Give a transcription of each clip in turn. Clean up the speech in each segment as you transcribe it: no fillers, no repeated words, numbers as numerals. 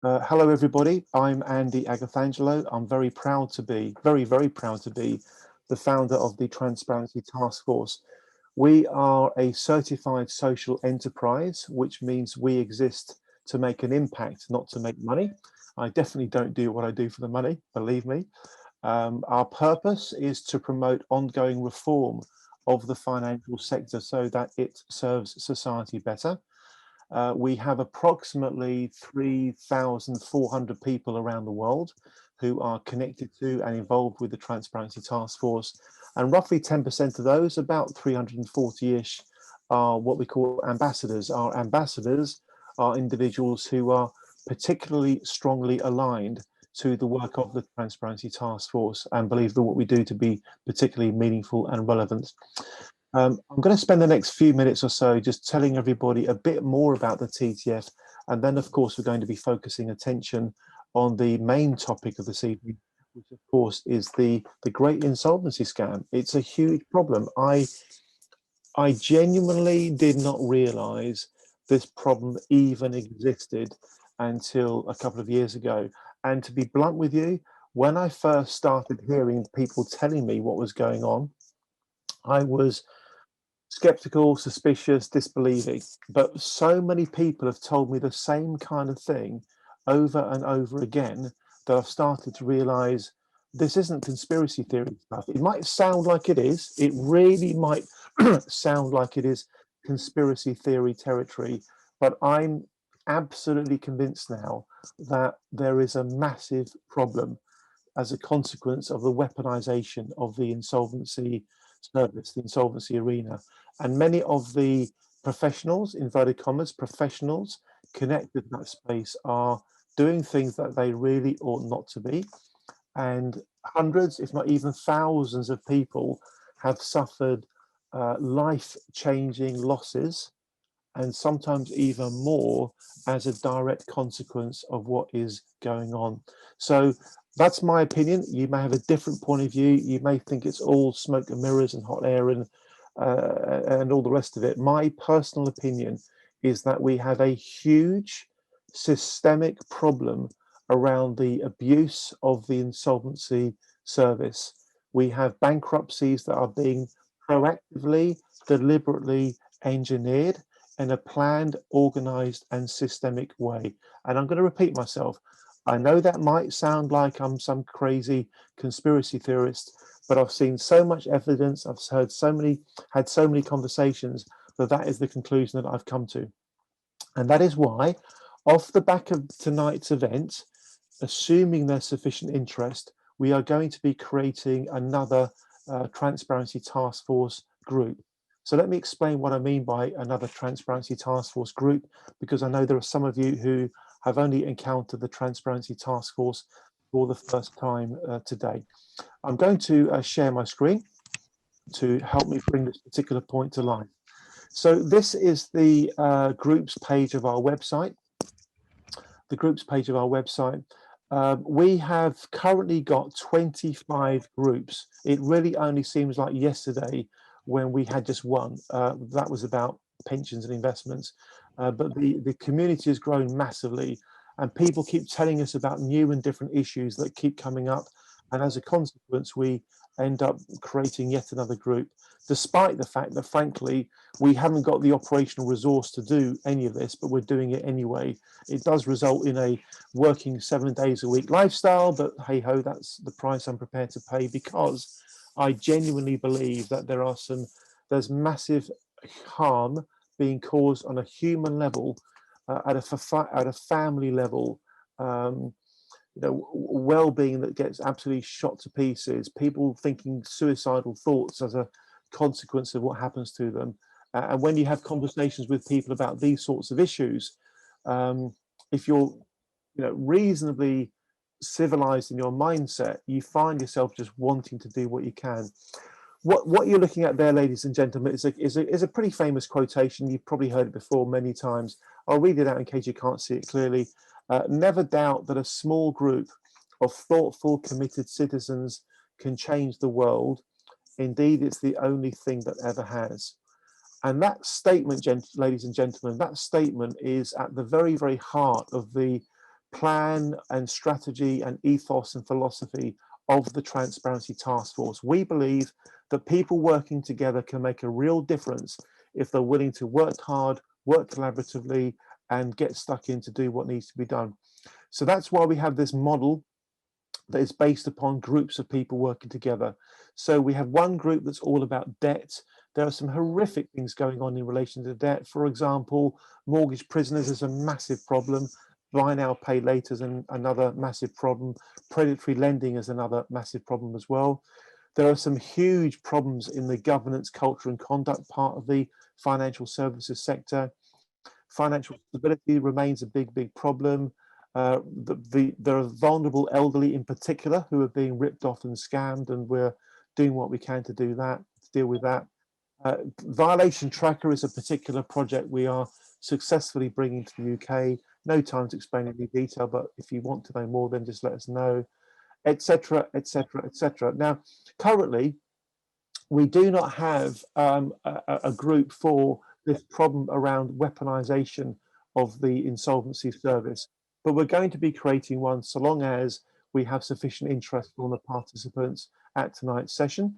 Hello, everybody. I'm Andy Agathangelou. I'm very proud to be the founder of the Transparency Task Force. We are a certified social enterprise, which means we exist to make an impact, not to make money. I definitely don't do what I do for the money, believe me. Our purpose is to promote ongoing reform of the financial sector so that it serves society better. We have approximately 3,400 people around the world who are connected to and involved with the Transparency Task Force. And roughly 10% of those, about 340-ish, are what we call ambassadors. Our ambassadors are individuals who are particularly strongly aligned to the work of the Transparency Task Force and believe that what we do to be particularly meaningful and relevant. I'm going to spend the next few minutes or so just telling everybody a bit more about the TTF, and then of course we're going to be focusing attention on the main topic of this evening, which of course is the great insolvency scam. It's a huge problem. I genuinely did not realize this problem even existed until a couple of years ago. And to be blunt with you, when I first started hearing people telling me what was going on, I was skeptical, suspicious, disbelieving. But so many people have told me the same kind of thing over and over again that I've started to realize this isn't conspiracy theory stuff. It might sound like it is. It really might sound like it is conspiracy theory territory. But I'm absolutely convinced now that there is a massive problem as a consequence of the weaponization of the insolvency service, the insolvency arena. And many of the professionals, inverted commas, professionals connected to that space are doing things that they really ought not to be. And hundreds, if not even thousands of people have suffered life-changing losses and sometimes even more as a direct consequence of what is going on. So that's my opinion. You may have a different point of view. You may think it's all smoke and mirrors and hot air and all the rest of it. My personal opinion is that we have a huge systemic problem around the abuse of the insolvency service. We have bankruptcies that are being proactively, deliberately engineered in a planned, organized, and systemic way. And I'm going to repeat myself. I know that might sound like I'm some crazy conspiracy theorist, but I've seen so much evidence, I've had so many conversations that is the conclusion that I've come to. And that is why, off the back of tonight's event, assuming there's sufficient interest, we are going to be creating another Transparency Task Force group. So let me explain what I mean by another Transparency Task Force group, because I know there are some of you who have only encountered the Transparency Task Force for the first time today. I'm going to share my screen to help me bring this particular point to life. So this is the groups page of our website. The groups page of our website. We have currently got 25 groups. It really only seems like yesterday when we had just one. That was about pensions and investments. But the community has grown massively, and people keep telling us about new and different issues that keep coming up. And as a consequence, we end up creating yet another group, despite the fact that, frankly, we haven't got the operational resource to do any of this, but we're doing it anyway. It does result in a working 7 days a week lifestyle, but hey ho, that's the price I'm prepared to pay, because I genuinely believe that there's massive harm being caused on a human level, at a family level, well-being that gets absolutely shot to pieces, people thinking suicidal thoughts as a consequence of what happens to them. And when you have conversations with people about these sorts of issues, if you're reasonably civilized in your mindset, you find yourself just wanting to do what you can. What you're looking at there, ladies and gentlemen, is a pretty famous quotation. You've probably heard it before many times. I'll read it out in case you can't see it clearly. Never doubt that a small group of thoughtful, committed citizens can change the world. Indeed, it's the only thing that ever has. And that statement, ladies and gentlemen, that statement is at the very, very heart of the plan and strategy and ethos and philosophy of the Transparency Task Force. We believe that people working together can make a real difference if they're willing to work hard, work collaboratively, and get stuck in to do what needs to be done. So that's why we have this model that is based upon groups of people working together. So we have one group that's all about debt. There are some horrific things going on in relation to debt. For example, mortgage prisoners is a massive problem. Buy now, pay later is another massive problem. Predatory lending is another massive problem as well. There are some huge problems in the governance, culture and conduct part of the financial services sector. Financial stability remains a big problem. There are vulnerable elderly in particular who are being ripped off and scammed, and we're doing what we can to do that, to deal with that. Violation Tracker is a particular project we are successfully bringing to the UK. No time to explain any detail, but if you want to know more, then just let us know, etc., etc., etc. Now, currently, we do not have a group for this problem around weaponization of the insolvency service, but we're going to be creating one so long as we have sufficient interest from the participants at tonight's session.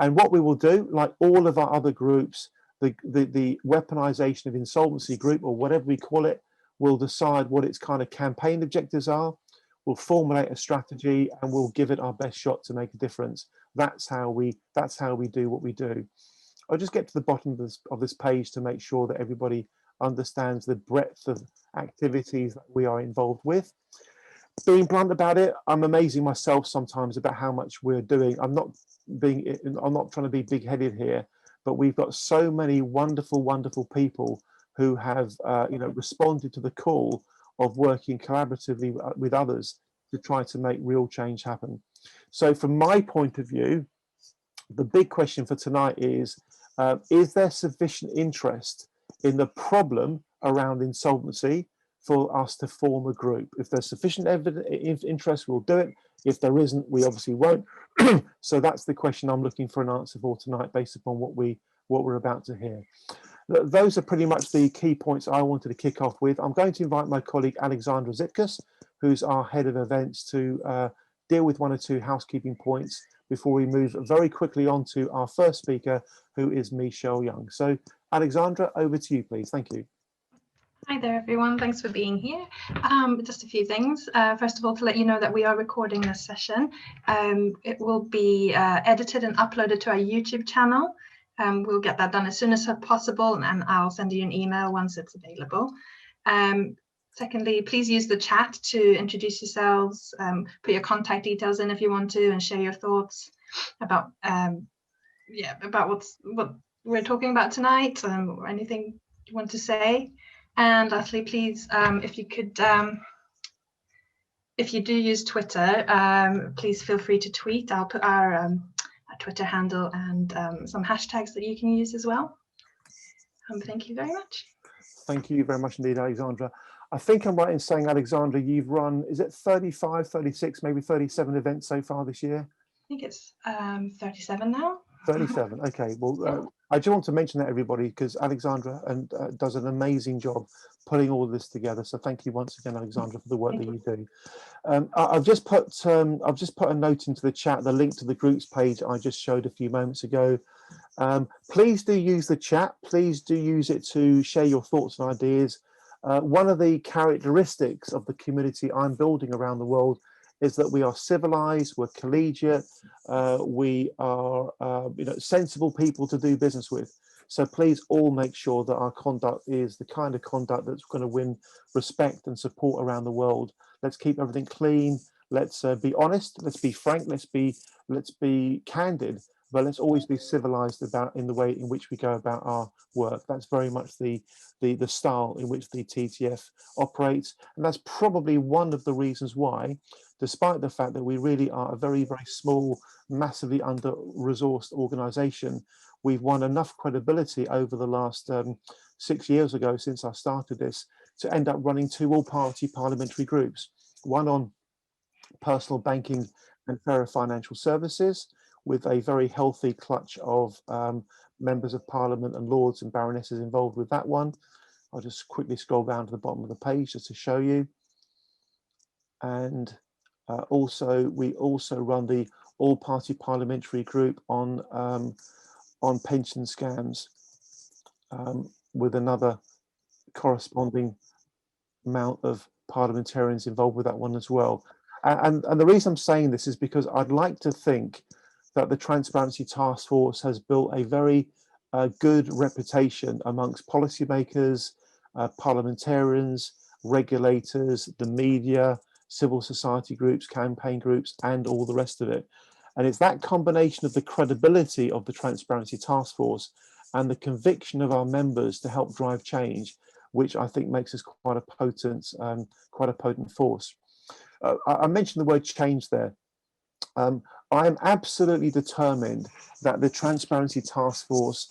And what we will do, like all of our other groups, the weaponization of insolvency group, or whatever we call it, will decide what its kind of campaign objectives are. We'll formulate a strategy and we'll give it our best shot to make a difference. That's how we do what we do. I'll just get to the bottom of this page to make sure that everybody understands the breadth of activities that we are involved with. Being blunt about it, I'm amazing myself sometimes about how much we're doing. I'm not trying to be big-headed here, but we've got so many wonderful people who have responded to the call of working collaboratively with others to try to make real change happen. So from my point of view, the big question for tonight is there sufficient interest in the problem around insolvency for us to form a group? If there's sufficient interest, we'll do it. If there isn't, we obviously won't. So that's the question I'm looking for an answer for tonight, based upon what we're about to hear. Those are pretty much the key points I wanted to kick off with. I'm going to invite my colleague Alexandra Zitkus, who's our head of events, to deal with one or two housekeeping points before we move very quickly on to our first speaker, who is Michelle Young. So Alexandra, over to you, please. Thank you. Hi there, everyone. Thanks for being here. Just a few things. First of all, to let you know that we are recording this session. It will be edited and uploaded to our YouTube channel. We'll get that done as soon as possible, and I'll send you an email once it's available. Secondly, please use the chat to introduce yourselves, put your contact details in if you want to, and share your thoughts about what we're talking about tonight, or anything you want to say. And lastly, please, if you could, if you do use Twitter, please feel free to tweet. I'll put our Twitter handle and some hashtags that you can use as well. Thank you very much. Thank you very much indeed, Alexandra. I think I'm right in saying, Alexandra, you've run, is it 35, 36, maybe 37 events so far this year? I think it's 37 now. 37, okay. Well, I just want to mention that, everybody, because Alexandra does an amazing job putting all of this together. So thank you once again, Alexandra, for the work that you do. I've just put a note into the chat, the link to the groups page I just showed a few moments ago. Please do use the chat. Please do use it to share your thoughts and ideas. One of the characteristics of the community I'm building around the world is that we are civilized, we're collegiate, we are sensible people to do business with. So please all make sure that our conduct is the kind of conduct that's going to win respect and support around the world. Let's keep everything clean. Let's be honest. Let's be frank. Let's be candid. But let's always be civilized in the way in which we go about our work. That's very much the style in which the TTF operates, and that's probably one of the reasons why, despite the fact that we really are a very small, massively under-resourced organisation, we've won enough credibility over the last 6 years ago, since I started this, to end up running 2 all-party parliamentary groups, one on personal banking and fairer financial services, with a very healthy clutch of members of parliament and lords and baronesses involved with that one. I'll just quickly scroll down to the bottom of the page just to show you. and we also run the all-party parliamentary group on pension scams, with another corresponding amount of parliamentarians involved with that one as well. And the reason I'm saying this is because I'd like to think that the Transparency Task Force has built a very good reputation amongst policymakers, parliamentarians, regulators, the media, civil society groups, campaign groups, and all the rest of it. And it's that combination of the credibility of the Transparency Task Force and the conviction of our members to help drive change, which I think makes us quite a potent force. I mentioned the word change there. I am absolutely determined that the Transparency Task Force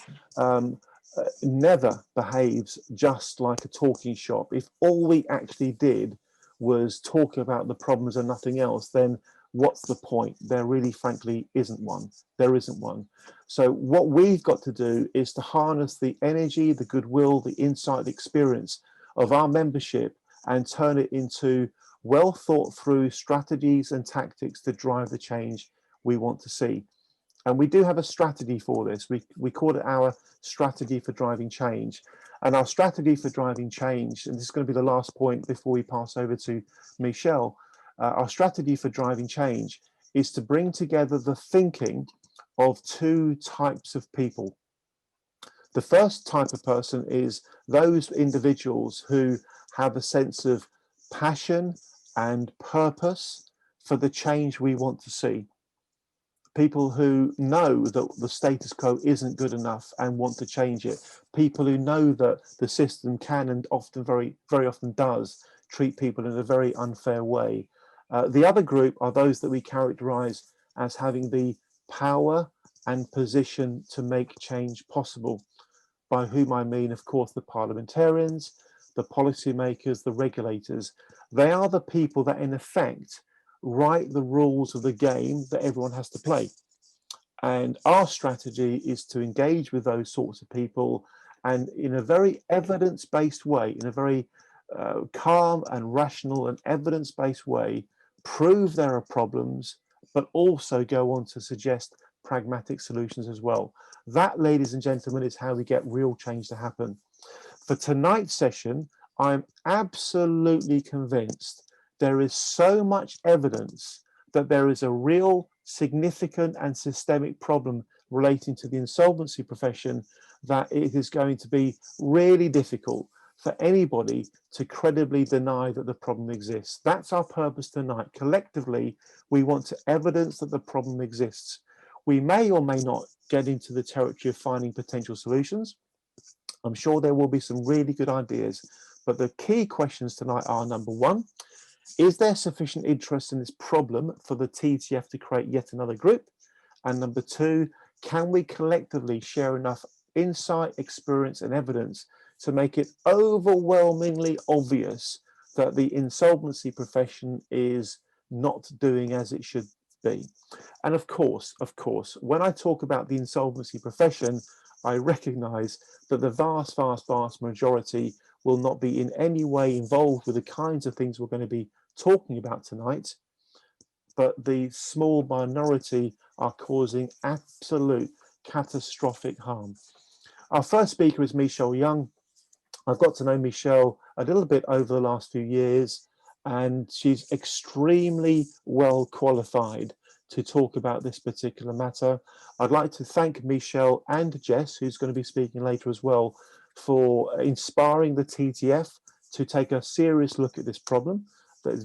never behaves just like a talking shop. If all we actually did was talk about the problems and nothing else, then what's the point? There really, frankly, isn't one. There isn't one. So what we've got to do is to harness the energy, the goodwill, the insight, the experience of our membership and turn it into well thought through strategies and tactics to drive the change we want to see. And we do have a strategy for this. We call it our strategy for driving change. And our strategy for driving change, and this is going to be the last point before we pass over to Michelle, our strategy for driving change is to bring together the thinking of two types of people. The first type of person is those individuals who have a sense of passion and purpose for the change we want to see. People who know that the status quo isn't good enough and want to change it. People who know that the system can and often, very often does, treat people in a very unfair way. The other group are those that we characterize as having the power and position to make change possible, by whom I mean, of course, the parliamentarians, the policymakers, the regulators. They are the people that, in effect, write the rules of the game that everyone has to play. And our strategy is to engage with those sorts of people and in a very evidence-based way, in a very calm and rational and evidence-based way, prove there are problems, but also go on to suggest pragmatic solutions as well. That, ladies and gentlemen, is how we get real change to happen. For tonight's session, I'm absolutely convinced there is so much evidence that there is a real, significant and systemic problem relating to the insolvency profession that it is going to be really difficult for anybody to credibly deny that the problem exists. That's our purpose tonight. Collectively, we want to evidence that the problem exists. We may or may not get into the territory of finding potential solutions. I'm sure there will be some really good ideas, but the key questions tonight are: number one, is there sufficient interest in this problem for the TTF to create yet another group? And number two, can we collectively share enough insight, experience, and evidence to make it overwhelmingly obvious that the insolvency profession is not doing as it should be? And of course, when I talk about the insolvency profession, I recognize that the vast majority will not be in any way involved with the kinds of things we're going to be talking about tonight, but the small minority are causing absolute catastrophic harm. Our first speaker is Michelle Young. I've got to know Michelle a little bit over the last few years, and she's extremely well qualified to talk about this particular matter. I'd like to thank Michelle and Jess, who's going to be speaking later as well, for inspiring the TTF to take a serious look at this problem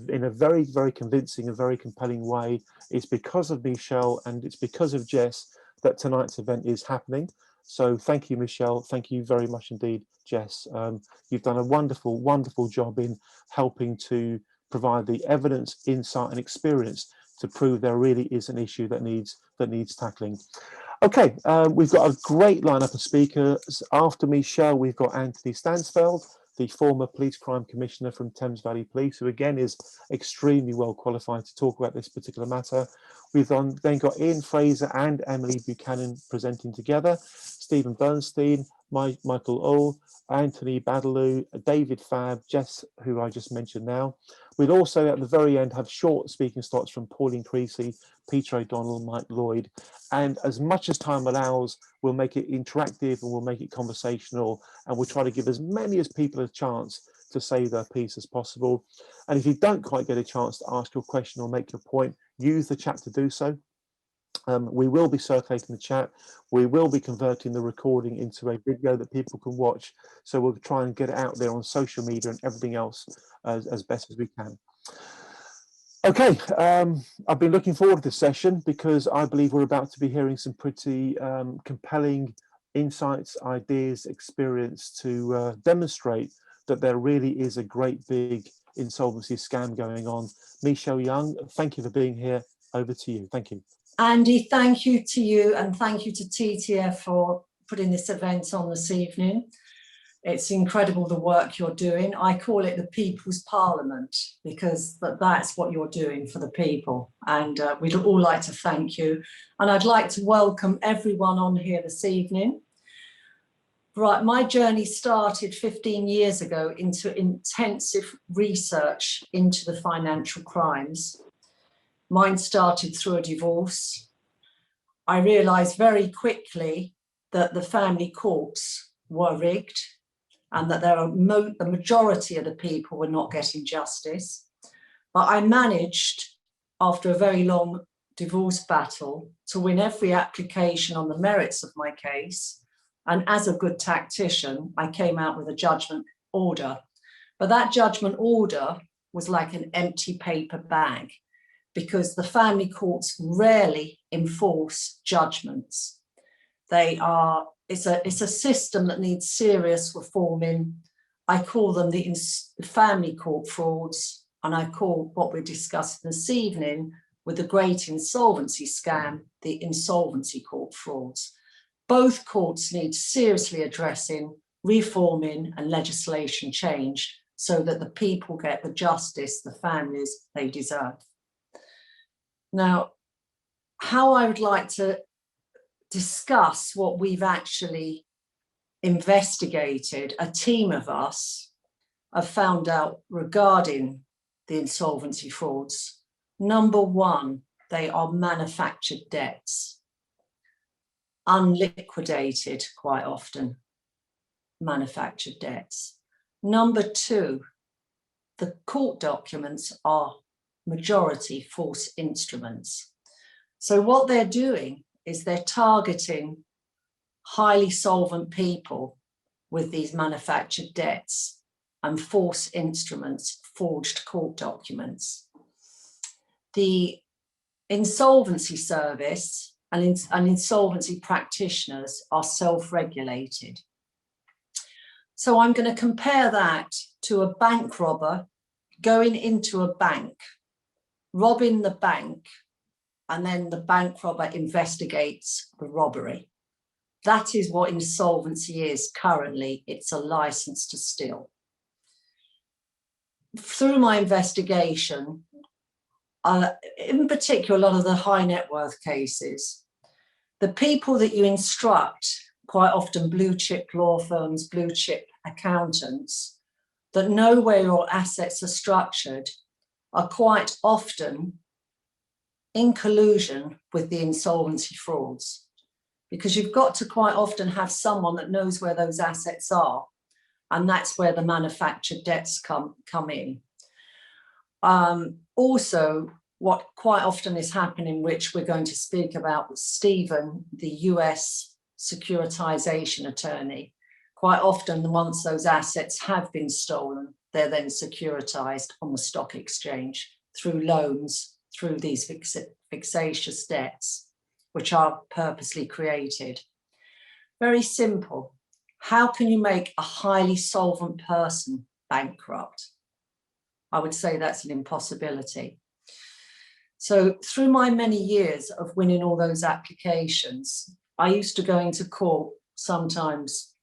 in a very, very convincing and very compelling way. It's because of Michelle and it's because of Jess that tonight's event is happening. So thank you, Michelle. Thank you very much indeed, Jess. You've done a wonderful, wonderful job in helping to provide the evidence, insight and experience to prove there really is an issue that needs tackling. Okay, we've got a great lineup of speakers. After Michelle, we've got Anthony Stansfeld, the former police crime commissioner from Thames Valley Police, who again is extremely well qualified to talk about this particular matter. We've then got Ian Fraser and Emily Buchanan presenting together, Stephen Bernstein, Michael Ough, Anthony Badaloo, David Fabb, Jess, who I just mentioned now. We'll also at the very end have short speaking slots from Pauline Creasy, Peter O'Donnell, Mike Lloyd, and as much as time allows, we'll make it interactive and we'll make it conversational, and we'll try to give as many as people a chance to say their piece as possible. And if you don't quite get a chance to ask your question or make your point, use the chat to do so. We will be circulating the chat. We will be converting the recording into a video that people can watch. So we'll try and get it out there on social media and everything else as best as we can. Okay, I've been looking forward to this session because I believe we're about to be hearing some pretty compelling insights, ideas, experience to demonstrate that there really is a great big insolvency scam going on. Michelle Young, thank you for being here. Over to you. Thank you. Andy, thank you to you and thank you to TTF for putting this event on this evening. It's incredible the work you're doing. I call it the People's Parliament because that's what you're doing for the people. And we'd all like to thank you. And I'd like to welcome everyone on here this evening. Right, my journey started 15 years ago into intensive research into the financial crimes. Mine started through a divorce. I realised very quickly that the family courts were rigged and that the majority of the people were not getting justice. But I managed, after a very long divorce battle, to win every application on the merits of my case. And as a good tactician, I came out with a judgment order. But that judgment order was like an empty paper bag, because the family courts rarely enforce judgments. It's a system that needs serious reforming. I call them the family court frauds, and I call what we're discussing this evening with the great insolvency scam, the insolvency court frauds. Both courts need seriously addressing, reforming and legislation change so that the people get the justice, the families they deserve. Now, how I would like to discuss what we've actually investigated, a team of us have found out regarding the insolvency frauds. Number one, they are manufactured debts, unliquidated quite often, manufactured debts. Number two, the court documents are majority false instruments. So what they're doing is they're targeting highly solvent people with these manufactured debts and false instruments, forged court documents. The insolvency service and insolvency practitioners are self-regulated. So I'm going to compare that to a bank robber going into a bank, robbing the bank, and then the bank robber investigates the robbery. That is what insolvency is currently. It's a license to steal. Through my investigation, in particular, a lot of the high net worth cases, the people that you instruct, quite often blue chip law firms, blue chip accountants, that know where your assets are structured, are quite often in collusion with the insolvency frauds, because you've got to quite often have someone that knows where those assets are, and that's where the manufactured debts come in. Also, what quite often is happening, which we're going to speak about with Stephen, the US securitization attorney, quite often once those assets have been stolen, they're then securitized on the stock exchange through loans, through these vexatious debts, which are purposely created. Very simple. How can you make a highly solvent person bankrupt? I would say that's an impossibility. So through my many years of winning all those applications, I used to go into court sometimes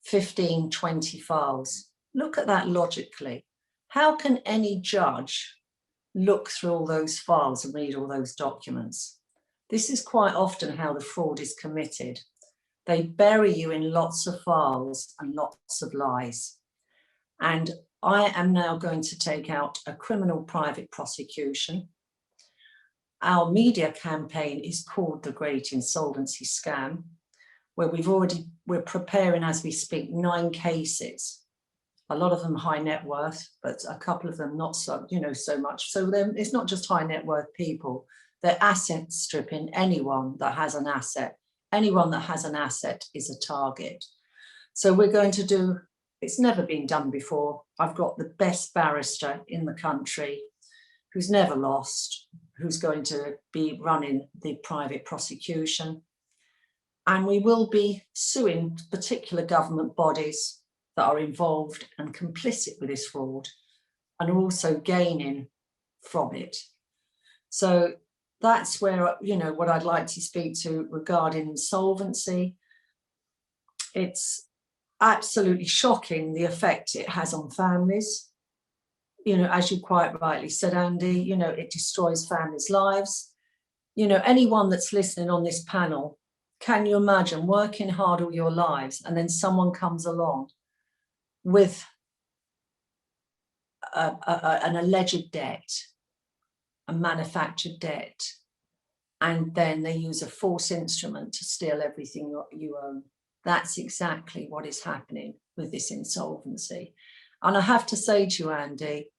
15, 20 files. Look at that logically. How can any judge look through all those files and read all those documents? This is quite often how the fraud is committed. They bury you in lots of files and lots of lies. And I am now going to take out a criminal private prosecution. Our media campaign is called The Great Insolvency Scam, where we're preparing as we speak 9 cases. A lot of them high net worth, but a couple of them not so, so much. So it's not just high net worth people. They're asset stripping anyone that has an asset. Anyone that has an asset is a target. So we're going to do, it's never been done before. I've got the best barrister in the country who's never lost, who's going to be running the private prosecution. And we will be suing particular government bodies that are involved and complicit with this fraud and are also gaining from it. So that's where, what I'd like to speak to regarding insolvency. It's absolutely shocking the effect it has on families. As you quite rightly said, Andy, it destroys families' lives. Anyone that's listening on this panel, can you imagine working hard all your lives and then someone comes along with an alleged debt, a manufactured debt, and then they use a false instrument to steal everything you own? That's exactly what is happening with this insolvency. And I have to say to you, Andy,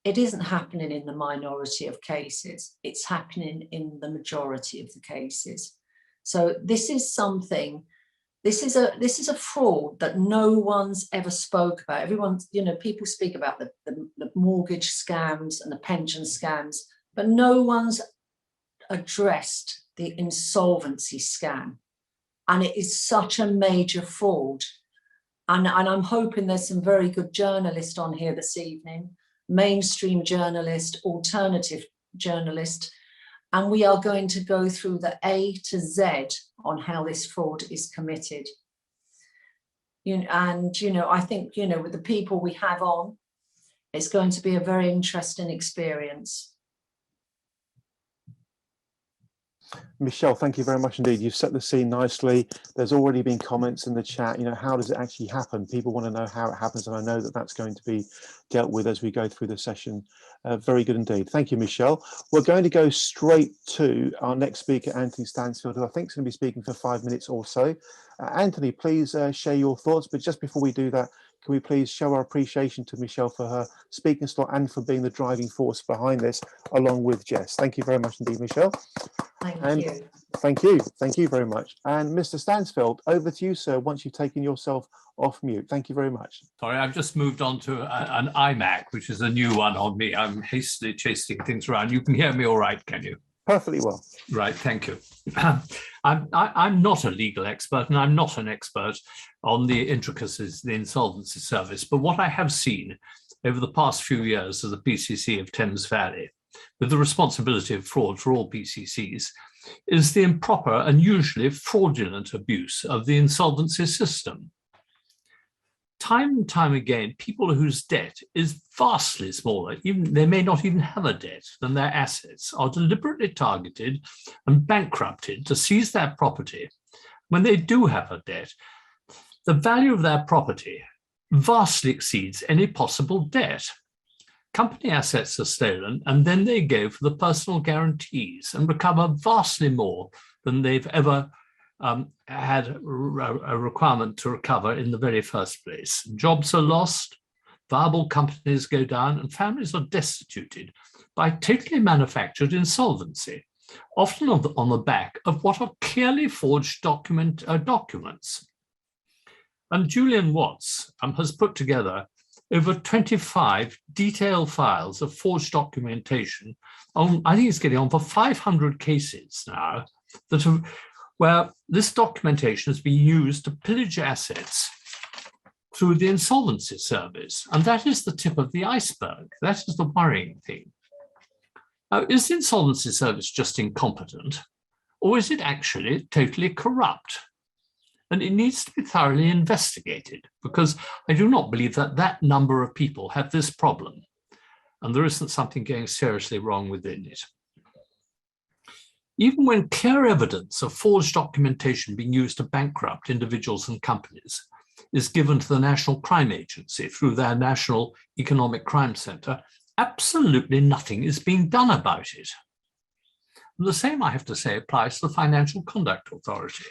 it isn't happening in the minority of cases. It's happening in the majority of the cases. So this is something, this is a fraud that no one's ever spoke about. Everyone's, people speak about the mortgage scams and the pension scams, but no one's addressed the insolvency scam. And it is such a major fraud. And I'm hoping there's some very good journalists on here this evening, mainstream journalist, alternative journalist, and we are going to go through the A to Z on how this fraud is committed. I think, with the people we have on, it's going to be a very interesting experience. Michelle, thank you very much indeed. You've set the scene nicely. There's already been comments in the chat, how does it actually happen? People want to know how it happens, and I know that that's going to be dealt with as we go through the session. Very good indeed. Thank you, Michelle. We're going to go straight to our next speaker, Anthony Stansfeld, who I think is going to be speaking for 5 minutes or so. Anthony, please share your thoughts, but just before we do that, can we please show our appreciation to Michelle for her speaking slot and for being the driving force behind this, along with Jess. Thank you very much indeed, Michelle. Thank you. Thank you very much. And Mr. Stansfeld, over to you, sir, once you've taken yourself off mute. Thank you very much. Sorry, I've just moved on to an iMac, which is a new one on me. I'm hastily chasing things around. You can hear me all right, can you? Perfectly well. Right, thank you. I'm not a legal expert, and I'm not an expert on the intricacies of the insolvency service, but what I have seen over the past few years as the PCC of Thames Valley, with the responsibility of fraud for all PCCs, is the improper and usually fraudulent abuse of the insolvency system. Time and time again, people whose debt is vastly smaller, even they may not even have a debt, than their assets, are deliberately targeted and bankrupted to seize their property. When they do have a debt, the value of their property vastly exceeds any possible debt. Company assets are stolen, and then they go for the personal guarantees and recover vastly more than they've ever had a requirement to recover in the very first place. Jobs are lost, viable companies go down, and families are destituted by totally manufactured insolvency, often on the back of what are clearly forged documents. And Julian Watts has put together over 25 detailed files of forged documentation. I think it's getting on for 500 cases now where this documentation has been used to pillage assets through the insolvency service. And that is the tip of the iceberg. That is the worrying thing. Now, is the insolvency service just incompetent, or is it actually totally corrupt? And it needs to be thoroughly investigated, because I do not believe that that number of people have this problem, and there isn't something going seriously wrong within it. Even when clear evidence of forged documentation being used to bankrupt individuals and companies is given to the National Crime Agency through their National Economic Crime Centre, absolutely nothing is being done about it. And the same, I have to say, applies to the Financial Conduct Authority.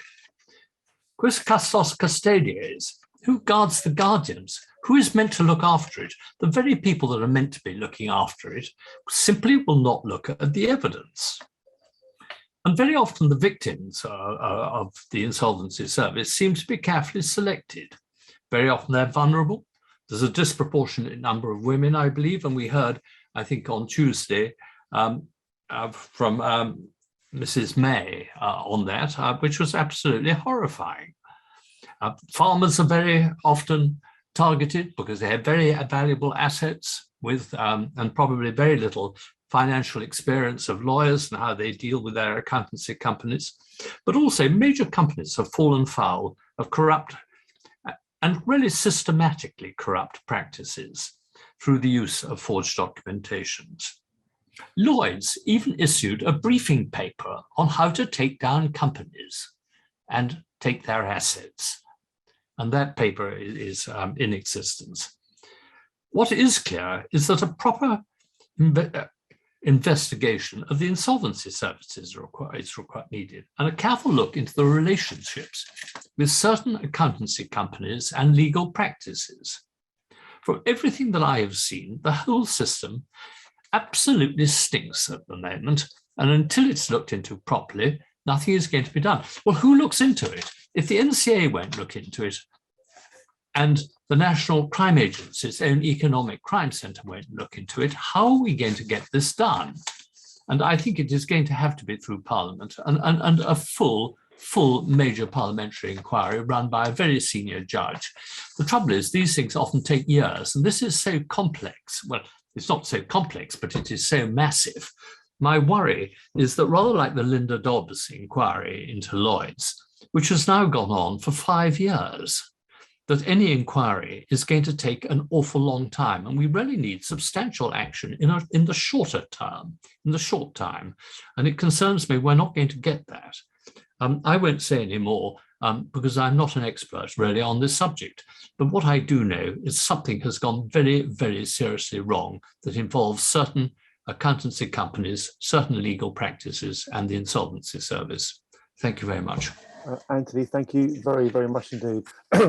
Quis custos custodies? Who guards the guardians? Who is meant to look after it? The very people that are meant to be looking after it simply will not look at the evidence. And very often the victims of the insolvency service seem to be carefully selected. Very often they're vulnerable. There's a disproportionate number of women, I believe, and we heard, I think on Tuesday, from Mrs. May on that, which was absolutely horrifying. Farmers are very often targeted because they have very valuable assets with and probably very little financial experience of lawyers and how they deal with their accountancy companies. But also major companies have fallen foul of corrupt and really systematically corrupt practices through the use of forged documentations. Lloyds even issued a briefing paper on how to take down companies and take their assets. And that paper is in existence. What is clear is that a proper investigation of the insolvency services is needed, and a careful look into the relationships with certain accountancy companies and legal practices. From everything that I have seen, the whole system absolutely stinks at the moment, and until it's looked into properly, nothing is going to be done. Well, who looks into it? If the NCA won't look into it, and the National Crime Agency's own Economic Crime Centre won't look into it, how are we going to get this done? And I think it is going to have to be through Parliament and a full major parliamentary inquiry run by a very senior judge. The trouble is, these things often take years, and this is so complex. Well, it's not so complex, but it is so massive. My worry is that rather like the Linda Dobbs inquiry into Lloyds, which has now gone on for 5 years, that any inquiry is going to take an awful long time, and we really need substantial action in the shorter term, in the short time. And it concerns me we're not going to get that. I won't say any more because I'm not an expert really on this subject. But what I do know is something has gone very, very seriously wrong that involves certain accountancy companies, certain legal practices, and the insolvency service. Thank you very much. Anthony, thank you very, very much indeed.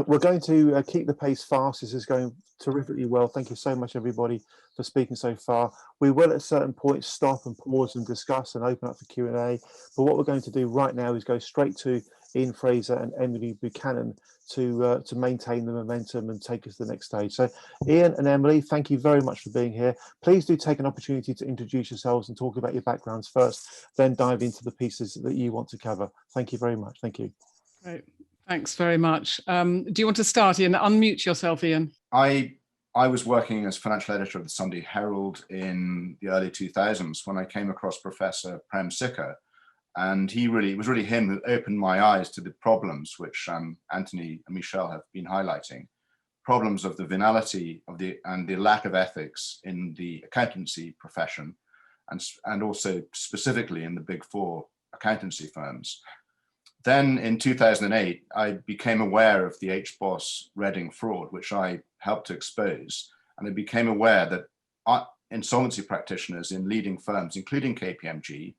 We're going to keep the pace fast. This is going terrifically well. Thank you so much, everybody, for speaking so far. We will at certain points stop and pause and discuss and open up for Q&A. But what we're going to do right now is go straight to Ian Fraser and Emily Buchanan to maintain the momentum and take us to the next stage. So Ian and Emily, thank you very much for being here. Please do take an opportunity to introduce yourselves and talk about your backgrounds first, then dive into the pieces that you want to cover. Thank you very much. Thank you. Great. Thanks very much. Do you want to start, Ian? Unmute yourself, Ian. I was working as financial editor of the Sunday Herald in the early 2000s when I came across Professor Prem Sikka. And it was really him who opened my eyes to the problems which Anthony and Michelle have been highlighting. Problems of the venality of and the lack of ethics in the accountancy profession, and also specifically in the big four accountancy firms. Then in 2008, I became aware of the HBOS Reading fraud, which I helped to expose. And I became aware that insolvency practitioners in leading firms, including KPMG,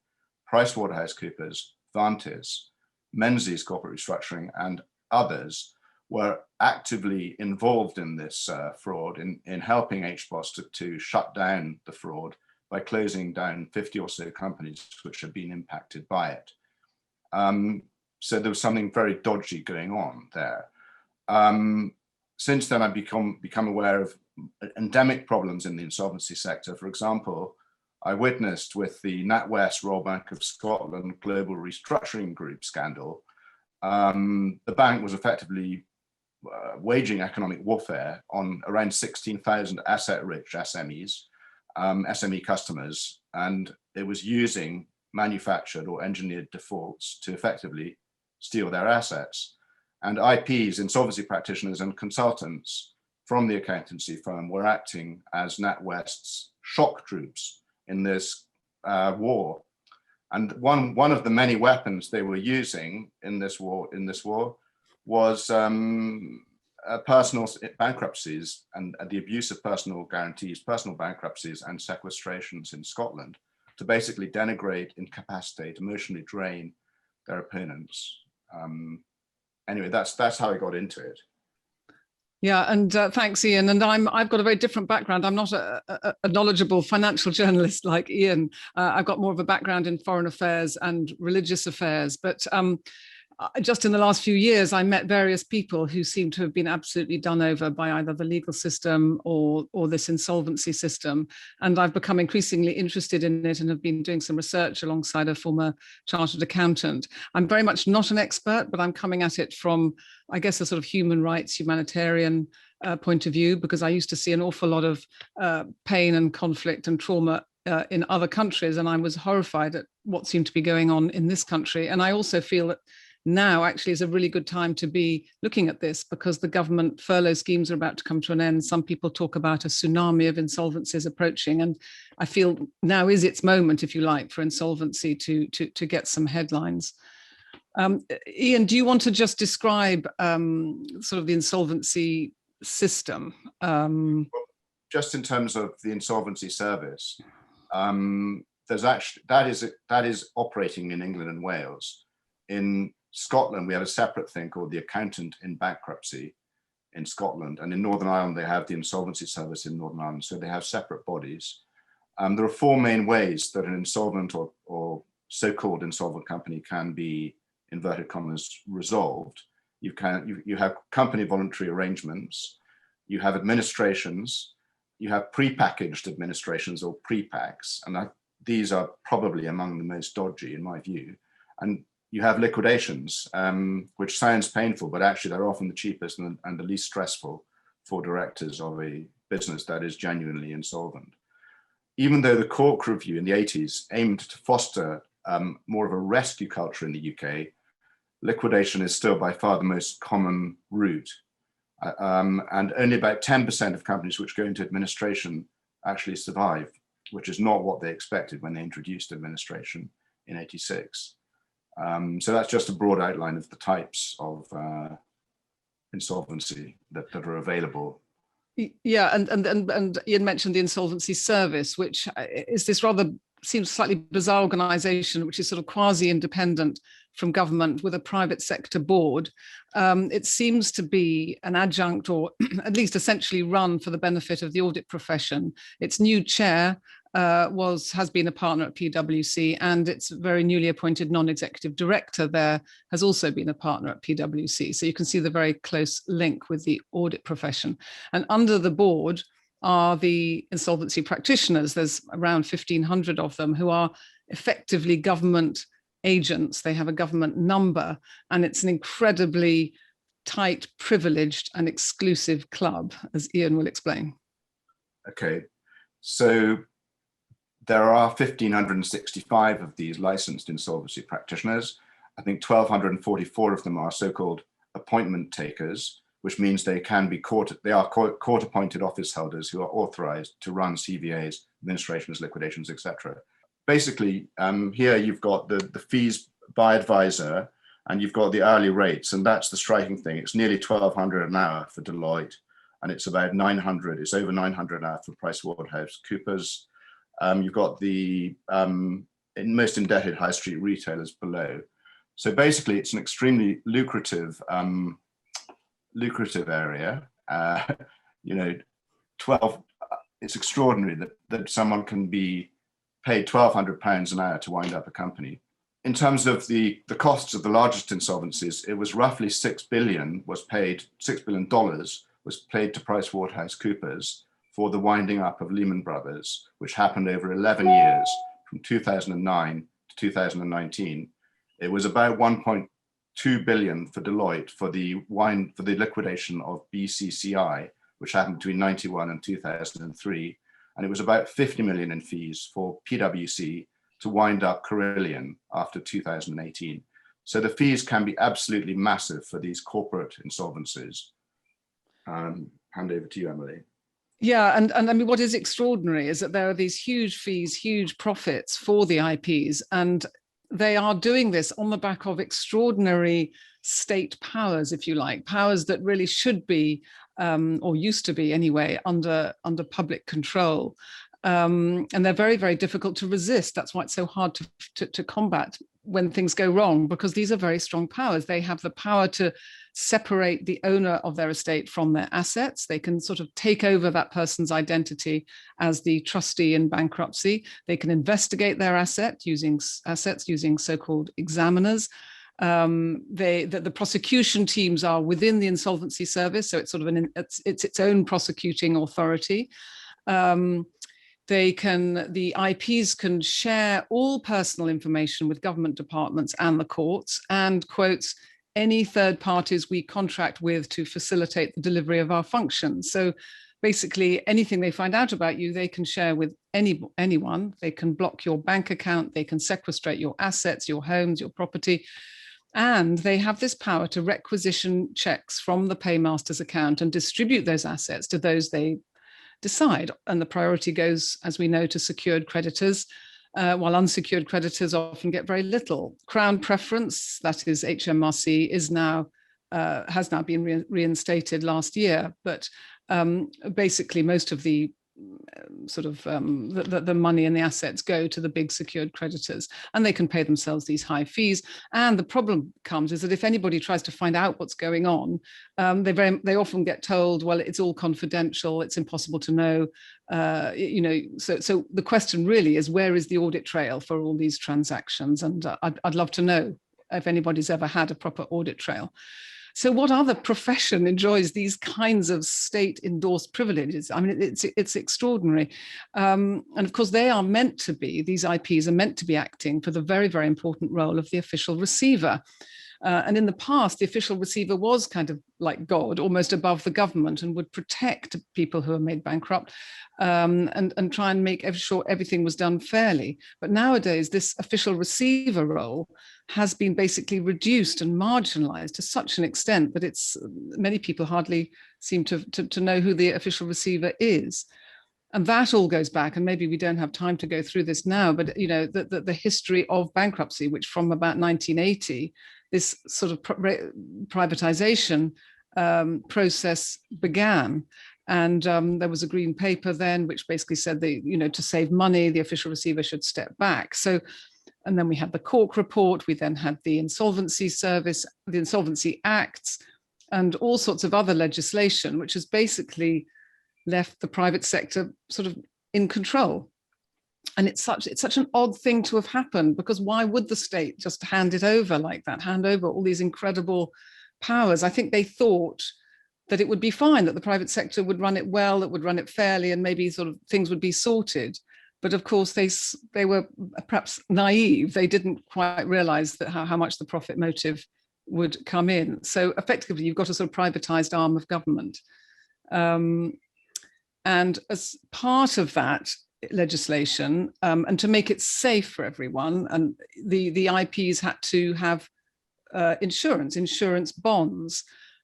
PricewaterhouseCoopers, Vantis, Menzies Corporate Restructuring, and others were actively involved in this fraud, in helping HBOS to shut down the fraud by closing down 50 or so companies which had been impacted by it. So there was something very dodgy going on there. Since then, I've become aware of endemic problems in the insolvency sector. For example, I witnessed with the NatWest Royal Bank of Scotland Global Restructuring Group scandal, the bank was effectively waging economic warfare on around 16,000 asset-rich SMEs, SME customers, and it was using manufactured or engineered defaults to effectively steal their assets. And IPs, insolvency practitioners and consultants from the accountancy firm were acting as NatWest's shock troops in this war. And one of the many weapons they were using in this war was personal bankruptcies and the abuse of personal guarantees, personal bankruptcies and sequestrations in Scotland to basically denigrate, incapacitate, emotionally drain their opponents. Anyway, that's how I got into it. Yeah, and thanks, Ian. And I've got a very different background. I'm not a knowledgeable financial journalist like Ian. I've got more of a background in foreign affairs and religious affairs. But just in the last few years, I met various people who seem to have been absolutely done over by either the legal system or this insolvency system. And I've become increasingly interested in it and have been doing some research alongside a former chartered accountant. I'm very much not an expert, but I'm coming at it from, I guess, a sort of human rights, humanitarian point of view, because I used to see an awful lot of pain and conflict and trauma in other countries. And I was horrified at what seemed to be going on in this country. And I also feel that now actually is a really good time to be looking at this, because the government furlough schemes are about to come to an end. Some people talk about a tsunami of insolvencies approaching, and I feel now is its moment, if you like, for insolvency to get some headlines. Ian, do you want to just describe sort of the insolvency system? Just in terms of the insolvency service, there's actually that is operating in England and Wales. In Scotland, we have a separate thing called the Accountant in Bankruptcy in Scotland, and in Northern Ireland, they have the Insolvency Service in Northern Ireland, so they have separate bodies. There are four main ways that an insolvent or so-called insolvent company can be, inverted commas, resolved. You have company voluntary arrangements, you have administrations, you have pre-packaged administrations or pre-packs, and these are probably among the most dodgy in my view. And you have liquidations, which sounds painful, but actually they're often the cheapest and the least stressful for directors of a business that is genuinely insolvent. Even though the Cork Review in the 80s aimed to foster more of a rescue culture in the UK, liquidation is still by far the most common route. And only about 10% of companies which go into administration actually survive, which is not what they expected when they introduced administration in '86. So that's just a broad outline of the types of insolvency that are available. Yeah, and Ian mentioned the Insolvency Service, which is this rather seems slightly bizarre organisation, which is sort of quasi-independent from government with a private sector board. It seems to be an adjunct, or at least essentially run for the benefit of the audit profession. Its new chair has been a partner at PwC, and its very newly appointed non-executive director there has also been a partner at PwC. So you can see the very close link with the audit profession. And under the board are the insolvency practitioners. There's around 1,500 of them who are effectively government agents. They have a government number, and it's an incredibly tight, privileged and exclusive club, as Ian will explain. Okay, so there are 1,565 of these licensed insolvency practitioners. I think 1,244 of them are so-called appointment takers, which means they are court-appointed office holders who are authorized to run CVAs, administrations, liquidations, etc. Basically, here you've got the fees by advisor, and you've got the hourly rates, and that's the striking thing. It's nearly 1,200 an hour for Deloitte, and it's about 900. It's over 900 an hour for PricewaterhouseCoopers. You've got the most indebted high street retailers below. So basically, it's an extremely lucrative area. It's extraordinary that someone can be paid £1,200 an hour to wind up a company. In terms of the costs of the largest insolvencies, it was roughly $6 billion was paid to PricewaterhouseCoopers for the winding up of Lehman Brothers, which happened over 11 years, from 2009 to 2019. It was about 1.2 billion for Deloitte for the liquidation of BCCI, which happened between 91 and 2003. And it was about 50 million in fees for PwC to wind up Carillion after 2018. So the fees can be absolutely massive for these corporate insolvencies. Hand over to you, Emily. Yeah, and I mean, what is extraordinary is that there are these huge fees, huge profits for the IPs, and they are doing this on the back of extraordinary state powers, if you like, powers that really should be, or used to be anyway, under public control. And they're very, very difficult to resist. That's why it's so hard to combat when things go wrong, because these are very strong powers. They have the power to separate the owner of their estate from their assets. They can sort of take over that person's identity as the trustee in bankruptcy. They can investigate their assets using so-called examiners. The prosecution teams are within the insolvency service, so it's sort of it's its own prosecuting authority. The IPs can share all personal information with government departments and the courts, and quotes, any third parties we contract with to facilitate the delivery of our functions. So basically anything they find out about you, they can share with anyone. They can block your bank account, they can sequestrate your assets, your homes, your property. And they have this power to requisition checks from the paymaster's account and distribute those assets to those they decide. And the priority goes, as we know, to secured creditors, while unsecured creditors often get very little. Crown preference, that is HMRC, has now been reinstated last year, but basically most of the the money and the assets go to the big secured creditors, and they can pay themselves these high fees. And the problem comes is that if anybody tries to find out what's going on, they often get told, well, it's all confidential, it's impossible to know. So the question really is, where is the audit trail for all these transactions? And I'd love to know if anybody's ever had a proper audit trail. So what other profession enjoys these kinds of state-endorsed privileges? I mean, it's extraordinary. And of course, they are meant to be, these IPs are meant to be acting for the very, very important role of the official receiver. And in the past, the official receiver was kind of like God, almost above the government, and would protect people who are made bankrupt and try and make sure everything was done fairly. But nowadays, this official receiver role has been basically reduced and marginalized to such an extent that many people hardly seem to know who the official receiver is. And that all goes back, and maybe we don't have time to go through this now, but the history of bankruptcy, which from about 1980, this sort of privatization process began. And there was a green paper then, which basically said that, to save money, the official receiver should step back. So, and then we had the Cork report, we then had the Insolvency Service, the Insolvency Acts, and all sorts of other legislation, which has basically left the private sector sort of in control. And it's such an odd thing to have happened, because why would the state just hand it over like that, hand over all these incredible powers? I think they thought that it would be fine, that the private sector would run it well, that would run it fairly, and maybe sort of things would be sorted. But of course, they were perhaps naive. They didn't quite realize that how much the profit motive would come in. So effectively, you've got a sort of privatized arm of government. And as part of that legislation, and to make it safe for everyone, and the IPs had to have insurance bonds.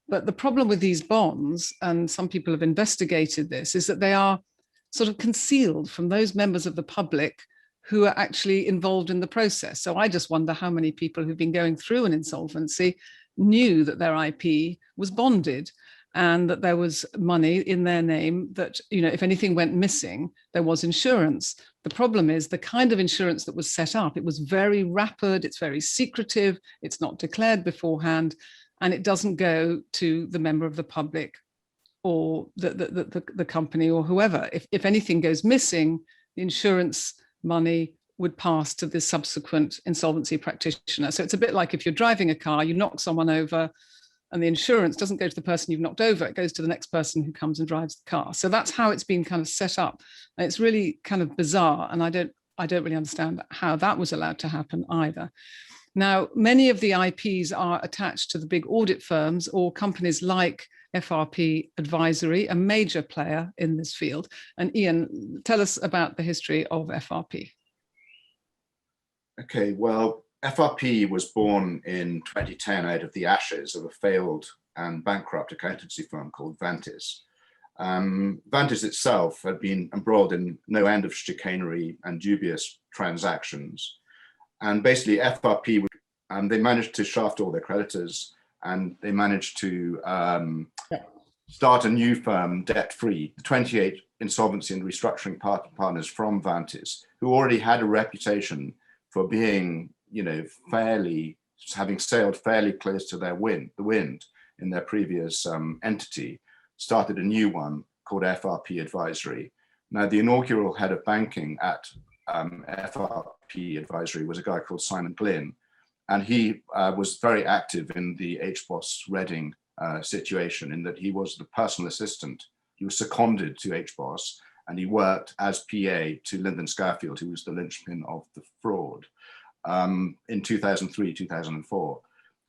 But the problem with these bonds, and some people have investigated this, is that they are sort of concealed from those members of the public who are actually involved in the process. So I just wonder how many people who've been going through an insolvency knew that their IP was bonded, and that there was money in their name, that, if anything went missing, there was insurance. The problem is the kind of insurance that was set up, it was very rapid, it's very secretive, it's not declared beforehand, and it doesn't go to the member of the public or the company or whoever. If anything goes missing, the insurance money would pass to the subsequent insolvency practitioner. So it's a bit like if you're driving a car, you knock someone over, and the insurance doesn't go to the person you've knocked over, it goes to the next person who comes and drives the car. So that's how it's been kind of set up. And it's really kind of bizarre, and I don't really understand how that was allowed to happen either. Now, many of the IPs are attached to the big audit firms or companies like FRP Advisory, a major player in this field. And Ian, tell us about the history of FRP. Okay, well, FRP was born in 2010 out of the ashes of a failed and bankrupt accountancy firm called Vantis. Vantis itself had been embroiled in no end of chicanery and dubious transactions. And basically FRP, they managed to shaft all their creditors, and they managed to start a new firm debt-free, 28 insolvency and restructuring partners from Vantis, who already had a reputation for being, having sailed fairly close to the wind in their previous entity, started a new one called FRP Advisory. Now, the inaugural head of banking at FRP Advisory was a guy called Simon Glynn, and he was very active in the HBOS Reading situation, in that he was the personal assistant. He was seconded to HBOS, and he worked as PA to Lyndon Scarfield, who was the linchpin of the fraud in 2003, 2004.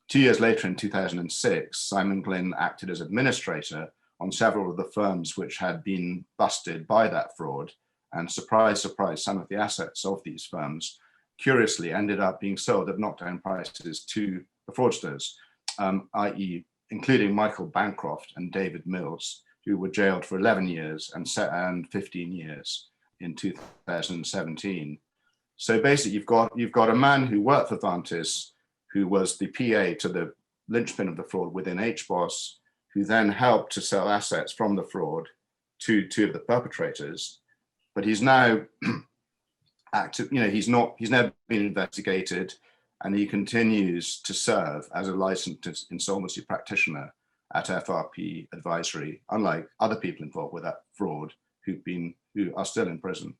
2 years later, in 2006, Simon Glynn acted as administrator on several of the firms which had been busted by that fraud. And surprise, surprise, some of the assets of these firms curiously ended up being sold at knockdown prices to the fraudsters, i.e. including Michael Bancroft and David Mills, who were jailed for 11 years and 15 years in 2017. So basically, you've got a man who worked for Vantis, who was the PA to the linchpin of the fraud within HBOS, who then helped to sell assets from the fraud to two of the perpetrators. But he's now active, he's never been investigated, and he continues to serve as a licensed insolvency practitioner at FRP Advisory, unlike other people involved with that fraud who are still in prison.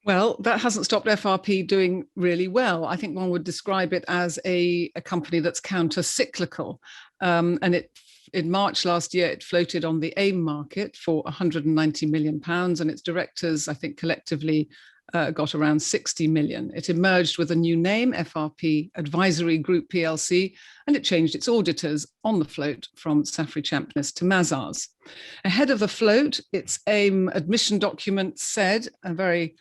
Well, that hasn't stopped FRP doing really well. I think one would describe it as a company that's counter-cyclical. And in March last year, it floated on the AIM market for £190 million, and its directors, I think, collectively got around 60 million. It emerged with a new name, FRP Advisory Group PLC, and it changed its auditors on the float from Safri Champness to Mazars. Ahead of the float, its AIM admission document said, a very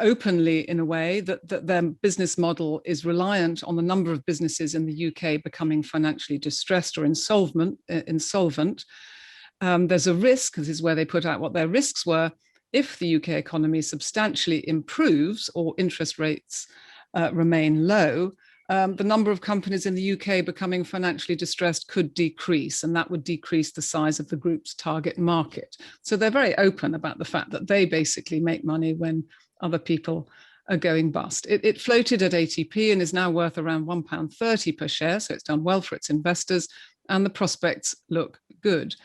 openly in a way, that their business model is reliant on the number of businesses in the UK becoming financially distressed or insolvent. There's a risk, this is where they put out what their risks were, if the UK economy substantially improves or interest rates remain low, the number of companies in the UK becoming financially distressed could decrease, and that would decrease the size of the group's target market. So they're very open about the fact that they basically make money when other people are going bust. It floated at ATP and is now worth around £1.30 per share, so it's done well for its investors, and the prospects look good.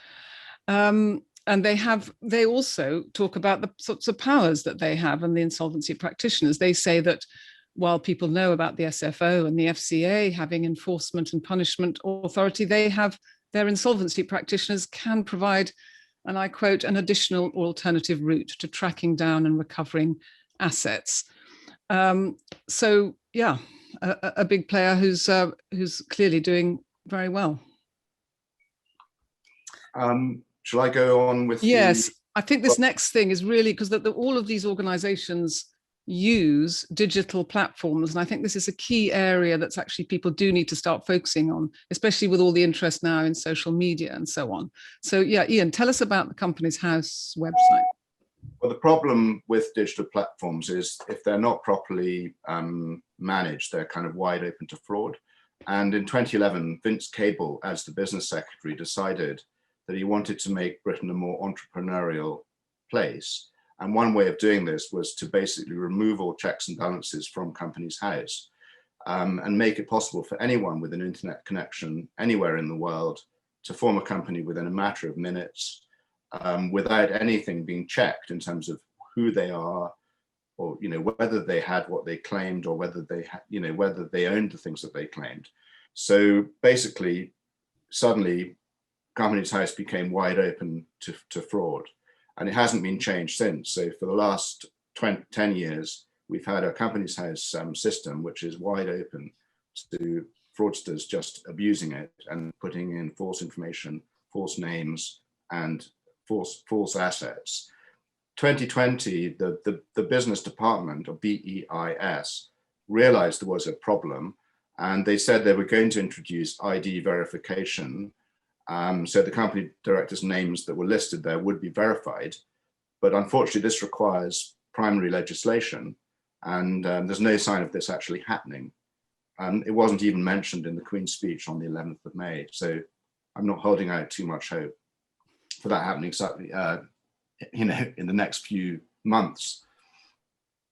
And they also talk about the sorts of powers that they have and the insolvency practitioners. They say that while people know about the SFO and the FCA having enforcement and punishment authority, their insolvency practitioners can provide, and I quote, an additional or alternative route to tracking down and recovering assets. So yeah, a big player who's clearly doing very well. Shall I go on with? Yes, I think this next thing is really because all of these organizations use digital platforms. And I think this is a key area that's actually people do need to start focusing on, especially with all the interest now in social media and so on. So yeah, Ian, tell us about the Companies House website. Well, the problem with digital platforms is if they're not properly managed, they're kind of wide open to fraud. And in 2011, Vince Cable, as the business secretary, decided that he wanted to make Britain a more entrepreneurial place. And one way of doing this was to basically remove all checks and balances from Companies House and make it possible for anyone with an internet connection anywhere in the world to form a company within a matter of minutes without anything being checked in terms of who they are, or whether they had what they claimed, or whether they whether they owned the things that they claimed. So basically, suddenly, Companies House became wide open to fraud. And it hasn't been changed since. So for the last 10 years, we've had a Companies House system which is wide open to fraudsters just abusing it and putting in false information, false names, and false assets. 2020, the business department, or BEIS, realized there was a problem, and they said they were going to introduce ID verification. So the company directors' names that were listed there would be verified, but unfortunately this requires primary legislation, And there's no sign of this actually happening. It wasn't even mentioned in the Queen's speech on the 11th of May. So I'm not holding out too much hope for that happening, certainly, in the next few months.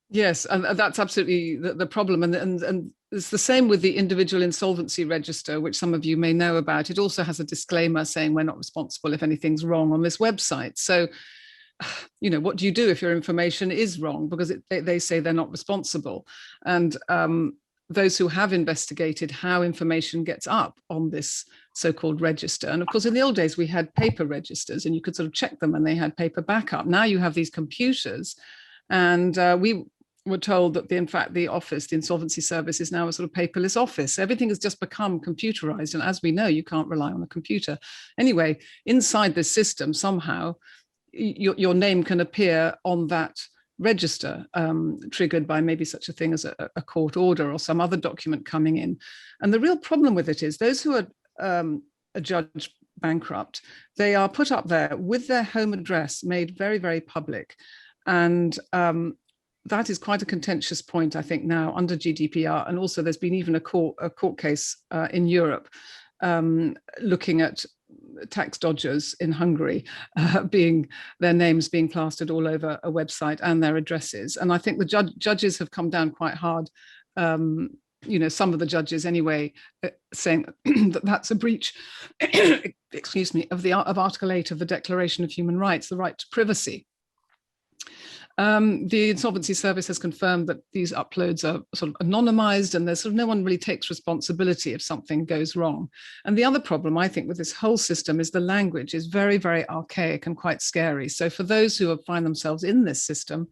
Yes, and that's absolutely the problem. And it's the same with the individual insolvency register, which some of you may know about. It also has a disclaimer saying we're not responsible if anything's wrong on this website. So, what do you do if your information is wrong? Because they say they're not responsible. And those who have investigated how information gets up on this so-called register. And of course, in the old days, we had paper registers and you could sort of check them and they had paper backup. Now you have these computers, and we were told that in fact the office, the insolvency service, is now a sort of paperless office. Everything has just become computerized, and as we know, you can't rely on a computer. Anyway, inside this system, somehow your name can appear on that register, triggered by maybe such a thing as a court order or some other document coming in. And the real problem with it is those who are adjudged bankrupt, they are put up there with their home address made very, very public. And that is quite a contentious point, I think, now under GDPR. And also there's been even a court case in Europe looking at tax dodgers in Hungary their names being plastered all over a website and their addresses. And I think the judges have come down quite hard, some of the judges anyway, saying that that's a breach, excuse me, of Article 8 of the Declaration of Human Rights, the right to privacy. The Insolvency Service has confirmed that these uploads are sort of anonymized, and there's sort of no one really takes responsibility if something goes wrong. And the other problem, I think, with this whole system is the language is very, very archaic and quite scary. So for those who find themselves in this system,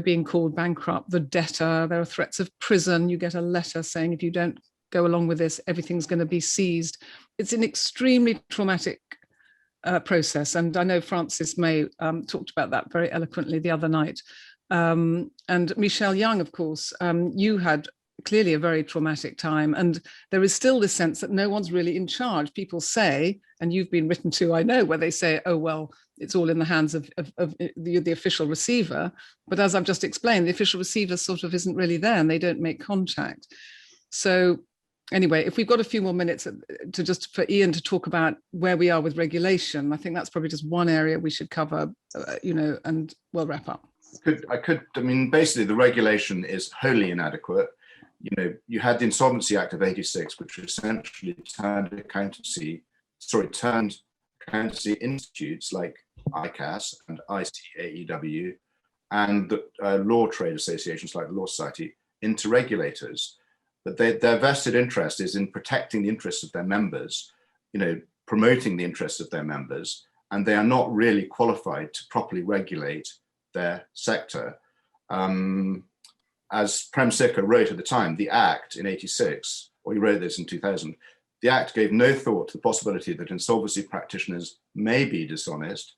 being called bankrupt, the debtor, there are threats of prison, you get a letter saying if you don't go along with this, everything's going to be seized. It's an extremely traumatic process. And I know Francis May talked about that very eloquently the other night. And Michelle Young, of course, you had clearly a very traumatic time. And there is still this sense that no one's really in charge. People say, and you've been written to, I know, where they say, oh, well, it's all in the hands of the official receiver. But as I've just explained, the official receiver sort of isn't really there and they don't make contact. So anyway, if we've got a few more minutes for Ian to talk about where we are with regulation, I think that's probably just one area we should cover, and we'll wrap up. I mean, basically the regulation is wholly inadequate. You had the Insolvency Act of '86, which essentially turned accountancy institutes like ICAS and ICAEW and the law trade associations like the Law Society into regulators. But their vested interest is in protecting the interests of their members, promoting the interests of their members, and they are not really qualified to properly regulate their sector. As Prem Sikka wrote at the time, the Act in '86, or he wrote this in 2000, the Act gave no thought to the possibility that insolvency practitioners may be dishonest,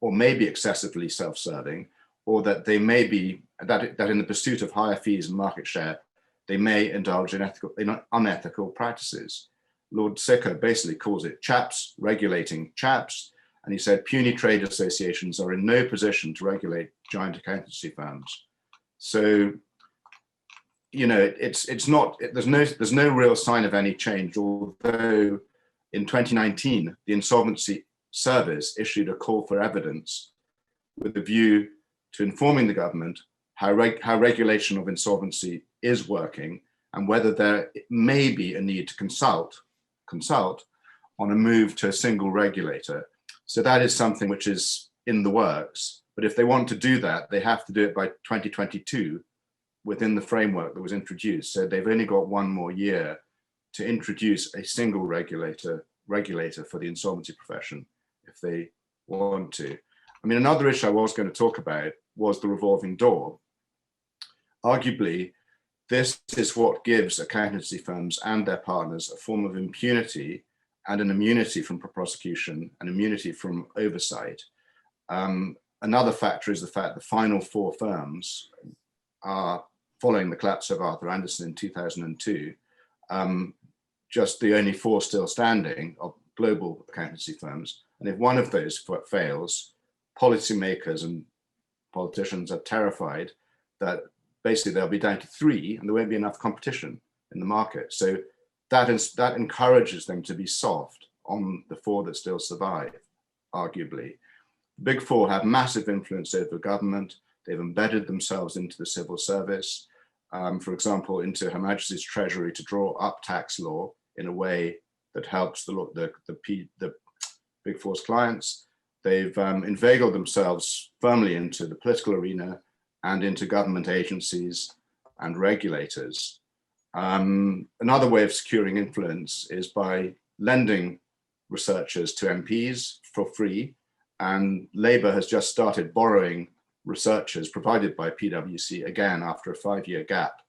or may be excessively self-serving, or that they may be, that in the pursuit of higher fees and market share, they may indulge in unethical practices. Lord Sikka basically calls it chaps regulating chaps, and he said puny trade associations are in no position to regulate giant accountancy firms. So, it's not. There's no real sign of any change. Although in 2019, the Insolvency Service issued a call for evidence with a view to informing the government how regulation of insolvency is working and whether there may be a need to consult on a move to a single regulator. So that is something which is in the works. But if they want to do that, they have to do it by 2022 within the framework that was introduced. So they've only got one more year to introduce a single regulator for the insolvency profession if they want to. I mean, another issue I was going to talk about was the revolving door. Arguably, this is what gives accountancy firms and their partners a form of impunity and an immunity from prosecution and immunity from oversight. Another factor is the fact the final four firms are, following the collapse of Arthur Andersen in 2002, just the only four still standing of global accountancy firms. And if one of those fails, policymakers and politicians are terrified that basically they'll be down to 3 and there won't be enough competition in the market. So that encourages them to be soft on the 4 that still survive, arguably. The Big 4 have massive influence over government. They've embedded themselves into the civil service, for example, into Her Majesty's Treasury to draw up tax law in a way that helps the Big 4's clients. They've inveigled themselves firmly into the political arena and into government agencies and regulators. Another way of securing influence is by lending researchers to MPs for free, and Labour has just started borrowing researchers provided by PwC again after a 5-year gap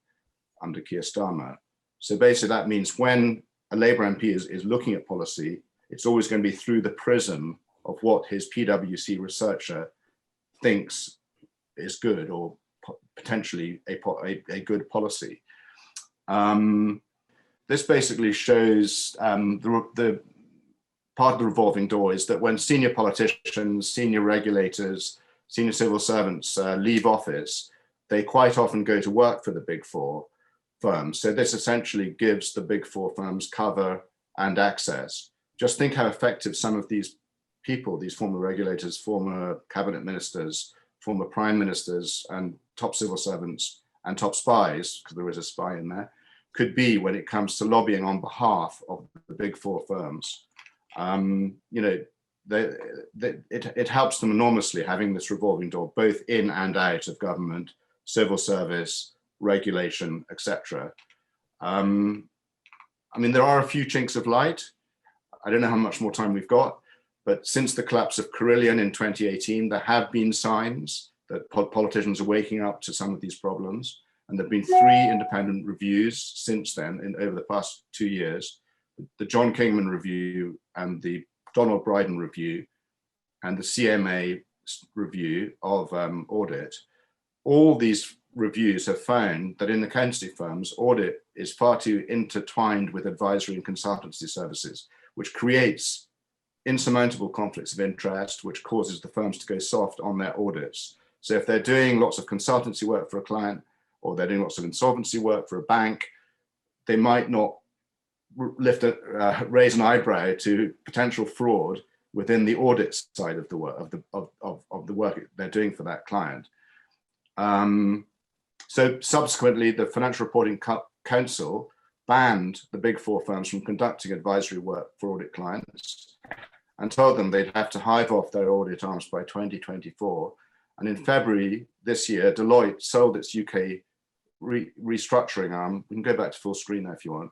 under Keir Starmer. So basically that means when a Labour MP is looking at policy, it's always going to be through the prism of what his PwC researcher thinks is good or potentially a good policy. This basically shows the part of the revolving door is that when senior politicians, senior regulators, senior civil servants leave office, they quite often go to work for the Big 4 firms. So this essentially gives the Big 4 firms cover and access. Just think how effective some of these people, these former regulators, former cabinet ministers, former prime ministers, and top civil servants and top spies, because there is a spy in there, could be when it comes to lobbying on behalf of the Big 4 firms. It helps them enormously having this revolving door, both in and out of government, civil service, regulation, etc. I mean, there are a few chinks of light. I don't know how much more time we've got, but since the collapse of Carillion in 2018, there have been signs that politicians are waking up to some of these problems. And there have been 3 independent reviews since then, over the past 2 years, the John Kingman review and the Donald Bryden review and the CMA review of audit. All these reviews have found that in accountancy firms, audit is far too intertwined with advisory and consultancy services, which creates insurmountable conflicts of interest, which causes the firms to go soft on their audits. So if they're doing lots of consultancy work for a client, or they're doing lots of insolvency work for a bank, they might not raise an eyebrow to potential fraud within the audit side of the work of the work they're doing for that client. So subsequently, the Financial Reporting Council banned the Big 4 firms from conducting advisory work for audit clients and told them they'd have to hive off their audit arms by 2024. And in February this year, Deloitte sold its UK restructuring arm. We can go back to full screen now if you want.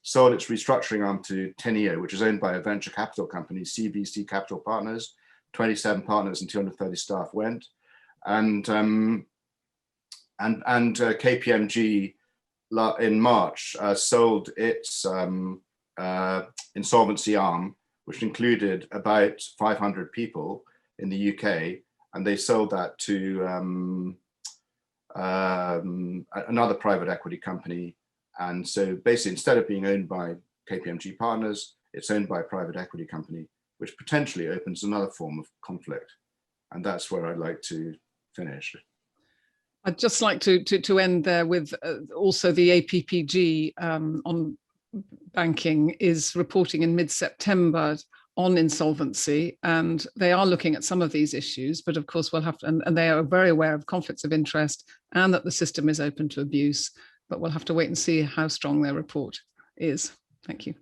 Sold its restructuring arm to Teneo, which is owned by a venture capital company, CVC Capital Partners. 27 partners and 230 staff went. And KPMG in March sold its insolvency arm, which included about 500 people in the UK, and they sold that to another private equity company. And so basically, instead of being owned by KPMG partners, it's owned by a private equity company, which potentially opens another form of conflict. And that's where I'd like to finish. I'd just like to end there with also the APPG on banking is reporting in mid-September on insolvency, and they are looking at some of these issues, but of course we'll have to, and they are very aware of conflicts of interest and that the system is open to abuse, but we'll have to wait and see how strong their report is. Thank you.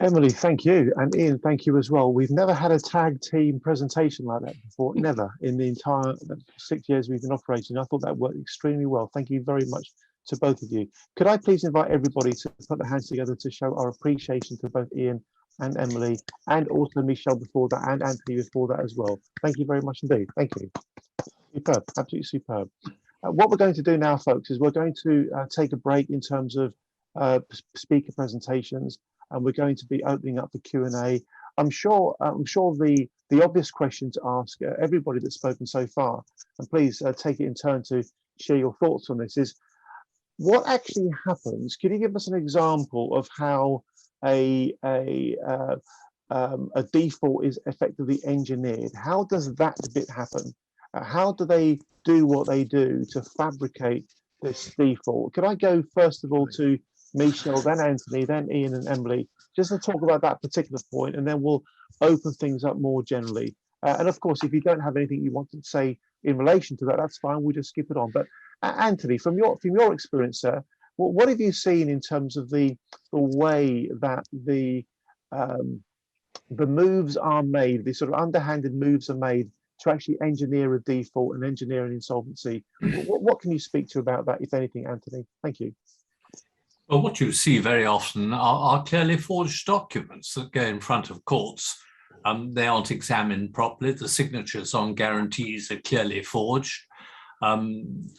Emily, thank you. And Ian, thank you as well. We've never had a tag team presentation like that before, never, in the entire 6 years we've been operating. I thought that worked extremely well. Thank you very much to both of you. Could I please invite everybody to put their hands together to show our appreciation to both Ian and Emily, and also Michelle before that, and Anthony before that as well. Thank you very much indeed. Thank you. Superb, absolutely superb. What we're going to do now, folks, is we're going to take a break in terms of speaker presentations, and we're going to be opening up the Q&A. I'm sure the obvious question to ask everybody that's spoken so far, and please take it in turn to share your thoughts on this, is what actually happens? Can you give us an example of how a default is effectively engineered? How does that bit happen? How do they do what they do to fabricate this default? Could I go first of all to Michelle, then Anthony, then Ian and Emily, just to talk about that particular point, and then we'll open things up more generally. And of course, if you don't have anything you want to say in relation to that, that's fine. We'll just skip it on. But Anthony, from your experience, sir, what have you seen in terms of the way that the moves are made, the sort of underhanded moves are made to actually engineer a default and engineer an insolvency? What can you speak to about that, if anything, Anthony? Thank you. Well, what you see very often are clearly forged documents that go in front of courts. They aren't examined properly. The signatures on guarantees are clearly forged. And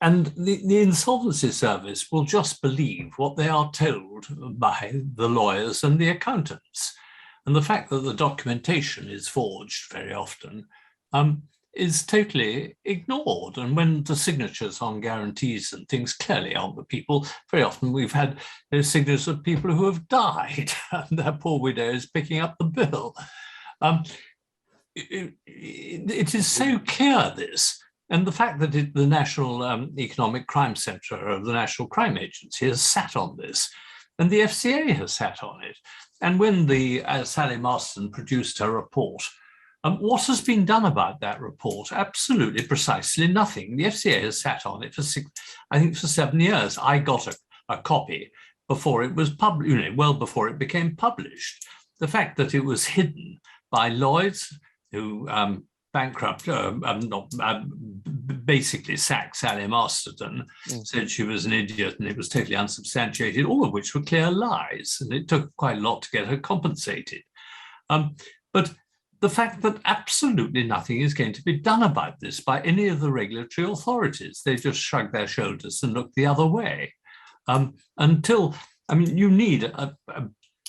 the Insolvency Service will just believe what they are told by the lawyers and the accountants. And the fact that the documentation is forged very often is totally ignored. And when the signatures on guarantees and things clearly aren't the people, very often we've had those signatures of people who have died and their poor widow is picking up the bill. It is so clear, this. And the fact that the National Economic Crime Centre of the National Crime Agency has sat on this, and the FCA has sat on it. And when the Sally Marston produced her report, what has been done about that report? Absolutely, precisely nothing. The FCA has sat on it for 7 years. I got a copy before it was published, well before it became published. The fact that it was hidden by Lloyds, who basically sacked Sally Masterton, said she was an idiot and it was totally unsubstantiated, all of which were clear lies, and it took quite a lot to get her compensated. But the fact that absolutely nothing is going to be done about this by any of the regulatory authorities, they just shrug their shoulders and look the other way. Until, I mean, you need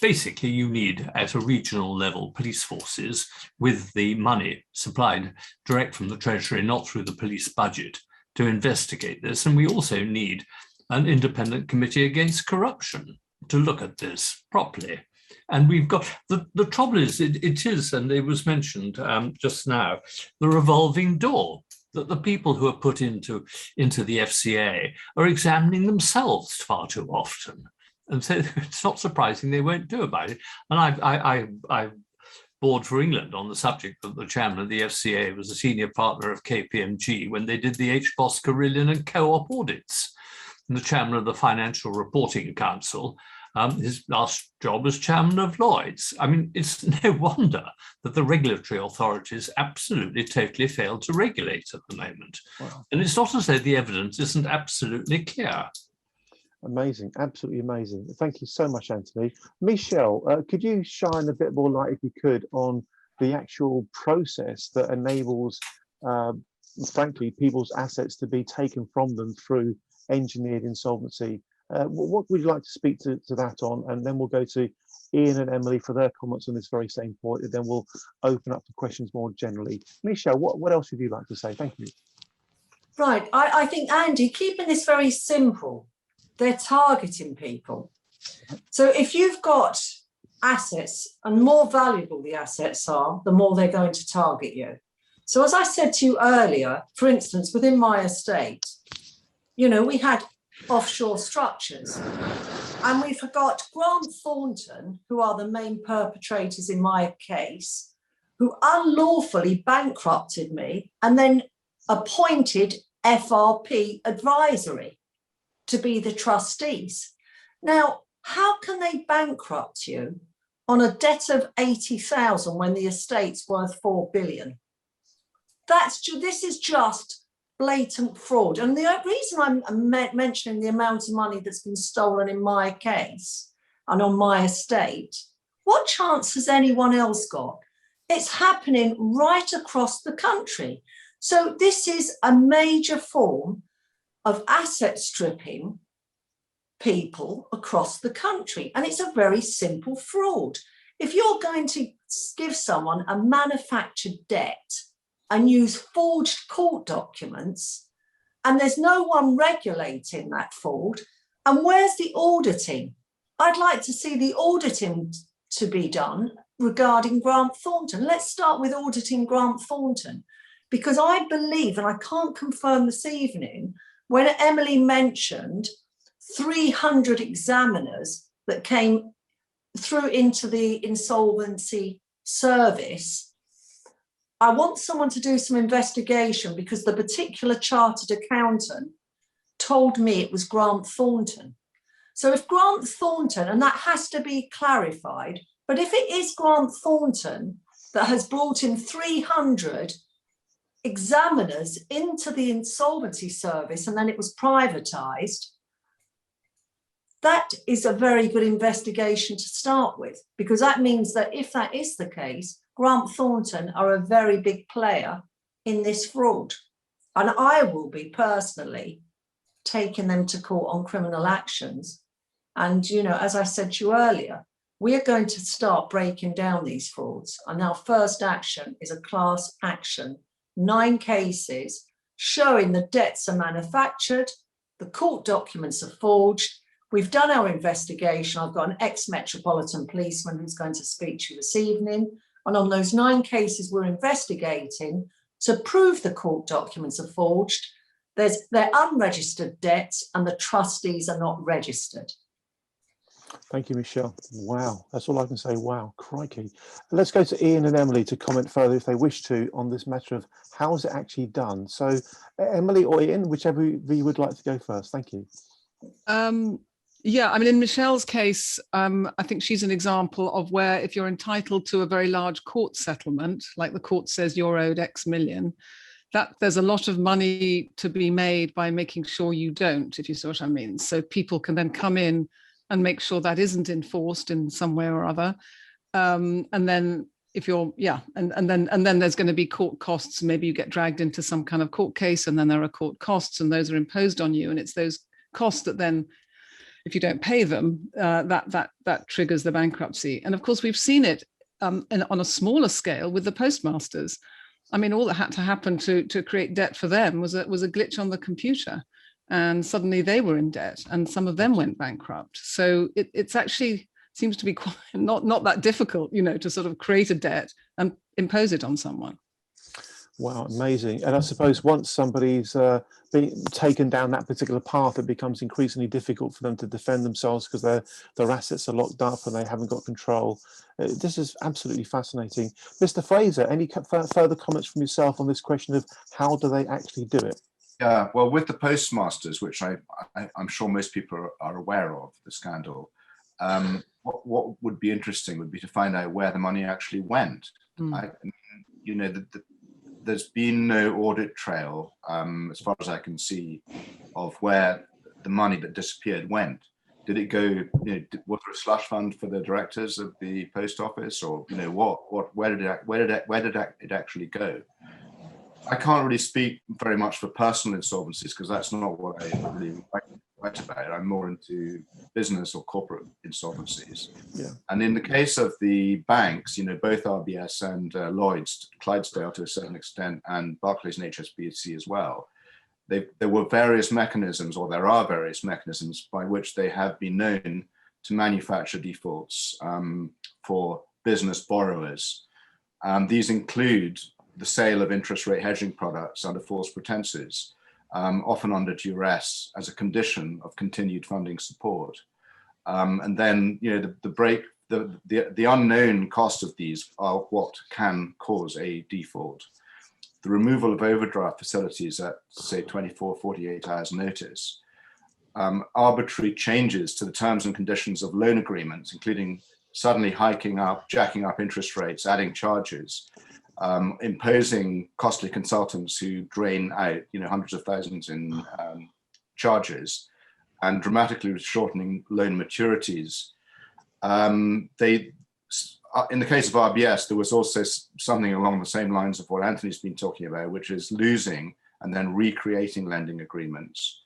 basically, you need at a regional level police forces with the money supplied direct from the Treasury, not through the police budget, to investigate this. And we also need an independent committee against corruption to look at this properly. And we've got, the trouble is, it is, and it was mentioned just now, the revolving door, that the people who are put into the FCA are examining themselves far too often. And so it's not surprising they won't do about it. And I board for England on the subject that the chairman of the FCA was a senior partner of KPMG when they did the HBOS, Carillion and Co-op audits. And the chairman of the Financial Reporting Council, his last job was chairman of Lloyds. I mean, it's no wonder that the regulatory authorities absolutely, totally fail to regulate at the moment. Wow. And it's not as though the evidence isn't absolutely clear. Amazing, absolutely amazing. Thank you so much, Anthony. Michelle, could you shine a bit more light, if you could, on the actual process that enables, frankly, people's assets to be taken from them through engineered insolvency? What would you like to speak to that on? And then we'll go to Ian and Emily for their comments on this very same point, and then we'll open up to questions more generally. Michelle, what else would you like to say? Thank you. Right, I think, Andy, keeping this very simple, they're targeting people. So if you've got assets, and more valuable the assets are, the more they're going to target you. So as I said to you earlier, for instance, within my estate, you know, we had offshore structures, and we've got Grant Thornton, who are the main perpetrators in my case, who unlawfully bankrupted me and then appointed FRP Advisory to be the trustees. Now, how can they bankrupt you on a debt of 80,000 when the estate's worth 4 billion? This is just blatant fraud. And the reason I'm mentioning the amount of money that's been stolen in my case and on my estate, what chance has anyone else got? It's happening right across the country. So this is a major form of asset stripping people across the country. And it's a very simple fraud. If you're going to give someone a manufactured debt and use forged court documents, and there's no one regulating that fraud, and where's the auditing? I'd like to see the auditing to be done regarding Grant Thornton. Let's start with auditing Grant Thornton, because I believe, and I can't confirm this evening, when Emily mentioned 300 examiners that came through into the insolvency service, I want someone to do some investigation, because the particular chartered accountant told me it was Grant Thornton. So if Grant Thornton, and that has to be clarified, but if it is Grant Thornton that has brought in 300 examiners into the insolvency service and then it was privatised, that is a very good investigation to start with, because that means that if that is the case, Grant Thornton are a very big player in this fraud. And I will be personally taking them to court on criminal actions. And, you know, as I said to you earlier, we are going to start breaking down these frauds. And our first action is a class action, 9 cases showing the debts are manufactured, the court documents are forged. We've done our investigation. I've got an ex-Metropolitan policeman who's going to speak to you this evening. And on those 9 cases we're investigating to prove the court documents are forged, they're unregistered debts and the trustees are not registered. Thank you, Michelle. Wow, that's all I can say. Wow, crikey. Let's go to Ian and Emily to comment further if they wish to on this matter of how is it actually done. So Emily or Ian, whichever of you would like to go first. Thank you. Yeah, I mean, in Michelle's case, I think she's an example of where if you're entitled to a very large court settlement, like the court says you're owed X million, that there's a lot of money to be made by making sure you don't, if you see what I mean. So people can then come in and make sure that isn't enforced in some way or other. And then if you're, yeah, and then there's going to be court costs. Maybe you get dragged into some kind of court case and then there are court costs and those are imposed on you. And it's those costs that then, if you don't pay them, that triggers the bankruptcy. And of course, we've seen it on a smaller scale with the postmasters. I mean, all that had to happen to create debt for them was a glitch on the computer. And suddenly they were in debt and some of them went bankrupt. So it's actually seems to be quite not that difficult, you know, to sort of create a debt and impose it on someone. Wow, amazing. And I suppose once somebody's been taken down that particular path, it becomes increasingly difficult for them to defend themselves because their assets are locked up and they haven't got control. This is absolutely fascinating. Mr. Fraser, any further comments from yourself on this question of how do they actually do it? Yeah, well, with the postmasters, which I'm sure most people are aware of, the scandal, what would be interesting would be to find out where the money actually went. You know, there's been no audit trail, as far as I can see, of where the money that disappeared went. Did it go, you know, was there a slush fund for the directors of the post office, or, you know, where did it actually go? I can't really speak very much for personal insolvencies because that's not what I really write about. I'm more into business or corporate insolvencies. Yeah. And in the case of the banks, you know, both RBS and Lloyds, Clydesdale to a certain extent, and Barclays and HSBC as well, there were various mechanisms, or there are various mechanisms by which they have been known to manufacture defaults for business borrowers. These include the sale of interest rate hedging products under false pretenses, often under duress as a condition of continued funding support. And then, you know, the unknown cost of these are what can cause a default. The removal of overdraft facilities at, say, 24, 48 hours notice, arbitrary changes to the terms and conditions of loan agreements, including suddenly jacking up interest rates, adding charges, imposing costly consultants who drain out, you know, hundreds of thousands in charges, and dramatically shortening loan maturities. In the case of RBS, there was also something along the same lines of what Anthony's been talking about, which is losing and then recreating lending agreements,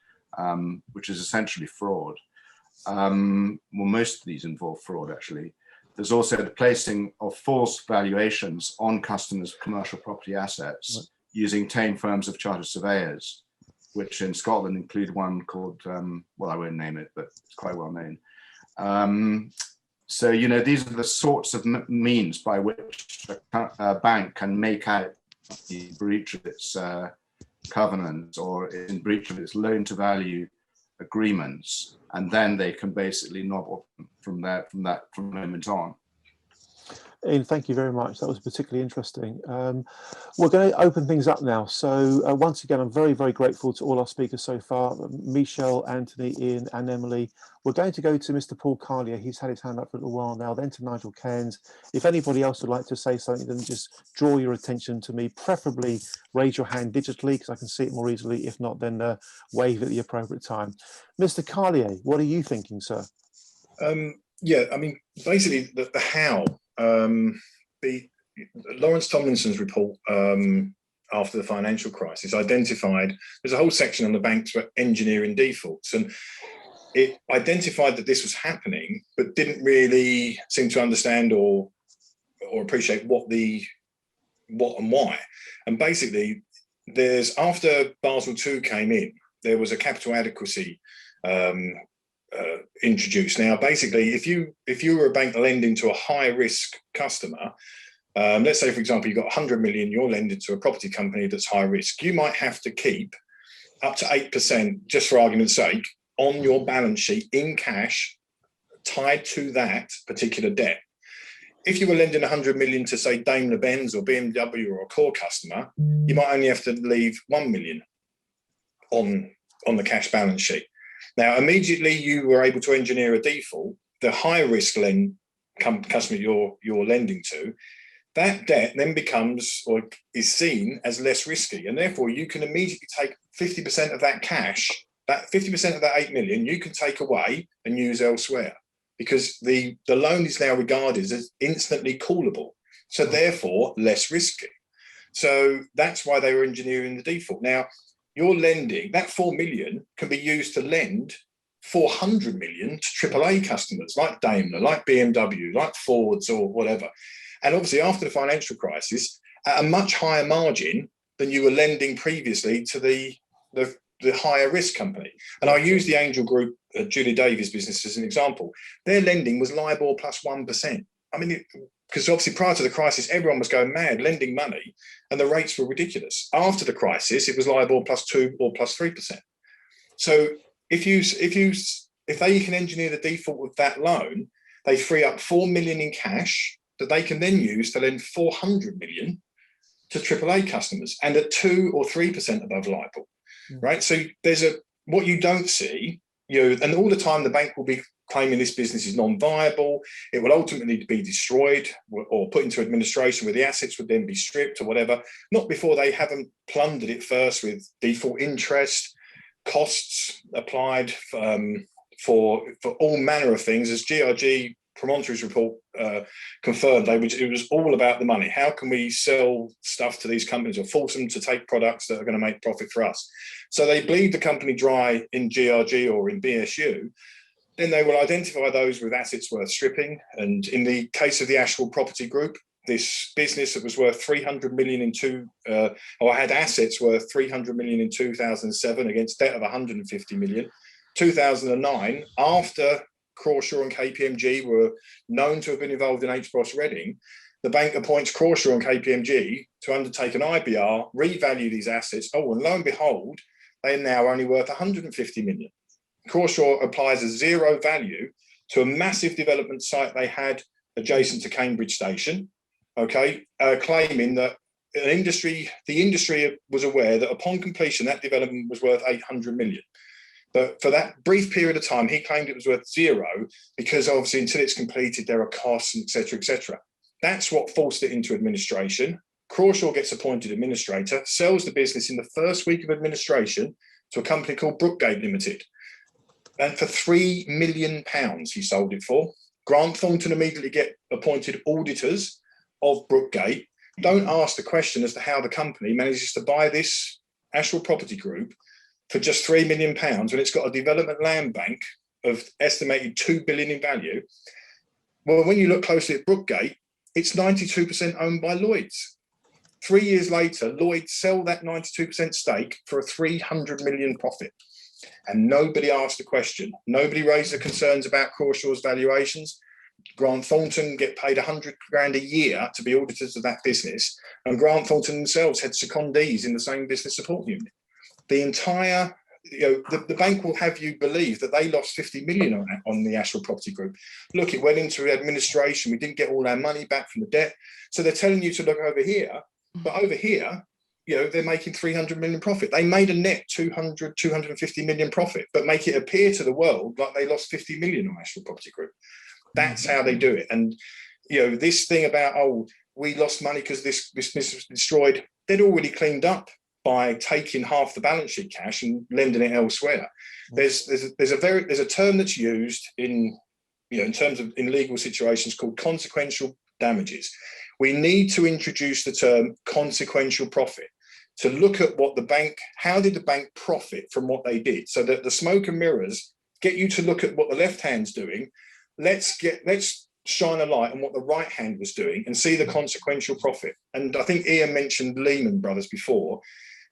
which is essentially fraud. Well, most of these involve fraud, actually. There's also the placing of false valuations on customers' commercial property assets using tame firms of chartered surveyors, which in Scotland include one called, well, I won't name it, but it's quite well known. So, you know, these are the sorts of means by which a bank can make out the breach of its covenants or in breach of its loan to value agreements, and then they can basically nobble from that moment on. Ian, thank you very much. That was particularly interesting. We're going to open things up now. So once again, I'm very, very grateful to all our speakers so far, Michelle, Anthony, Ian and Emily. We're going to go to Mr. Paul Carlier. He's had his hand up for a little while now, then to Nigel Cairns. If anybody else would like to say something, then just draw your attention to me, preferably raise your hand digitally because I can see it more easily. If not, then wave at the appropriate time. Mr. Carlier, what are you thinking, sir? Yeah, I mean, basically the how. The Lawrence Tomlinson's report after the financial crisis identified there's a whole section on the banks for engineering defaults, and it identified that this was happening, but didn't really seem to understand or appreciate what and why. And basically, there's after Basel II came in, there was a capital adequacy introduced. Now, basically, if you were a bank lending to a high risk customer, let's say, for example, you've got 100 million, you're lending to a property company that's high risk, you might have to keep up to 8%, just for argument's sake, on your balance sheet in cash tied to that particular debt. If you were lending 100 million to, say, Daimler-Benz or BMW or a core customer, you might only have to leave 1 million on the cash balance sheet. Now, immediately you were able to engineer a default, the high risk customer you're lending to, that debt then becomes or is seen as less risky. And therefore you can immediately take 50% of that cash, that 50% of that 8 million, you can take away and use elsewhere because the loan is now regarded as instantly callable. So therefore less risky. So that's why they were engineering the default. Now, you're lending, that 4 million can be used to lend 400 million to AAA customers like Daimler, like BMW, like Fords or whatever. And obviously after the financial crisis, at a much higher margin than you were lending previously to the higher risk company. And I use the Angel Group, Julie Davies business as an example. Their lending was LIBOR plus 1%. I mean, because obviously prior to the crisis, everyone was going mad lending money and the rates were ridiculous. After the crisis, it was LIBOR plus 2 or plus 3%. So if they can engineer the default of that loan, they free up 4 million in cash that they can then use to lend 400 million to AAA customers and at 2 or 3% above LIBOR, right? So there's what you don't see, and all the time the bank will be claiming this business is non-viable, it will ultimately be destroyed or put into administration where the assets would then be stripped or whatever, not before they haven't plundered it first with default interest, costs applied for all manner of things. As GRG Promontory's report confirmed, it was all about the money. How can we sell stuff to these companies or force them to take products that are going to make profit for us? So they bleed the company dry in GRG or in BSU. Then they will identify those with assets worth stripping. And in the case of the Ashwell Property Group, this business that was worth 300 million had assets worth 300 million in 2007 against debt of 150 million. 2009, after Crawshaw and KPMG were known to have been involved in HBOS Reading, the bank appoints Crawshaw and KPMG to undertake an IBR, revalue these assets. Oh, and lo and behold, they are now only worth 150 million. Crawshaw applies a zero value to a massive development site they had adjacent to Cambridge Station, claiming that the industry was aware that upon completion, that development was worth 800 million. But for that brief period of time, he claimed it was worth zero because obviously until it's completed, there are costs, et cetera, et cetera. That's what forced it into administration. Crawshaw gets appointed administrator, sells the business in the first week of administration to a company called Brookgate Limited. And for £3 million, he sold it for. Grant Thornton immediately get appointed auditors of Brookgate. Don't ask the question as to how the company manages to buy this Ashwell Property Group for just £3 million when it's got a development land bank of estimated 2 billion in value. Well, when you look closely at Brookgate, it's 92% owned by Lloyds. 3 years later, Lloyds sell that 92% stake for a 300 million profit. And nobody asked the question. Nobody raised the concerns about Crawshaw's valuations. Grant Thornton get paid 100 grand a year to be auditors of that business, and Grant Thornton themselves had secondees in the same business support unit. The entire, the bank will have you believe that they lost 50 million on the Ashwell Property Group. Look, it went into administration. We didn't get all our money back from the debt. So they're telling you to look over here, but over here, they're making 300 million profit. They made a net 250 million profit, but make it appear to the world like they lost 50 million on Ashwell Property Group. That's how they do it. And, this thing about, oh, we lost money because this business was destroyed, they'd already cleaned up by taking half the balance sheet cash and lending it elsewhere. There's a term that's used in terms of in legal situations called consequential damages. We need to introduce the term consequential profit to look at what how did the bank profit from what they did, so that the smoke and mirrors get you to look at what the left hand's doing. Let's shine a light on what the right hand was doing and see the consequential profit. And I think Ian mentioned Lehman Brothers before.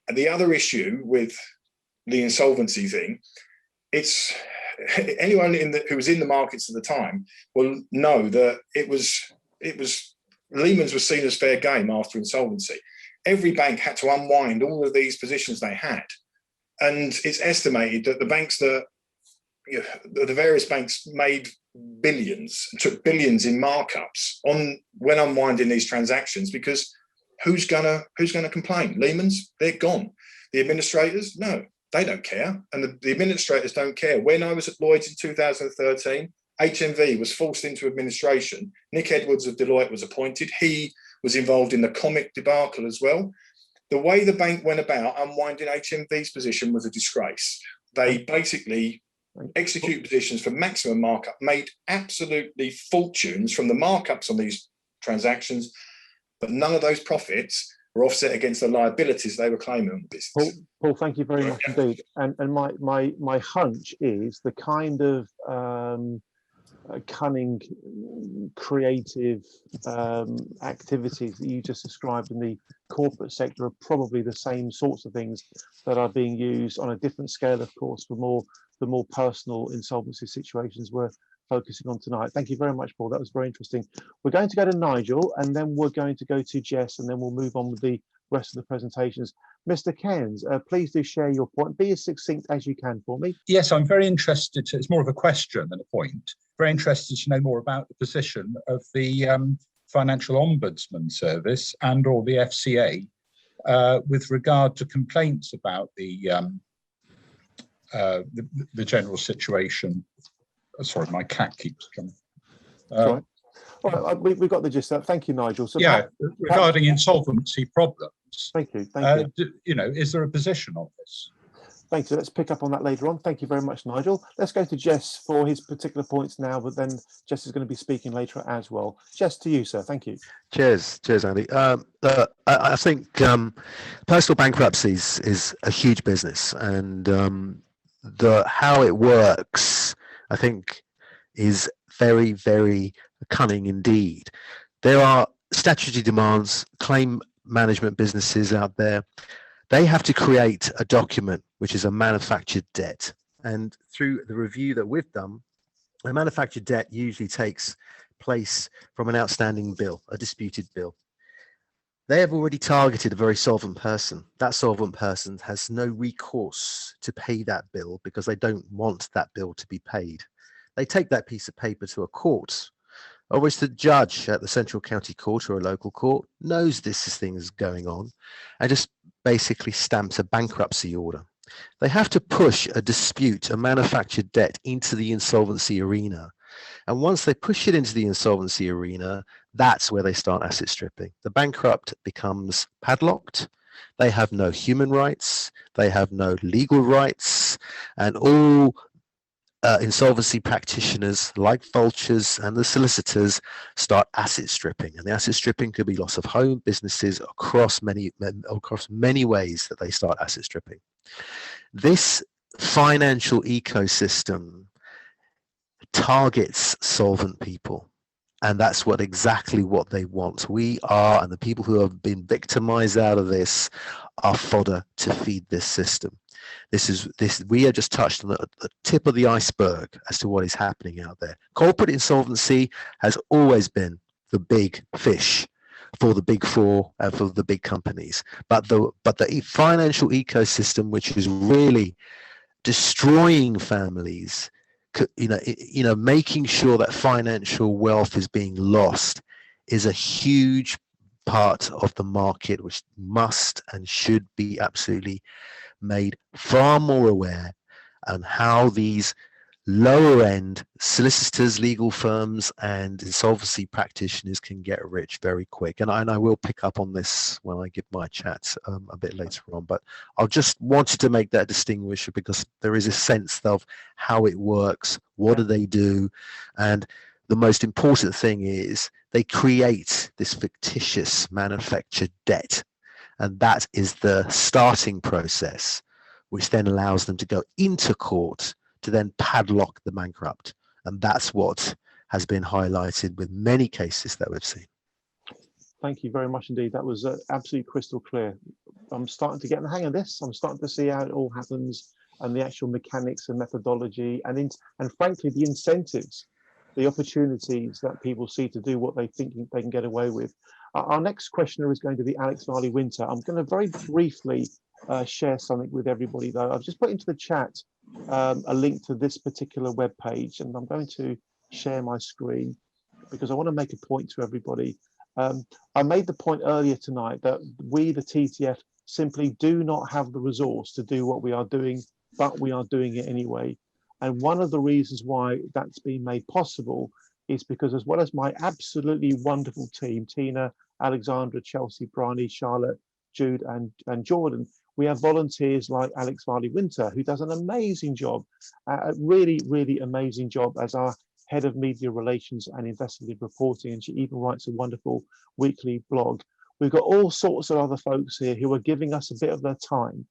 And the other issue with the insolvency thing, it's anyone who was in the markets at the time will know that it was Lehman's was seen as fair game after insolvency. Every bank had to unwind all of these positions they had. And it's estimated that the banks the various banks made billions, took billions in markups when unwinding these transactions, because who's gonna complain? Lehman's, they're gone. The administrators, no, they don't care. And the administrators don't care. When I was at Lloyd's in 2013, HMV was forced into administration. Nick Edwards of Deloitte was appointed. He was involved in the comic debacle as well. The way the bank went about unwinding HMV's position was a disgrace. They basically execute positions for maximum markup, made absolutely fortunes from the markups on these transactions, but none of those profits were offset against the liabilities they were claiming on the business. Paul, thank you very much indeed. And my hunch is the kind of cunning, creative activities that you just described in the corporate sector are probably the same sorts of things that are being used on a different scale, of course, for the more personal insolvency situations we're focusing on tonight. Thank you very much, Paul. That was very interesting. We're going to go to Nigel, and then we're going to go to Jess, and then we'll move on with the rest of the presentations. Mr. Cairns, please do share your point. Be as succinct as you can for me. Yes, I'm very interested. It's more of a question than a point. Very interested to know more about the position of the Financial Ombudsman Service and or the FCA with regard to complaints about the general situation. Sorry, my cat keeps coming. Sorry. All right, we've got the gist of that. Thank you, Nigel. So regarding insolvency problems. Thank you. Is there a position on this? Thank you. Let's pick up on that later on. Thank you very much, Nigel. Let's go to Jess for his particular points now, but then Jess is going to be speaking later as well. Jess, to you, sir. Thank you. Cheers, Andy. I think personal bankruptcies is a huge business, and how it works, I think, is very, very cunning indeed. There are statutory demands, claim management businesses out there. They have to create a document which is a manufactured debt. And through the review that we've done, a manufactured debt usually takes place from an outstanding bill, a disputed bill. They have already targeted a very solvent person. That solvent person has no recourse to pay that bill because they don't want that bill to be paid. They take that piece of paper to a court, of which the judge at the central county court or a local court knows this thing is going on and just basically stamps a bankruptcy order. They have to push a dispute, a manufactured debt, into the insolvency arena. And once they push it into the insolvency arena, that's where they start asset stripping. The bankrupt becomes padlocked. They have no human rights. They have no legal rights. And all insolvency practitioners like vultures and the solicitors start asset stripping, and the asset stripping could be loss of home, businesses, across many ways that they start asset stripping. This financial ecosystem targets solvent people. And that's exactly what they want. We are, and the people who have been victimized out of this are fodder to feed this system. We have just touched on the tip of the iceberg as to what is happening out there. Corporate insolvency has always been the big fish for the big four and for the big companies. But the financial ecosystem, which is really destroying families, making sure that financial wealth is being lost, is a huge part of the market which must and should be absolutely made far more aware on how these lower end solicitors, legal firms and insolvency practitioners can get rich very quick. And I will pick up on this when I give my chat a bit later on, but I just wanted to make that distinguisher because there is a sense of how it works, what do they do, and the most important thing is they create this fictitious manufactured debt, and that is the starting process, which then allows them to go into court to then padlock the bankrupt. And that's what has been highlighted with many cases that we've seen. Thank you very much indeed. That was absolutely crystal clear. I'm starting to get the hang of this. I'm starting to see how it all happens and the actual mechanics and methodology and frankly, the incentives, the opportunities that people see to do what they think they can get away with. Our next questioner is going to be Alex Varley-Winter. I'm going to very briefly share something with everybody though. I've just put into the chat a link to this particular web page, and I'm going to share my screen because I want to make a point to everybody. I made the point earlier tonight that we, the TTF, simply do not have the resource to do what we are doing, but we are doing it anyway. And one of the reasons why that's been made possible is because, as well as my absolutely wonderful team, Tina, Alexandra, Chelsea, Bryony, Charlotte, Jude and Jordan, we have volunteers like Alex Varley-Winter, who does an amazing job, a really, really amazing job as our head of media relations and investigative reporting. And she even writes a wonderful weekly blog. We've got all sorts of other folks here who are giving us a bit of their time.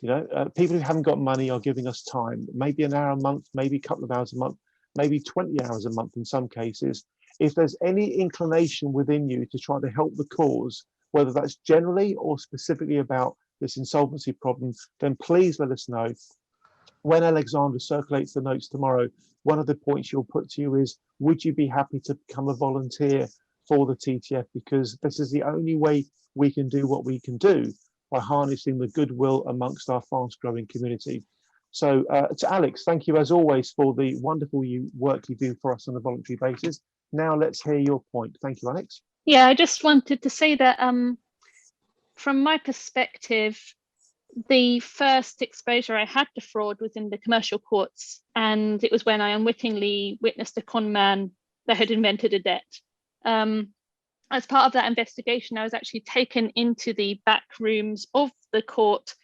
People who haven't got money are giving us time, maybe an hour a month, maybe a couple of hours a month, maybe 20 hours a month in some cases. If there's any inclination within you to try to help the cause, whether that's generally or specifically about this insolvency problem, then please let us know. When Alexandra circulates the notes tomorrow, one of the points she'll put to you is, would you be happy to become a volunteer for the TTF? Because this is the only way we can do what we can do, by harnessing the goodwill amongst our fast growing community. So to Alex, thank you as always for the wonderful work you do for us on a voluntary basis. Now let's hear your point. Thank you, Alex. Yeah, I just wanted to say that from my perspective, the first exposure I had to fraud was in the commercial courts. And it was when I unwittingly witnessed a con man that had invented a debt. As part of that investigation, I was actually taken into the back rooms of the court,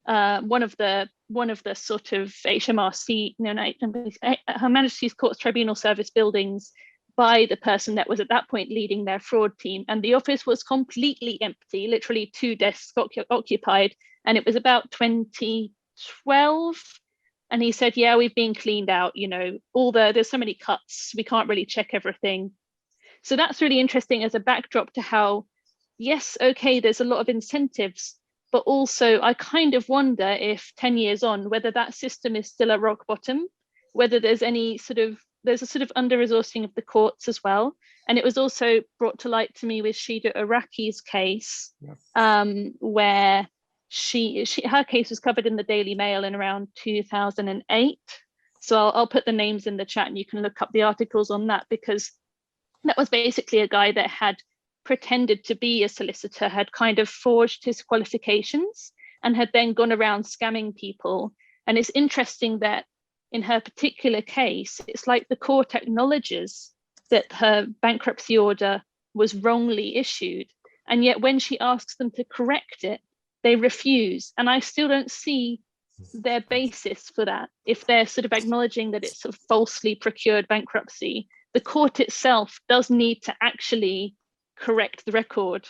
one of the sort of HMRC, Her Majesty's Courts Tribunal Service buildings, by the person that was at that point leading their fraud team. And the office was completely empty, literally 2 desks occupied. And it was about 2012. And he said, yeah, we've been cleaned out, there's so many cuts, we can't really check everything. So that's really interesting as a backdrop to how, yes, okay, there's a lot of incentives, but also I kind of wonder if 10 years on, whether that system is still at rock bottom, whether there's there's a sort of under-resourcing of the courts as well. And it was also brought to light to me with Shida Iraqi's case, where her case was covered in the Daily Mail in around 2008. So I'll put the names in the chat and you can look up the articles on that, because that was basically a guy that had pretended to be a solicitor, had kind of forged his qualifications and had then gone around scamming people. And it's interesting that in her particular case, it's like the court acknowledges that her bankruptcy order was wrongly issued. And yet when she asks them to correct it, they refuse. And I still don't see their basis for that. If they're sort of acknowledging that it's a falsely procured bankruptcy, the court itself does need to actually correct the record.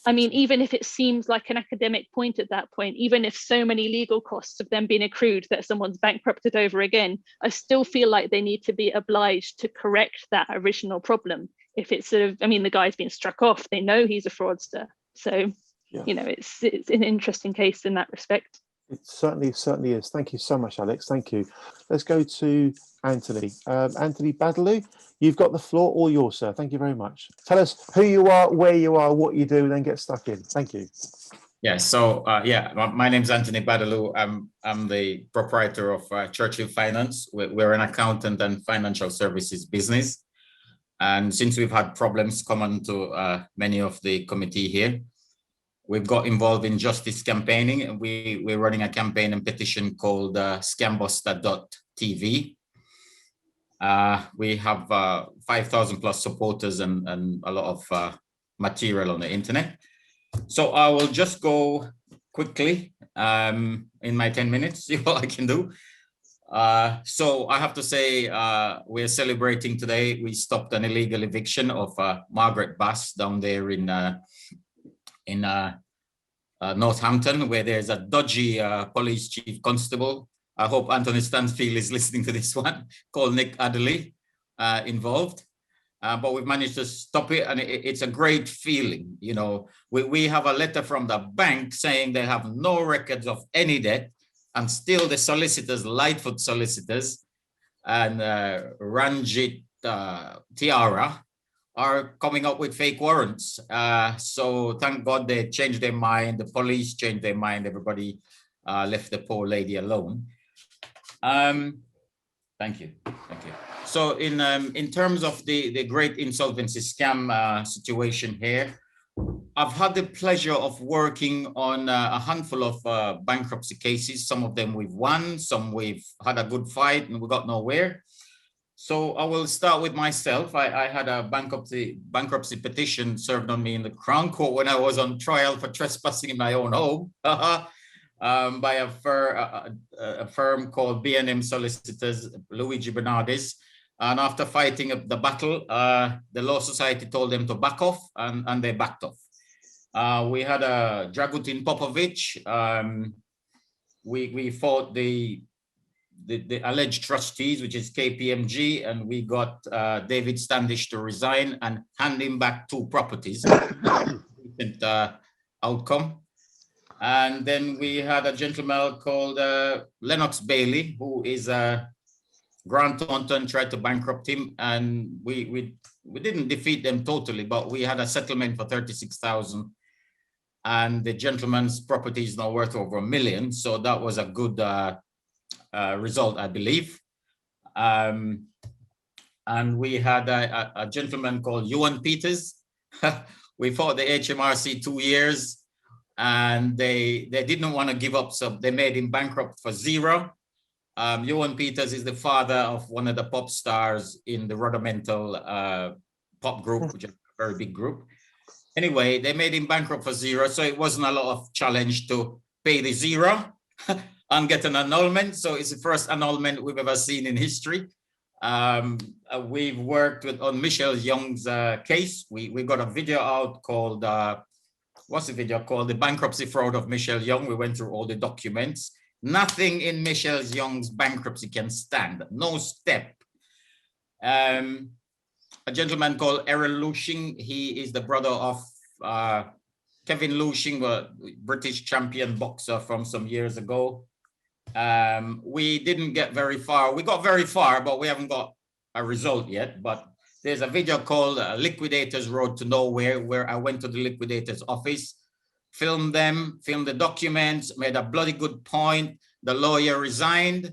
I mean, even if it seems like an academic point at that point, even if so many legal costs have then been accrued that someone's bankrupted over again, I still feel like they need to be obliged to correct that original problem. If it's sort of, I mean, the guy's been struck off, they know he's a fraudster. So, Yeah. you know, it's an interesting case in that respect. It certainly is. Thank you so much, Alex. Thank you. Let's go to Anthony. Anthony Badaloo, you've got the floor, all yours, sir. Thank you very much. Tell us who you are, where you are, what you do, and then get stuck in. Thank you. Yeah, so my name's Anthony Badaloo. I'm the proprietor of Churchill Finance. We're an accountant and financial services business. And since we've had problems common to many of the committee here, we've got involved in justice campaigning, and we're running a campaign and petition called scambuster.tv. We have 5,000 plus supporters and a lot of material on the internet. So I will just go quickly in my 10 minutes, see what I can do. So I have to say, we're celebrating today. We stopped an illegal eviction of Margaret Bass down there in Northampton, where there's a dodgy police chief constable. I hope Anthony Stansfeld is listening to this one, called Nick Adderley, involved. But we've managed to stop it, and it's a great feeling. You know, we have a letter from the bank saying they have no records of any debt, and still the solicitors, Lightfoot solicitors, and Ranjit Tiara are coming up with fake warrants. So thank God they changed their mind. The police changed their mind. Everybody left the poor lady alone. Thank you. So in terms of the great insolvency scam situation here, I've had the pleasure of working on a handful of bankruptcy cases. Some of them we've won, some we've had a good fight and we got nowhere. So I will start with myself. I had a bankruptcy petition served on me in the Crown Court when I was on trial for trespassing in my own home by a firm called B&M Solicitors, Luigi Bernardis. And after fighting the battle, the Law Society told them to back off, and they backed off. We had a Dragutin Popovic. We fought the alleged trustees, which is KPMG, and we got David Standish to resign and hand him back 2 properties. Outcome. And then we had a gentleman called Lennox Bailey, who is Grant Thornton tried to bankrupt him, and we didn't defeat them totally, but we had a settlement for 36,000, and the gentleman's property is now worth over $1 million. So that was a good result, I believe. And we had a gentleman called Ewan Peters. We fought the HMRC 2 years, and they didn't want to give up, so they made him bankrupt for 0. Ewan Peters is the father of one of the pop stars in the Rudimental pop group, which is a very big group. Anyway, they made him bankrupt for 0, so it wasn't a lot of challenge to pay the 0 and get an annulment. So it's the first annulment we've ever seen in history. We've worked on Michelle Young's case. We got a video out called, what's the video called? The Bankruptcy Fraud of Michelle Young. We went through all the documents. Nothing in Michelle Young's bankruptcy can stand, no step. A gentleman called Errol Lushing, he is the brother of Kevin Lushing, a British champion boxer from some years ago. We didn't get very far. We got very far, but we haven't got a result yet. But there's a video called Liquidator's Road to Nowhere, where I went to the liquidator's office, filmed the documents, made a bloody good point. The lawyer resigned,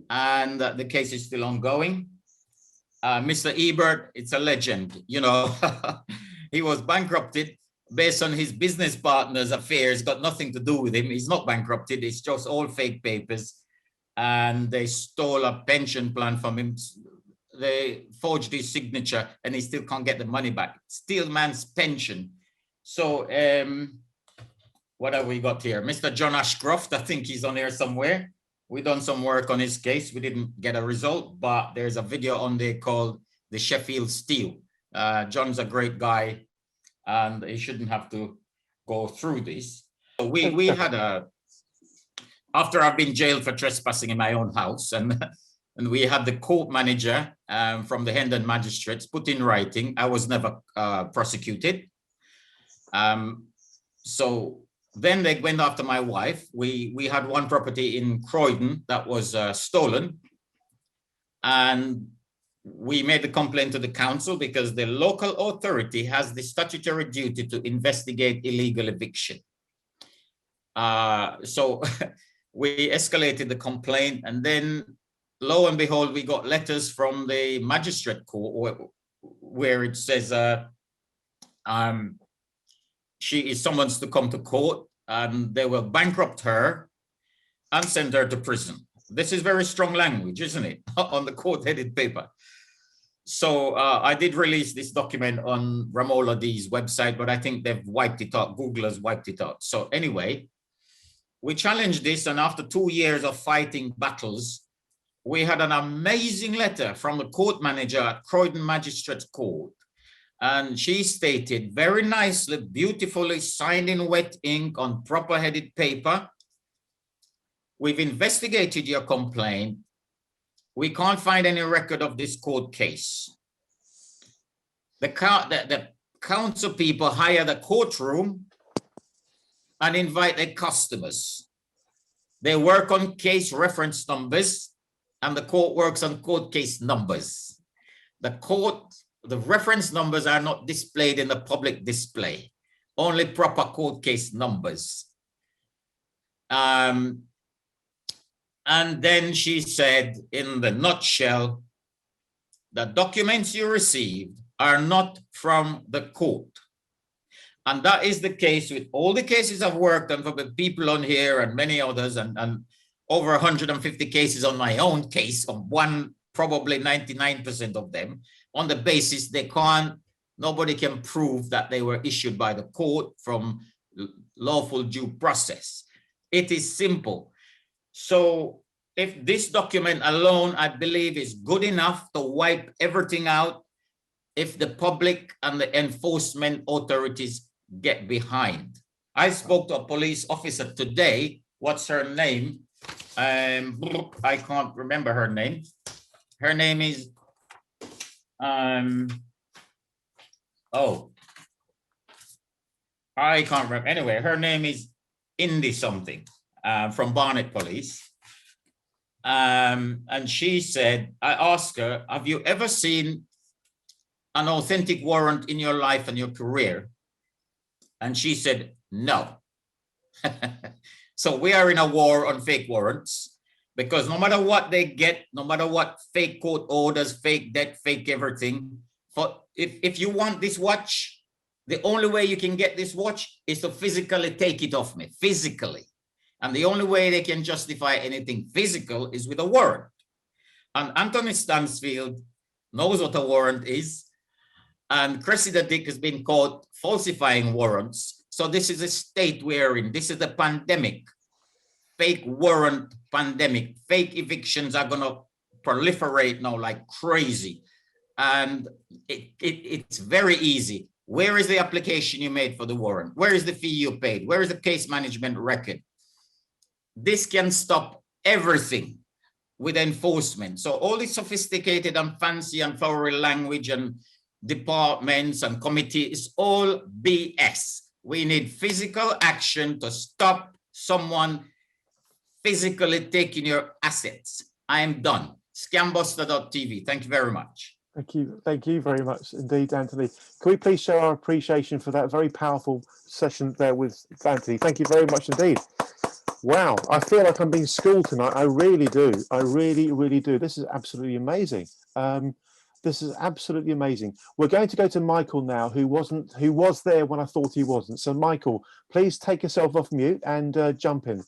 and the case is still ongoing. Mr. Ebert, it's a legend, you know. He was bankrupted based on his business partner's affairs, got nothing to do with him. He's not bankrupted, it's just all fake papers. And they stole a pension plan from him. They forged his signature, and he still can't get the money back. Steal man's pension. So, what have we got here? Mr. John Ashcroft, I think he's on here somewhere. We done some work on his case. We didn't get a result, but there's a video on there called the Sheffield Steel. John's a great guy, and he shouldn't have to go through this. So we had after I've been jailed for trespassing in my own house, and we had the court manager from the Hendon magistrates put in writing, I was never prosecuted. So then they went after my wife. We had one property in Croydon that was stolen, and we made the complaint to the council because the local authority has the statutory duty to investigate illegal eviction. So we escalated the complaint, and then lo and behold, we got letters from the magistrate court where it says she is summoned to come to court, and they will bankrupt her and send her to prison. This is very strong language, isn't it? On the court-headed paper. So I did release this document on Ramola D's website, but I think they've wiped it out. Google has wiped it out. So anyway, we challenged this, and after 2 years of fighting battles, we had an amazing letter from the court manager at Croydon Magistrates Court. And she stated very nicely, beautifully signed in wet ink on proper headed paper, we've investigated your complaint. We can't find any record of this court case. The council people hire the courtroom and invite their customers. They work on case reference numbers, and the court works on court case numbers. The reference numbers are not displayed in the public display, only proper court case numbers. And then she said, in the nutshell, the documents you received are not from the court. And that is the case with all the cases I've worked on for the people on here and many others, and over 150 cases on my own case, on one, probably 99% of them, on the basis nobody can prove that they were issued by the court from lawful due process. It is simple. So if this document alone, I believe, is good enough to wipe everything out, if the public and the enforcement authorities get behind. I spoke to a police officer today. What's her name? I can't remember her name. Her name is, oh, I can't remember. Anyway, her name is Indy something, from Barnet Police. And she said, I asked her, have you ever seen an authentic warrant in your life and your career? And she said, no. So we are in a war on fake warrants, because no matter what they get, no matter what fake court orders, fake debt, fake everything, if you want this watch, the only way you can get this watch is to physically take it off me, physically. And the only way they can justify anything physical is with a warrant. And Anthony Stansfeld knows what a warrant is. And Cressida Dick has been caught falsifying warrants. So this is a state we're in. This is the pandemic. Fake warrant pandemic. Fake evictions are going to proliferate now like crazy. And it's very easy. Where is the application you made for the warrant? Where is the fee you paid? Where is the case management record? This can stop everything with enforcement. So all this sophisticated and fancy and flowery language and departments and committees, all BS. We need physical action to stop someone physically taking your assets. I am done. Scambuster.tv. Thank you very much. Thank you very much indeed, Anthony. Can we please show our appreciation for that very powerful session there with Anthony? Thank you very much indeed. Wow, I feel like I'm being schooled tonight. I really do. I really, really do. This is absolutely amazing. This is absolutely amazing. We're going to go to Michael now, who was there when I thought he wasn't. So Michael, please take yourself off mute and jump in.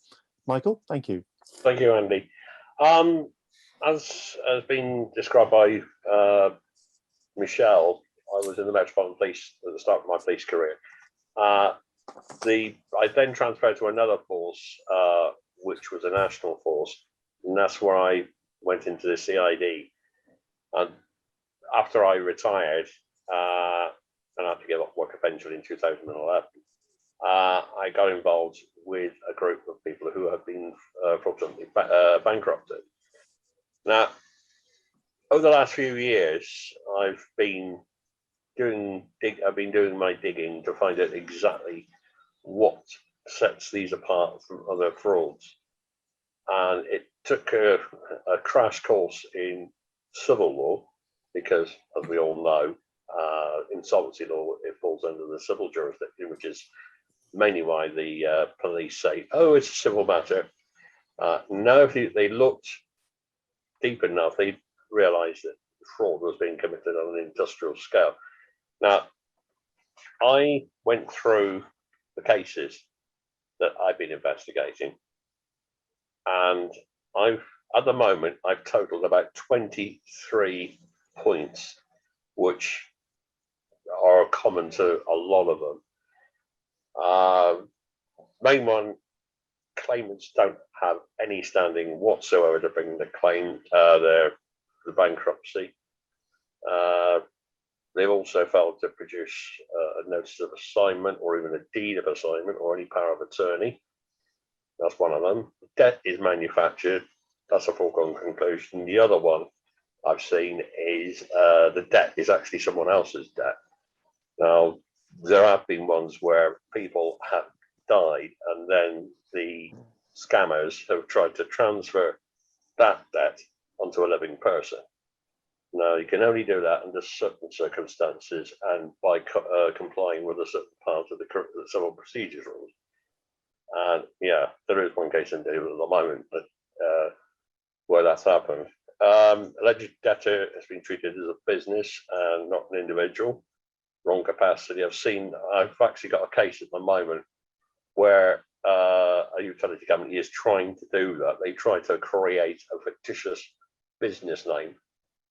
Michael, thank you. Thank you, Andy. As has been described by Michelle, I was in the Metropolitan Police at the start of my police career. I then transferred to another force, which was a national force, and that's where I went into the CID. And after I retired, and I had to give up work eventually in 2011, I got involved with a group of people who have been fraudulently bankrupted. Now, over the last few years, I've been doing my digging to find out exactly what sets these apart from other frauds. And it took a crash course in civil law, because, as we all know, insolvency law, it falls under the civil jurisdiction, which is mainly why the police say, oh, it's a civil matter. Now, if they looked deep enough, they realised that fraud was being committed on an industrial scale. Now, I went through the cases that I've been investigating, and at the moment, I've totaled about 23 points, which are common to a lot of them. Main one, claimants don't have any standing whatsoever to bring the claim, the bankruptcy. They've also failed to produce a notice of assignment or even a deed of assignment or any power of attorney. That's one of them. Debt is manufactured. That's a foregone conclusion. The other one I've seen is the debt is actually someone else's debt. Now, there have been ones where people have died and then the scammers have tried to transfer that debt onto a living person. Now, you can only do that under certain circumstances and by complying with a certain part of the civil procedures rules. And yeah, there is one case in David at the moment that, where that's happened. Alleged debtor has been treated as a business and not an individual. Wrong capacity. I've actually got a case at the moment where a utility company is trying to do that. They try to create a fictitious business name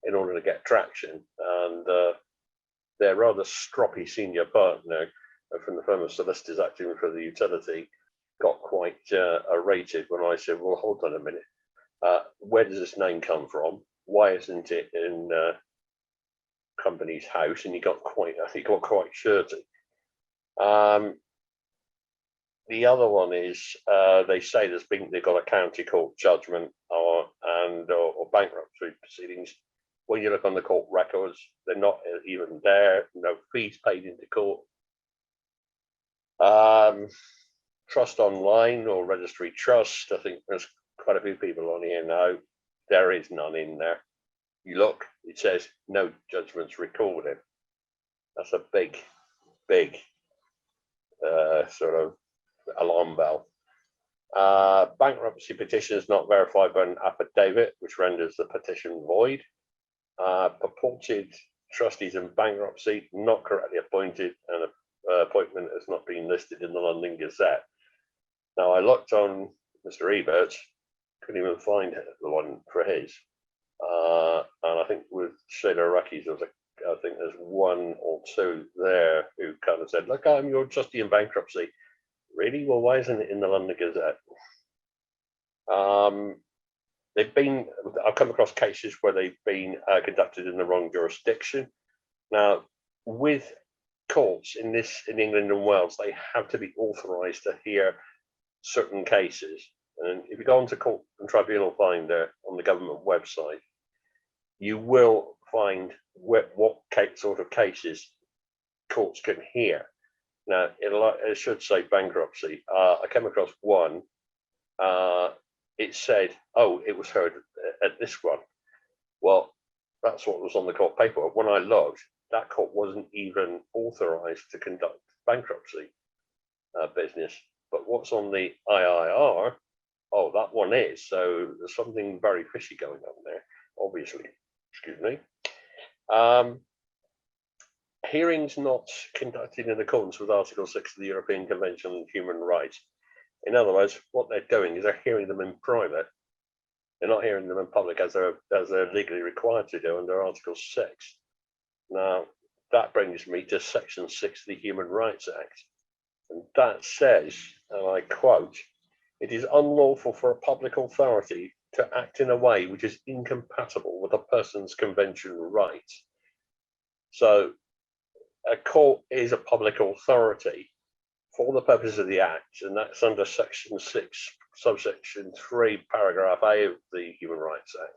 in order to get traction, and their rather stroppy senior partner from the firm of solicitors acting for the utility got quite irritated when I said, well, hold on a minute, where does this name come from? Why isn't it in company's house? And he got quite shirty. The other one is they say they've got a county court judgment or bankruptcy proceedings. When you look on the court records, they're not even there. No fees paid into court. Trust online or registry trust. I think there's quite a few people on here now. There is none in there. You look, it says no judgments recorded. That's a big sort of alarm bell. Bankruptcy petition is not verified by an affidavit, which renders the petition void. Purported trustees in bankruptcy not correctly appointed, and appointment has not been listed in the London Gazette. Now, I looked on Mr. Ebert's, couldn't even find the one for his. And I think with Sheila Rocky's, I think there's one or two there who kind of said, look, I'm your trustee in bankruptcy. Really? Well, why isn't it in the London Gazette? I've come across cases where they've been conducted in the wrong jurisdiction. Now, with courts in England and Wales, they have to be authorised to hear certain cases. And if you go onto Court and Tribunal Finder on the government website, you will find what sort of cases courts can hear. Now, it should say bankruptcy. I came across one. It said, oh, it was heard at this one. Well, that's what was on the court paperwork. When I looked, that court wasn't even authorised to conduct bankruptcy business. But what's on the IIR, oh, that one is. So there's something very fishy going on there, obviously. Excuse me. Hearings not conducted in accordance with Article 6 of the European Convention on Human Rights. In other words, what they're doing is they're hearing them in private. They're not hearing them in public as they're legally required to do under Article 6. Now, that brings me to Section 6 of the Human Rights Act. And that says, and I quote, it is unlawful for a public authority to act in a way which is incompatible with a person's convention rights. So a court is a public authority for the purposes of the Act, and that's under Section 6, subsection 3, paragraph A of the Human Rights Act.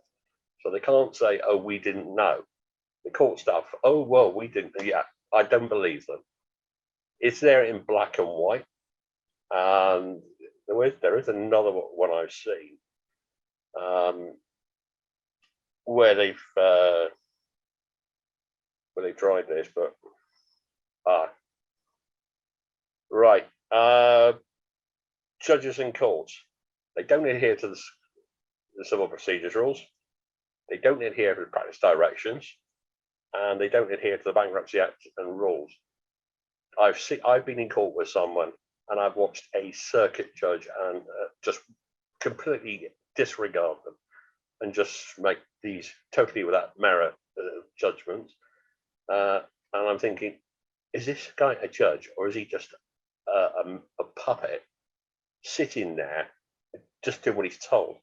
So they can't say, oh, we didn't know. The court staff, oh, well, we didn't. Yeah, I don't believe them. It's there in black and white. And there is another one I've seen where they've tried this, but right. Judges in courts, they don't adhere to the civil procedures rules. They don't adhere to the practice directions, and they don't adhere to the Bankruptcy Act and rules. I've been in court with someone, and I've watched a circuit judge and just completely disregard them and just make these totally without merit judgments. And I'm thinking, is this guy a judge, or is he just a puppet sitting there just doing what he's told?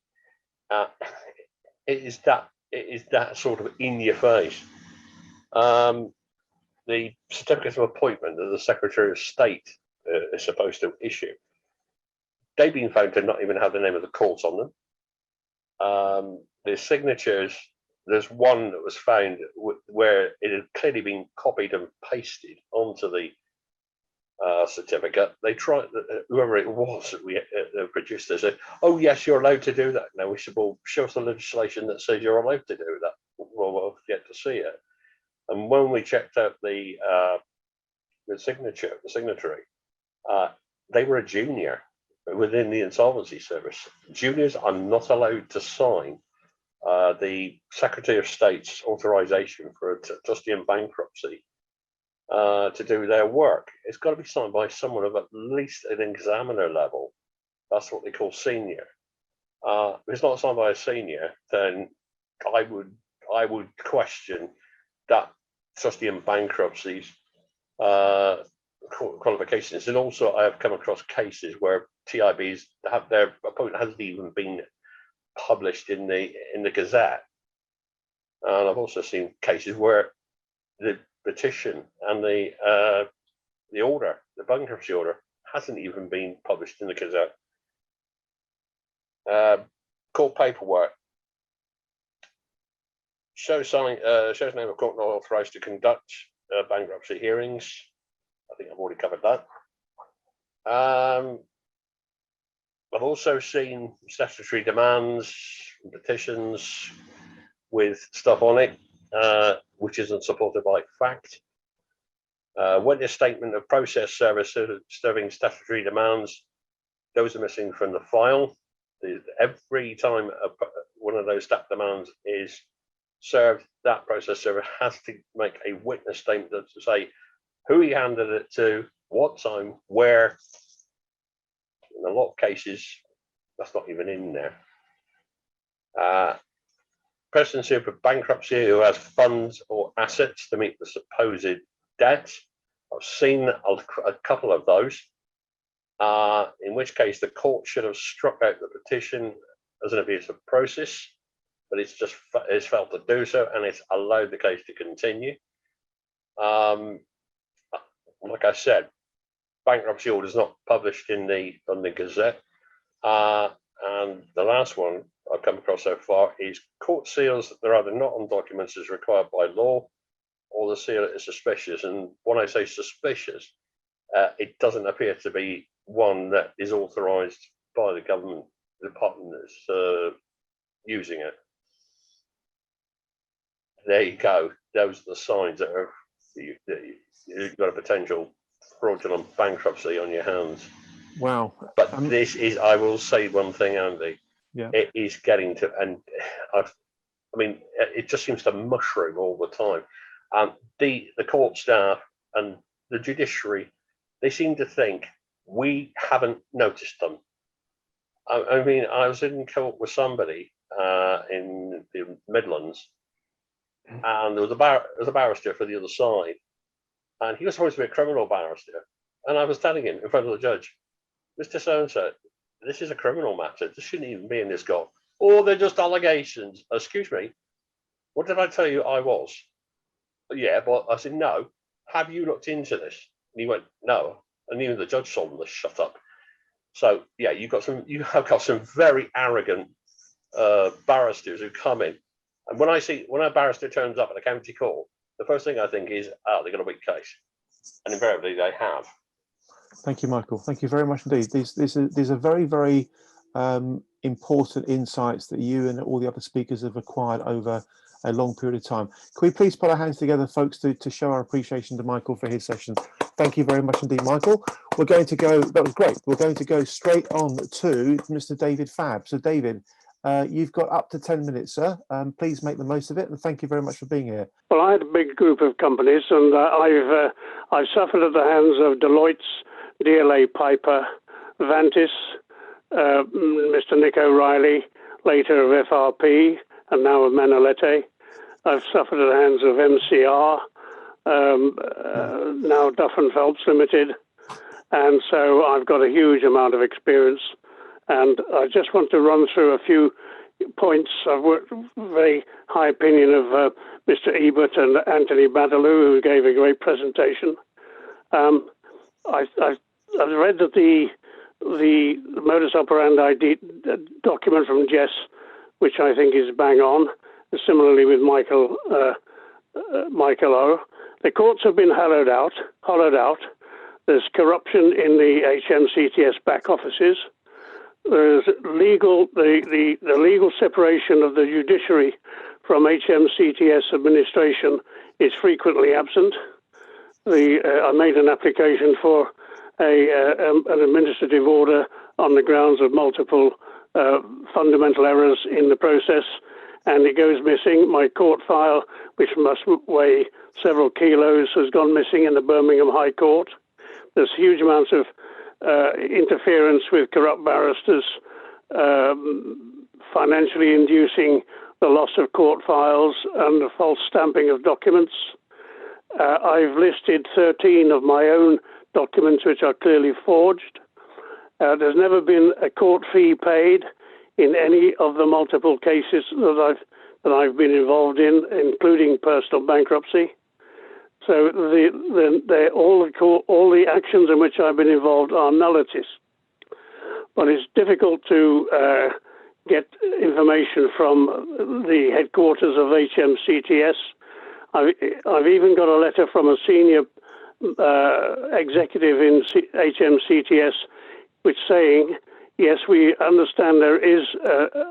It is that sort of in your face. The certificates of appointment that the Secretary of State is supposed to issue, they've been found to not even have the name of the courts on them. The signatures, there's one that was found where it had clearly been copied and pasted onto the certificate. They tried, whoever it was that we produced, they said, oh yes, you're allowed to do that. Now we said, well, show us the legislation that says you're allowed to do that. Well, we'll get to see it. And when we checked out the signatory, they were a junior within the Insolvency Service. Juniors are not allowed to sign the Secretary of State's authorization for a trustee in bankruptcy to do their work. It's got to be signed by someone of at least an examiner level. That's what they call senior. If it's not signed by a senior, then I would question that trustee in bankruptcy's qualifications. And also I have come across cases where TIBs have their appointment hasn't even been published in the Gazette. And I've also seen cases where the petition and the order, the bankruptcy order, hasn't even been published in the Gazette. Court paperwork. Shows name of court not authorised to conduct bankruptcy hearings. I think I've already covered that. I've also seen statutory demands and petitions with stuff on it, which isn't supported by fact. Witness statement of process service serving statutory demands, those are missing from the file. Every time one of those stat demands is served, that process server has to make a witness statement to say who he handed it to, what time, where. In a lot of cases, that's not even in there. Person sued for bankruptcy who has funds or assets to meet the supposed debt. I've seen a couple of those, in which case the court should have struck out the petition as an abuse of process, but it's failed to do so, and it's allowed the case to continue. Like I said, bankruptcy order is not published on the Gazette. And the last one I've come across so far is court seals that they're either not on documents as required by law, or the seal is suspicious. And when I say suspicious, it doesn't appear to be one that is authorised by the government department that's using it. There you go. Those are the signs that you've got a potential fraudulent bankruptcy on your hands. Wow. But this is, I will say one thing, Andy. Yeah. It is getting to, and I mean, it just seems to mushroom all the time. The court staff and the judiciary, they seem to think we haven't noticed them. I mean, I was in court with somebody in the Midlands, and there was a barrister for the other side, and he was supposed to be a criminal barrister. And I was telling him in front of the judge, Mr. So-and-so, this is a criminal matter. This shouldn't even be in this court. Oh, they're just allegations. Excuse me, what did I tell you I was? Yeah, but I said, no. Have you looked into this? And he went, no. and even the judge told them to shut up. So yeah, you have got some very arrogant barristers who come in, and when a barrister turns up at a county court, the first thing I think is, they're going to win the case, and invariably they have. Thank you, Michael. Thank you very much indeed. These are very, very important insights that you and all the other speakers have acquired over a long period of time. Can we please put our hands together, folks, to show our appreciation to Michael for his session? Thank you very much indeed, Michael. We're going to go, that was great. We're going to go straight on to Mr. David Fabb. So David, you've got up to 10 minutes, sir. Please make the most of it, and thank you very much for being here. Well, I had a big group of companies, and I've suffered at the hands of Deloitte's, DLA Piper, Vantis, Mr. Nick O'Reilly, later of FRP, and now of Manolete. I've suffered at the hands of MCR, now Duff & Phelps Limited, and so I've got a huge amount of experience. And I just want to run through a few points. I've worked very high opinion of Mr. Ebert and Anthony Badaloo, who gave a great presentation. I've read that the modus operandi document from Jess, which I think is bang on, similarly with Michael Ough. The courts have been hollowed out. There's corruption in the HMCTS back offices. There's the legal separation of the judiciary from HMCTS administration is frequently absent. I made an application for an administrative order on the grounds of multiple fundamental errors in the process, and it goes missing. My court file, which must weigh several kilos, has gone missing in the Birmingham High Court. There's huge amounts of interference with corrupt barristers, financially inducing the loss of court files and the false stamping of documents. I've listed 13 of my own documents which are clearly forged. There's never been a court fee paid in any of the multiple cases that I've been involved in, including personal bankruptcy. So all the actions in which I've been involved are nullities. But it's difficult to get information from the headquarters of HMCTS. I've even got a letter from a senior executive in HMCTS, which saying, yes, we understand there is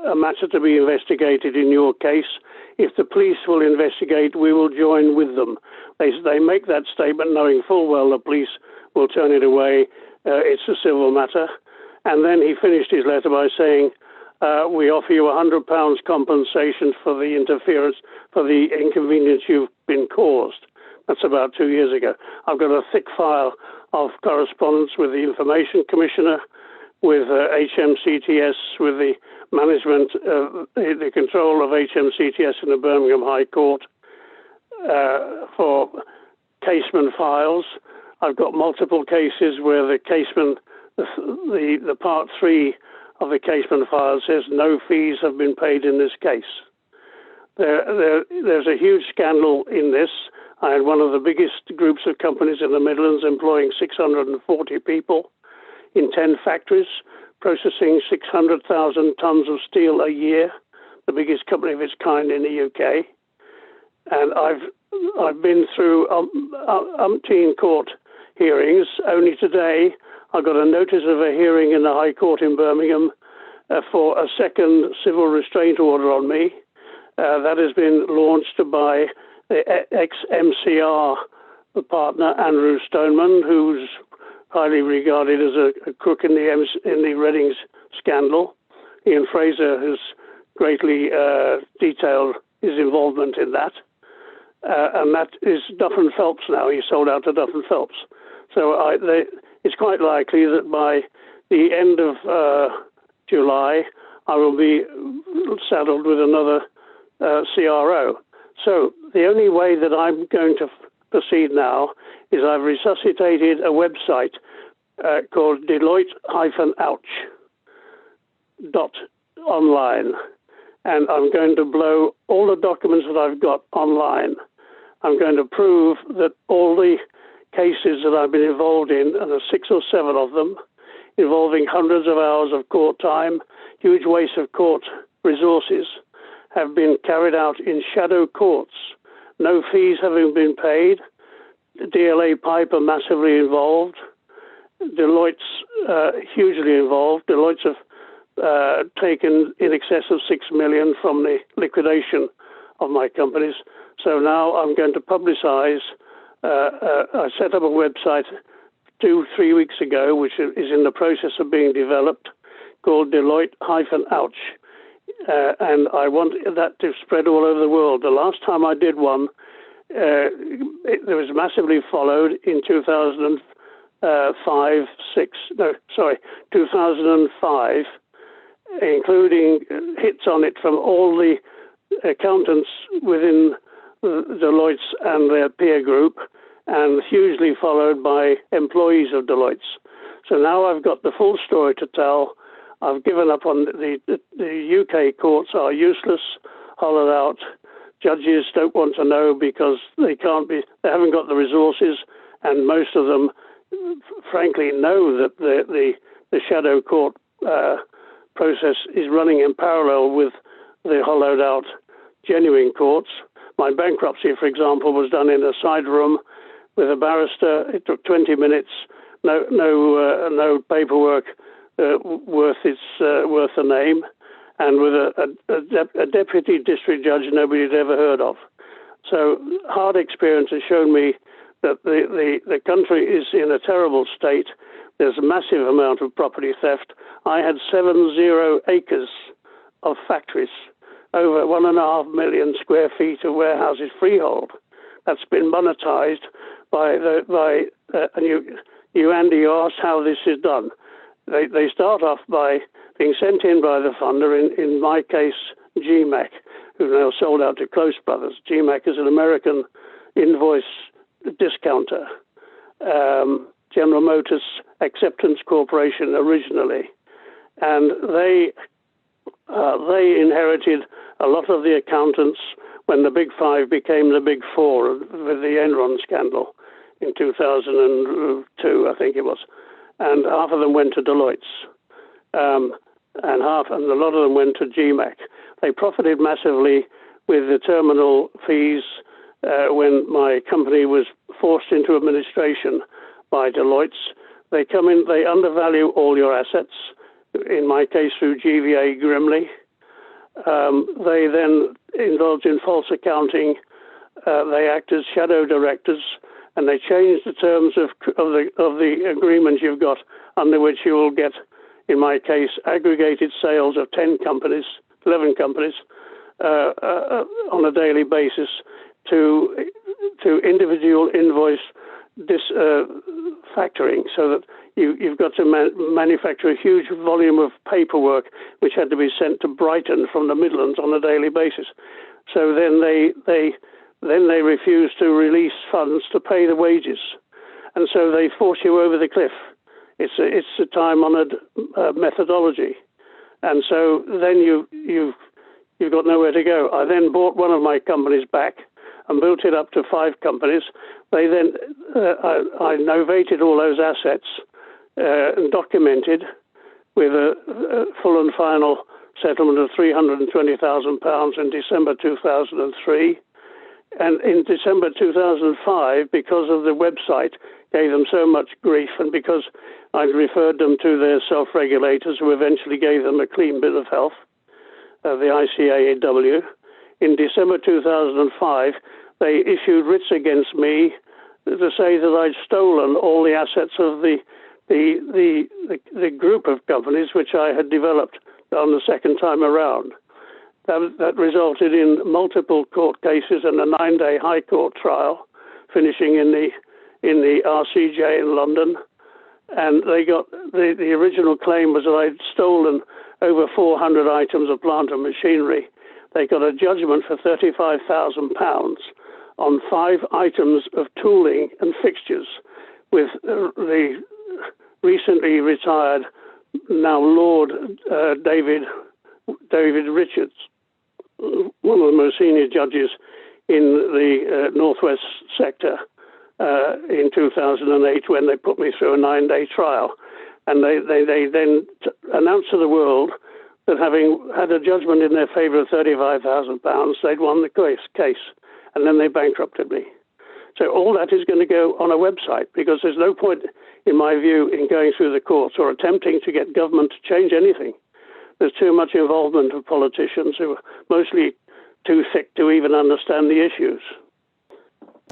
a matter to be investigated in your case. If the police will investigate, we will join with them. They make that statement knowing full well the police will turn it away. It's a civil matter. And then he finished his letter by saying, we offer you £100 compensation for the interference, for the inconvenience you've been caused. That's about 2 years ago. I've got a thick file of correspondence with the Information Commissioner, with HMCTS, with the management, the control of HMCTS in the Birmingham High Court for caseman files. I've got multiple cases where the caseman, the part 3 of the caseman file says no fees have been paid in this case. There's a huge scandal in this. I had one of the biggest groups of companies in the Midlands employing 640 people in 10 factories, processing 600,000 tons of steel a year, the biggest company of its kind in the UK. And I've been through umpteen court hearings. Only today I got a notice of a hearing in the High Court in Birmingham for a second civil restraint order on me. That has been launched by the ex-MCR partner Andrew Stoneman, who's highly regarded as a crook in the Readings scandal. Ian Fraser has greatly detailed his involvement in that. And that is Duff & Phelps now. He sold out to Duff & Phelps. So it's quite likely that by the end of July, I will be saddled with another CRO. So the only way that I'm going to proceed now is I've resuscitated a website called Deloitte-ouch.online, and I'm going to blow all the documents that I've got online. I'm going to prove that all the cases that I've been involved in, and there's 6 or 7 of them, involving hundreds of hours of court time, huge waste of court resources, have been carried out in shadow courts, no fees having been paid, DLA Piper massively involved, Deloitte's hugely involved. Deloitte's have taken in excess of 6 million from the liquidation of my companies. So now I'm going to publicize. I set up a website 2-3 weeks ago, which is in the process of being developed, called Deloitte-Ouch. And I want that to spread all over the world. The last time I did one, it was massively followed in 2005, including hits on it from all the accountants within Deloitte's and their peer group, and hugely followed by employees of Deloitte's. So now I've got the full story to tell. I've given up on the UK courts are useless, hollowed out. Judges don't want to know because they haven't got the resources, and most of them, frankly, know that the shadow court process is running in parallel with the hollowed out genuine courts. My bankruptcy, for example, was done in a side room with a barrister. It took 20 minutes, no paperwork worth a name, and with a deputy district judge nobody had ever heard of. So hard experience has shown me that the country is in a terrible state. There's a massive amount of property theft. I had 70 acres of factories, over 1.5 million square feet of warehouses freehold. That's been monetized and you, Andy, you asked how this is done. They start off by being sent in by the funder, in my case, GMAC, who've now sold out to Close Brothers. GMAC is an American invoice discounter. General Motors Acceptance Corporation originally. And they inherited a lot of the accountants when the Big Five became the Big Four with the Enron scandal in 2002, I think it was. And half of them went to Deloitte's, and a lot of them went to GMAC. They profited massively with the terminal fees when my company was forced into administration by Deloitte's. They come in, they undervalue all your assets, in my case through GVA Grimley. They then indulge in false accounting. They act as shadow directors, and they change the terms of the agreement you've got, under which you will get, in my case, aggregated sales of 11 companies on a daily basis to individual invoice factoring, so that you've got to manufacture a huge volume of paperwork which had to be sent to Brighton from the Midlands on a daily basis. So then they refuse to release funds to pay the wages, and so they force you over the cliff. It's a time-honoured methodology, and so then you've got nowhere to go. I then bought one of my companies back and built it up to 5 companies. They then I novated all those assets and documented with a full and final settlement of £320,000 in December 2003. And in December 2005, because of the website gave them so much grief, and because I'd referred them to their self-regulators, who eventually gave them a clean bill of health, the ICAEW, in December 2005, they issued writs against me to say that I'd stolen all the assets of the group of companies which I had developed on the second time around. That resulted in multiple court cases and a 9-day High Court trial, finishing in the RCJ in London. And they got the original claim was that I'd stolen over 400 items of plant and machinery. They got a judgment for £35,000 on 5 items of tooling and fixtures, with the recently retired, now Lord David Richards, one of the most senior judges in the Northwest sector, in 2008 when they put me through a 9-day trial. And they then announced to the world that having had a judgment in their favour of £35,000, they'd won the case. And then they bankrupted me. So all that is going to go on a website, because there's no point, in my view, in going through the courts or attempting to get government to change anything. There's too much involvement of politicians who are mostly too thick to even understand the issues.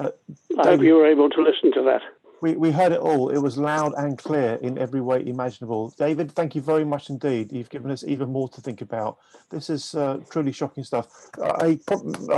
I hope you were able to listen to that. We heard it all. It was loud and clear in every way imaginable. David, thank you very much indeed. You've given us even more to think about. This is truly shocking stuff. I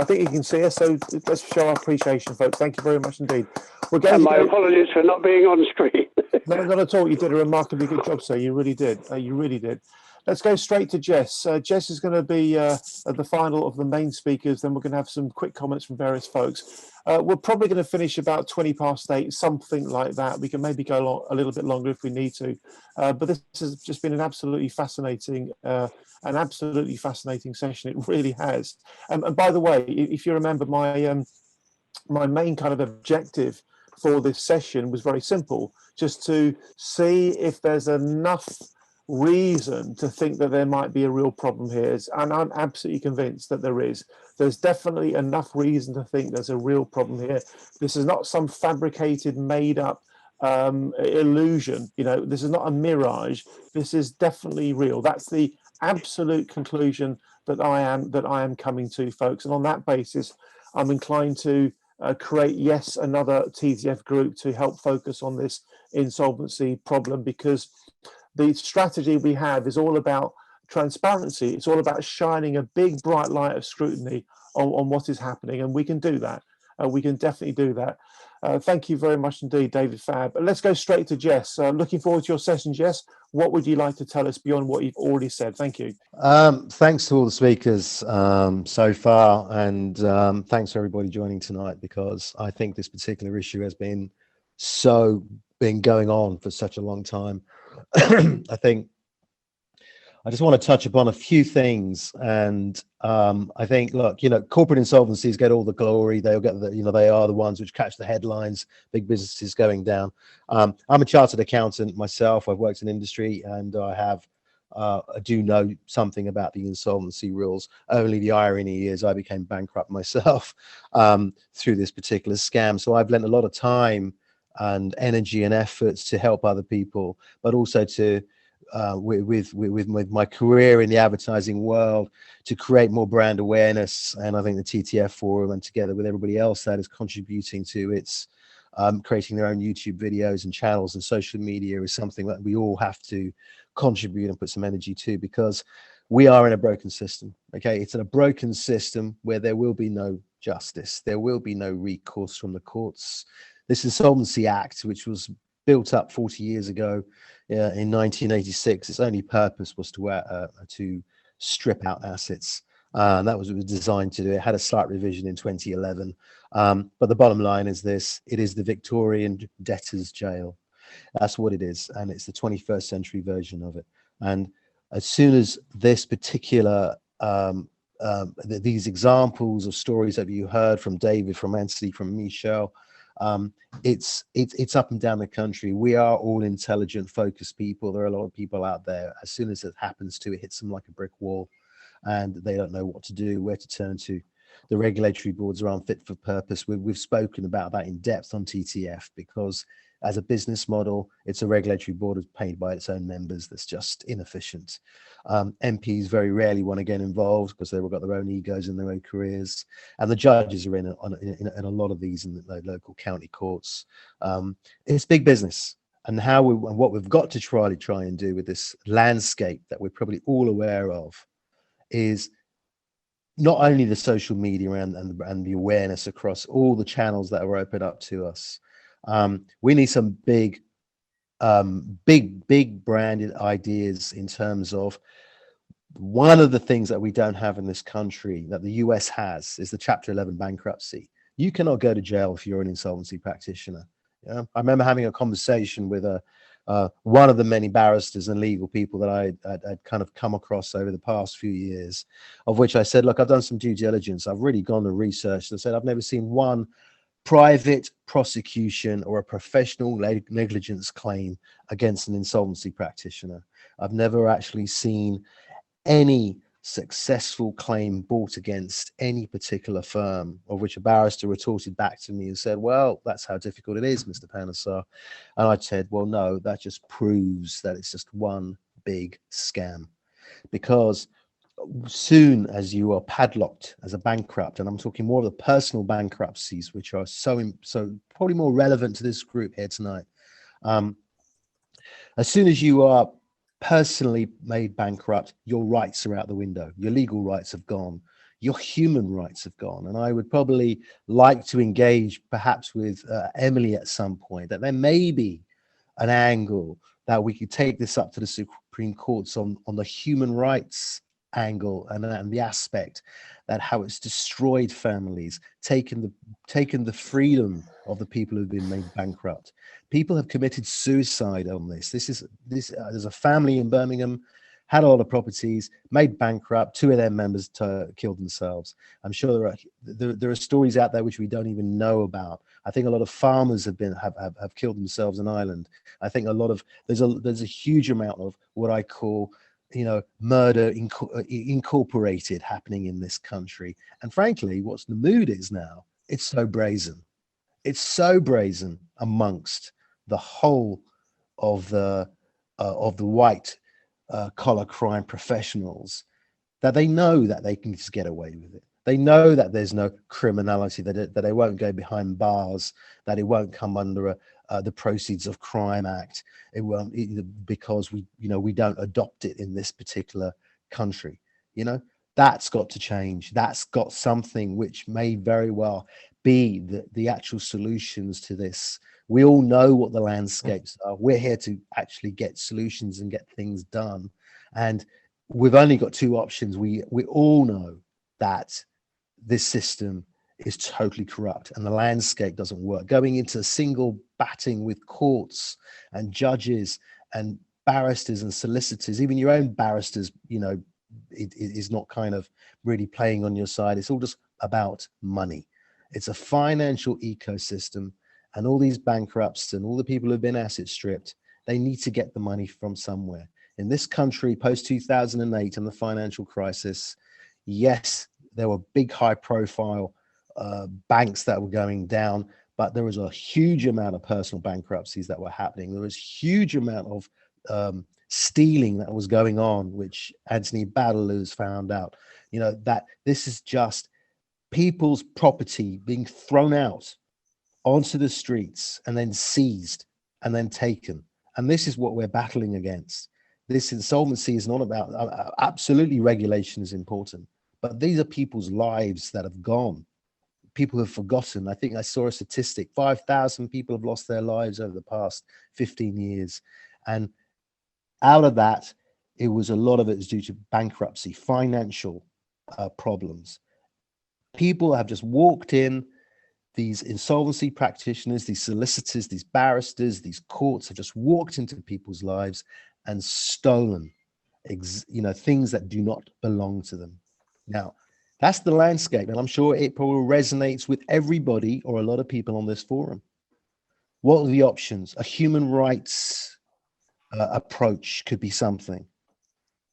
think you can see us, so let's show our appreciation, folks. Thank you very much indeed. We're going and my apologies for not being on screen. No, not at all. You did a remarkably good job, sir. You really did. You really did. Let's go straight to Jess. Jess is going to be at the final of the main speakers. Then we're going to have some quick comments from various folks. We're probably going to finish about 20:08, something like that. We can maybe go a little bit longer if we need to. But this has just been an absolutely fascinating session. It really has. And by the way, if you remember, my main kind of objective for this session was very simple, just to see if there's enough reason to think that there might be a real problem here, and I'm absolutely convinced that there is. There's definitely enough reason to think there's a real problem here. This is not some fabricated, made up illusion. You know, this is not a mirage. This is definitely real. That's the absolute conclusion that I am coming to, folks. And on that basis, I'm inclined to create another TTF group to help focus on this insolvency problem, because the strategy we have is all about transparency. It's all about shining a big bright light of scrutiny on what is happening, and we can do that. We can definitely do that. Thank you very much indeed, David Fabb. Let's go straight to Jess. Looking forward to your session, Jess. What would you like to tell us beyond what you've already said? Thank you. Thanks to all the speakers so far, and thanks for everybody joining tonight, because I think this particular issue has been going on for such a long time. I think I just want to touch upon a few things, and I think, look, corporate insolvencies get all the glory. They'll get they are the ones which catch the headlines. Big businesses going down. I'm a chartered accountant myself. I've worked in industry, and I do know something about the insolvency rules. Only the irony is I became bankrupt myself through this particular scam. So I've lent a lot of time and energy and efforts to help other people, but also to with my career in the advertising world, to create more brand awareness. And I think the TTF forum, and together with everybody else that is contributing to its creating their own YouTube videos and channels and social media, is something that we all have to contribute and put some energy to, because we are in a broken system. Okay, it's in a broken system where there will be no justice, there will be no recourse from the courts. This Insolvency Act, which was built up 40 years ago in 1986, its only purpose was to strip out assets. That was what it was designed to do. It had a slight revision in 2011. But the bottom line is this: it is the Victorian debtor's jail. That's what it is. And it's the 21st century version of it. And as soon as this particular, these examples of stories that you heard from David, from Anthony, from Michelle, it's up and down the country. We are all intelligent, focused people. There are a lot of people out there. As soon as it happens to, it hits them like a brick wall, and they don't know what to do, where to turn to. The regulatory boards are unfit for purpose. We've spoken about that in depth on TTF, because as a business model, it's a regulatory board is paid by its own members. That's just inefficient. MPs very rarely want to get involved because they've all got their own egos and their own careers. And the judges are in a lot of these in the local county courts. It's big business. And what we've got to try and do with this landscape that we're probably all aware of is not only the social media and the awareness across all the channels that are open up to us. We need some big branded ideas in terms of, one of the things that we don't have in this country that the US has is the Chapter 11 bankruptcy. You cannot go to jail if you're an insolvency practitioner. Yeah? I remember having a conversation with one of the many barristers and legal people that I'd kind of come across over the past few years, of which I said, look, I've done some due diligence. I've really gone and researched and said, I've never seen one private prosecution or a professional negligence claim against an insolvency practitioner. I've never actually seen any successful claim brought against any particular firm, of which a barrister retorted back to me and said, well, that's how difficult it is, Mr. Panesar. And I said, well, no, that just proves that it's just one big scam. Because soon as you are padlocked as a bankrupt, and I'm talking more of the personal bankruptcies, which are so probably more relevant to this group here tonight. As soon as you are personally made bankrupt, your rights are out the window. Your legal rights have gone. Your human rights have gone. And I would probably like to engage perhaps with Emily at some point, that there may be an angle that we could take this up to the Supreme Courts on the human rights angle and the aspect that how it's destroyed families, taken the freedom of the people who've been made bankrupt. People have committed suicide on this. There's a family in Birmingham, had a lot of properties, made bankrupt. 2 of their members killed themselves. I'm sure there are stories out there which we don't even know about. I think a lot of farmers have killed themselves in Ireland. I think there's a huge amount of what I call, murder incorporated happening in this country. And frankly, what's the mood is now, it's so brazen. It's so brazen amongst the whole of the white collar crime professionals that they know that they can just get away with it. They know that there's no criminality, that they won't go behind bars, that it won't come under the Proceeds of Crime Act. It won't, because we don't adopt it in this particular country. That's got to change. That's got something which may very well be the actual solutions to this. We all know what the landscapes are. We're here to actually get solutions and get things done. And we've only got 2 options. We all know that this system is totally corrupt and the landscape doesn't work. Going into a single batting with courts and judges and barristers and solicitors, even your own barristers, it is not kind of really playing on your side. It's all just about money. It's a financial ecosystem, and all these bankrupts and all the people who've been asset stripped, they need to get the money from somewhere. In this country, post 2008 and the financial crisis, yes, there were big high profile banks that were going down, but there was a huge amount of personal bankruptcies that were happening. There was a huge amount of stealing that was going on, which Anthony Badaloo has found out, that this is just people's property being thrown out onto the streets and then seized and then taken. And this is what we're battling against. This insolvency is not about, absolutely regulation is important, but these are people's lives that have gone. People have forgotten. I think I saw a statistic, 5,000 people have lost their lives over the past 15 years. And out of that, a lot of it is due to bankruptcy, financial problems. People have just walked in, these insolvency practitioners, these solicitors, these barristers, these courts have just walked into people's lives and stolen, things that do not belong to them. Now, that's the landscape, and I'm sure it probably resonates with everybody or a lot of people on this forum. What are the options? A human rights approach could be something.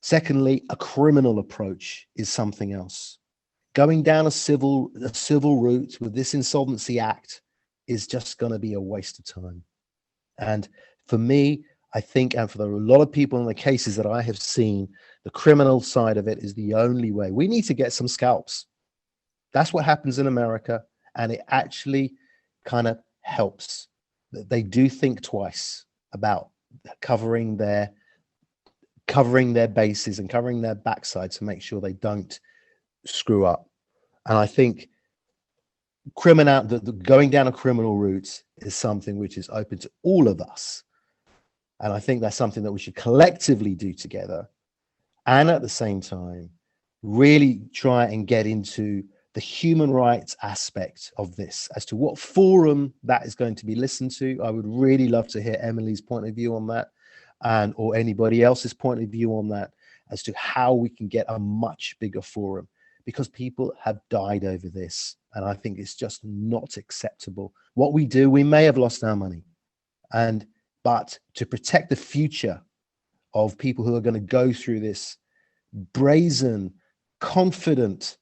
Secondly, a criminal approach is something else. Going down a civil route with this Insolvency Act is just going to be a waste of time. And for me, I think, and for a lot of people in the cases that I have seen, the criminal side of it is the only way. We need to get some scalps. That's what happens in America, and it actually kind of helps. They do think twice about covering their bases and covering their backside to make sure they don't screw up. And I think going down a criminal route is something which is open to all of us. And I think that's something that we should collectively do together. And at the same time, really try and get into the human rights aspect of this as to what forum that is going to be listened to. I would really love to hear Emily's point of view on that, or anybody else's point of view on that, as to how we can get a much bigger forum, because people have died over this. And I think it's just not acceptable. What we do, we may have lost our money, but to protect the future of people who are going to go through this brazen, confident,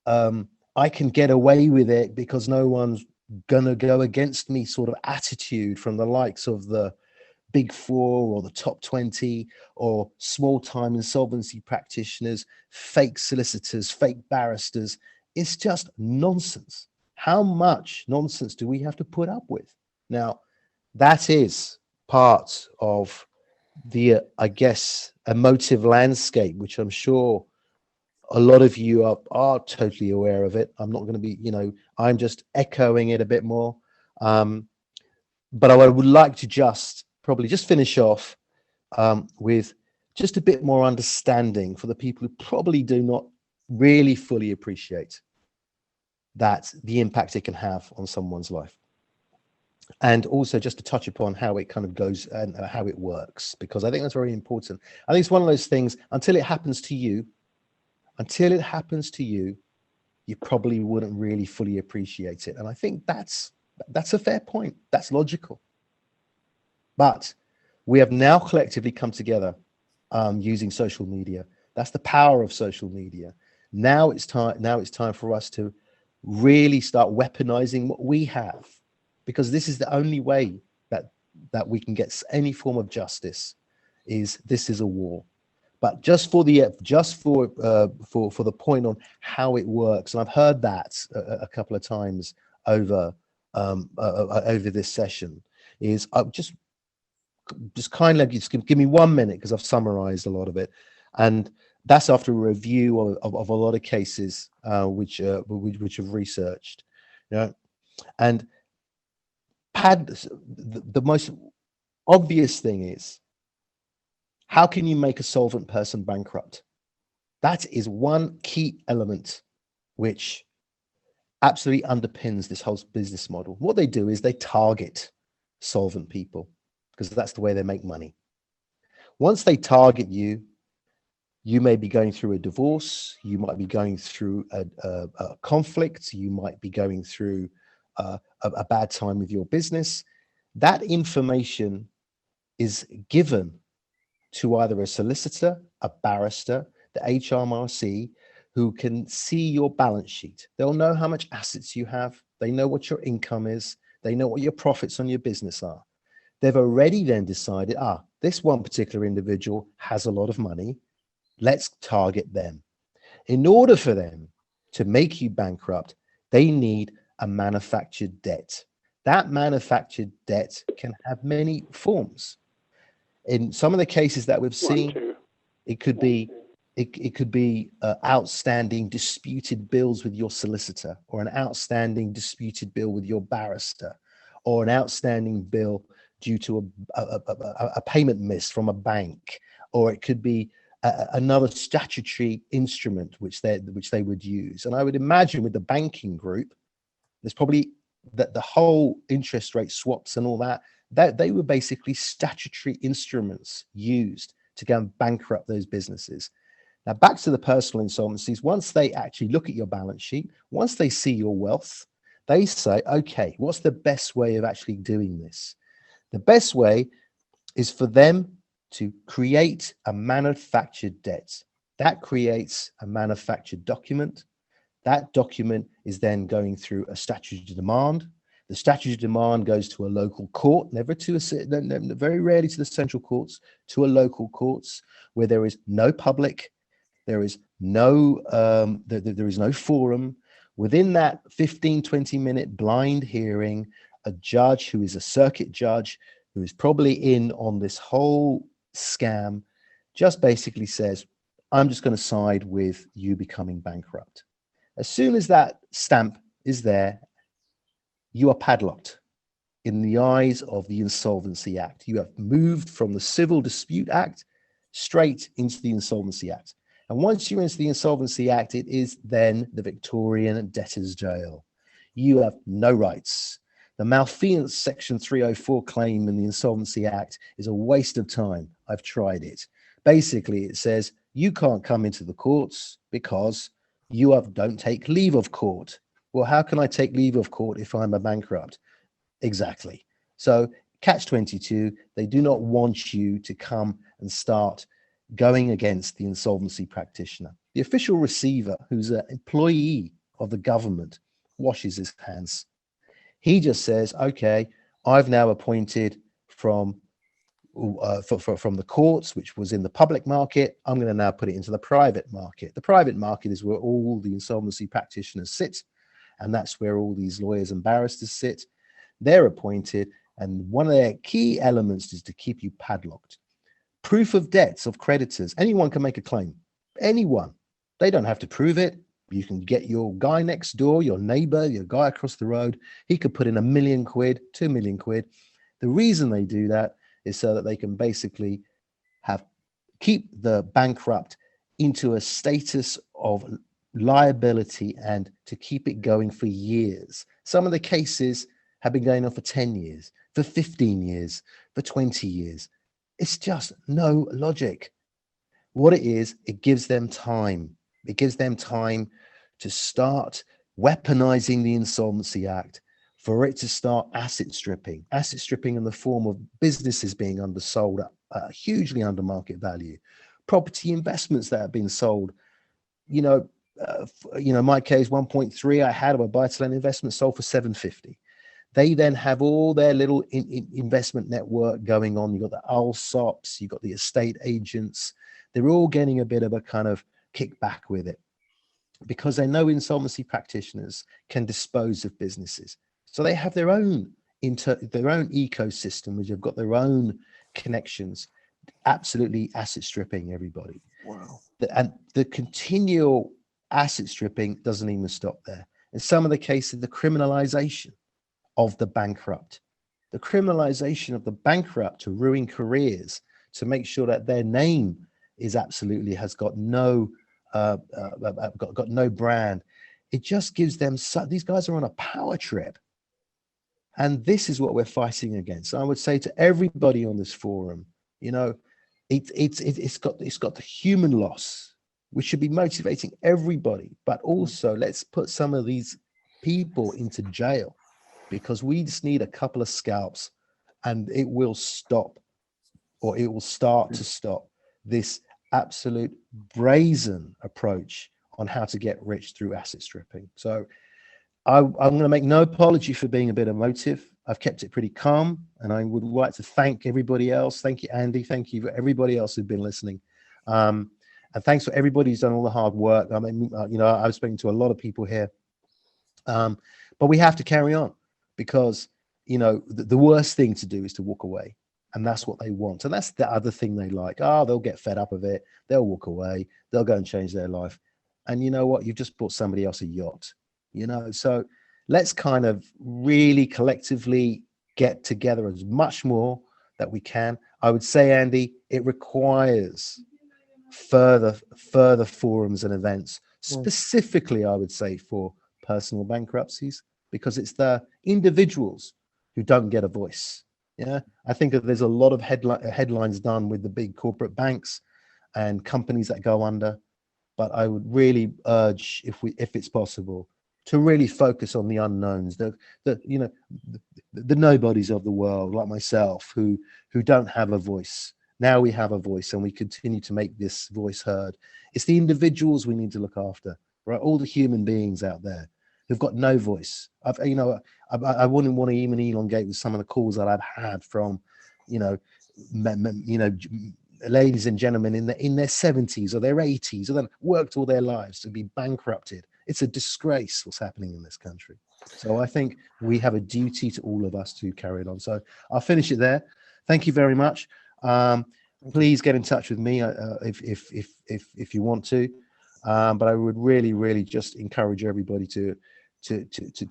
I can get away with it because no one's going to go against me sort of attitude from the likes of the Big Four or the top 20 or small-time insolvency practitioners, fake solicitors, fake barristers. It's just nonsense. How much nonsense do we have to put up with? Now, that is part of the, I guess, emotive landscape, which I'm sure a lot of you are totally aware of it. I'm not going to be, I'm just echoing it a bit more. But I would like to probably just finish off with just a bit more understanding for the people who probably do not really fully appreciate that the impact it can have on someone's life. And also just to touch upon how it kind of goes and how it works, because I think that's very important. I think it's one of those things, until it happens to you, you probably wouldn't really fully appreciate it. And I think that's a fair point. That's logical. But we have now collectively come together using social media. That's the power of social media. Now it's time for us to really start weaponizing what we have, because this is the only way that we can get any form of justice. This is a war. But just for the point on how it works, and I've heard that a couple of times over this session, is just kindly just give me 1 minute, because I've summarized a lot of it, and that's after a review of a lot of cases which have researched, and the most obvious thing is, how can you make a solvent person bankrupt? That is one key element which absolutely underpins this whole business model. What they do is they target solvent people, because that's the way they make money. Once they target you, you may be going through a divorce, you might be going through a conflict, you might be going through a bad time with your business. That information is given to either a solicitor, a barrister, the HMRC, who can see your balance sheet. They'll know how much assets you have. They know what your income is. They know what your profits on your business are. They've already then decided, this one particular individual has a lot of money. Let's target them. In order for them to make you bankrupt, they need a manufactured debt. That manufactured debt can have many forms. In some of the cases that we've seen, it could be outstanding disputed bills with your solicitor, or an outstanding disputed bill with your barrister, or an outstanding bill due to a payment miss from a bank, or it could be another statutory instrument which they would use. And I would imagine with the banking group, there's probably that the whole interest rate swaps and all that they were basically statutory instruments used to go and bankrupt those businesses. Now, back to the personal insolvencies, once they actually look at your balance sheet, once they see your wealth, they say, okay, what's the best way of actually doing this? The best way is for them to create a manufactured debt. That creates a manufactured document. That document is then going through a statutory demand. The statutory demand goes to a local court, very rarely to the central courts, to a local courts where there is no public, there is no forum. Within that 15-20 minute blind hearing, a judge who is a circuit judge, who is probably in on this whole scam, just basically says, I'm just going to side with you becoming bankrupt. As soon as that stamp is there, you are padlocked in the eyes of the Insolvency Act. You have moved from the Civil Dispute Act straight into the Insolvency Act. And once you're into the Insolvency Act, it is then the Victorian debtor's jail. You have no rights. The malfeasance Section 304 claim in the Insolvency Act is a waste of time. I've tried it. Basically, it says you can't come into the courts because you don't take leave of court. Well, how can I take leave of court if I'm a bankrupt? Exactly. So catch-22, they do not want you to come and start going against the insolvency practitioner. The official receiver, who's an employee of the government, washes his hands. He just says, okay, I've now appointed from the courts, which was in the public market, I'm going to now put it into the private market. The private market is where all the insolvency practitioners sit, and that's where all these lawyers and barristers sit. They're appointed, and one of their key elements is to keep you padlocked. Proof of debts of creditors. Anyone can make a claim. Anyone. They don't have to prove it. You can get your guy next door, your neighbor, your guy across the road. He could put in £1 million, £2 million. The reason they do that is so that they can basically keep the bankrupt into a status of liability and to keep it going for years. Some of the cases have been going on for 10 years, for 15 years, for 20 years. It's just no logic. What it is, it gives them time. It gives them time to start weaponizing the Insolvency Act, for it to start asset stripping in the form of businesses being undersold at hugely under market value, property investments that have been sold. My case, 1.3 I had of a buy-to-let investment sold for 750. They then have all their little investment network going on. You've got the Allsops, you've got the estate agents. They're all getting a bit of a kind of kickback with it because they know insolvency practitioners can dispose of businesses. So they have their own ecosystem, which have got their own connections, absolutely asset stripping everybody. Wow. And the continual asset stripping doesn't even stop there. In some of the cases, the criminalization of the bankrupt, to ruin careers, to make sure that their name is absolutely has got no brand. It just gives them these guys are on a power trip, and this is what we're fighting against. I would say to everybody on this forum, it's got the human loss, which should be motivating everybody, but also let's put some of these people into jail, because we just need a couple of scalps and it will stop, or it will start to stop this absolute brazen approach on how to get rich through asset stripping. So I'm going to make no apology for being a bit emotive. I've kept it pretty calm, and I would like to thank everybody else. Thank you, Andy. Thank you for everybody else who's been listening. And thanks for everybody who's done all the hard work. I mean, I've spoken to a lot of people here, but we have to carry on, because, the worst thing to do is to walk away. And that's what they want. And that's the other thing they like. They'll get fed up of it. They'll walk away. They'll go and change their life. And you know what? You've just bought somebody else a yacht, So let's kind of really collectively get together as much more that we can. I would say, Andy, it requires further forums and events, specifically, I would say, for personal bankruptcies, because it's the individuals who don't get a voice. Yeah, I think that there's a lot of headlines done with the big corporate banks and companies that go under, but I would really urge, if it's possible, to really focus on the unknowns, the nobodies of the world, like myself, who don't have a voice. Now we have a voice, and we continue to make this voice heard. It's the individuals we need to look after, right? All the human beings out there who've got no voice. I wouldn't want to even elongate with some of the calls that I've had from, ladies and gentlemen in their 70s or their 80s, or then worked all their lives to be bankrupted. It's a disgrace what's happening in this country. So I think we have a duty to all of us to carry it on. So I'll finish it there. Thank you very much. Please get in touch with me if you want to. But I would really just encourage everybody to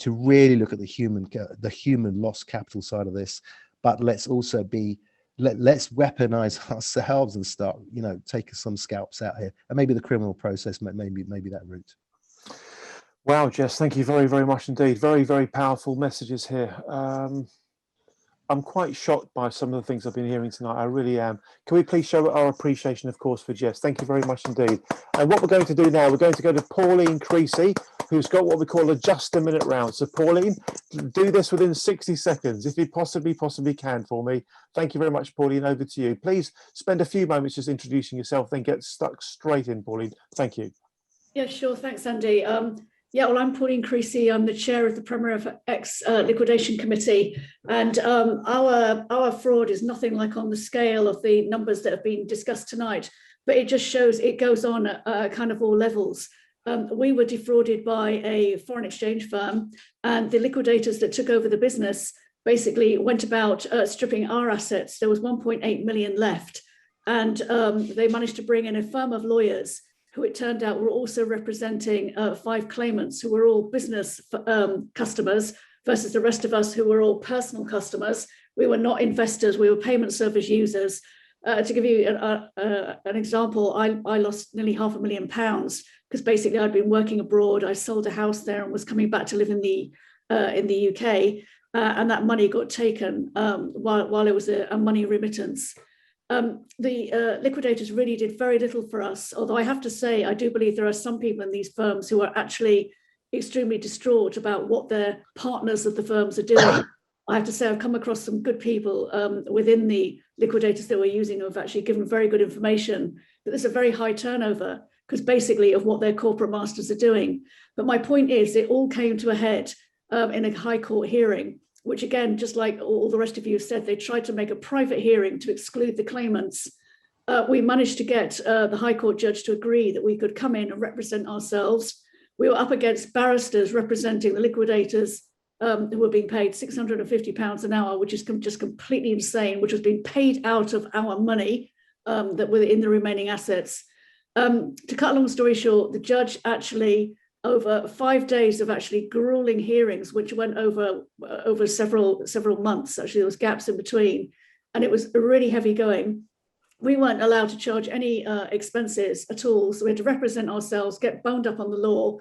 really look at the human loss capital side of this. But let's also let's weaponize ourselves and start, taking some scalps out here, and maybe the criminal process, maybe that route. Wow, Jess, thank you very, very much indeed. Very, very powerful messages here. I'm quite shocked by some of the things I've been hearing tonight. I really am. Can we please show our appreciation, of course, for Jess? Thank you very much indeed. And what we're going to do now, we're going to go to Pauline Creasy, who's got what we call a just a minute round. So Pauline, do this within 60 seconds if you possibly can for me. Thank you very much, Pauline. Over to you. Please spend a few moments just introducing yourself, then get stuck straight in, Pauline. Thank you. Yeah, sure. Thanks, Andy. Yeah, well, I'm Pauline Creasy. I'm the chair of the Premier FX Liquidation Committee, and our fraud is nothing like on the scale of the numbers that have been discussed tonight. But it just shows it goes on at kind of all levels. We were defrauded by a foreign exchange firm, and the liquidators that took over the business basically went about stripping our assets. There was 1.8 million left, and they managed to bring in a firm of lawyers who it turned out were also representing 5 claimants who were all business customers versus the rest of us who were all personal customers. We were not investors, we were payment service users. To give you an example, I lost nearly £500,000 because basically I'd been working abroad. I sold a house there and was coming back to live in the UK, and that money got taken while it was a money remittance. The liquidators really did very little for us, although I have to say, I do believe there are some people in these firms who are actually extremely distraught about what their partners of the firms are doing. I have to say, I've come across some good people within the liquidators that we're using who have actually given very good information, but there's a very high turnover because basically of what their corporate masters are doing. But my point is, it all came to a head in a high court hearing, which again, just like all the rest of you have said, they tried to make a private hearing to exclude the claimants. We managed to get the High Court judge to agree that we could come in and represent ourselves. We were up against barristers representing the liquidators who were being paid £650 an hour, which is just completely insane, which was being paid out of our money that were in the remaining assets. To cut a long story short, the judge actually, over 5 days of actually grueling hearings, which went over several months. Actually, there was gaps in between, and it was really heavy going. We weren't allowed to charge any expenses at all, so we had to represent ourselves, get boned up on the law,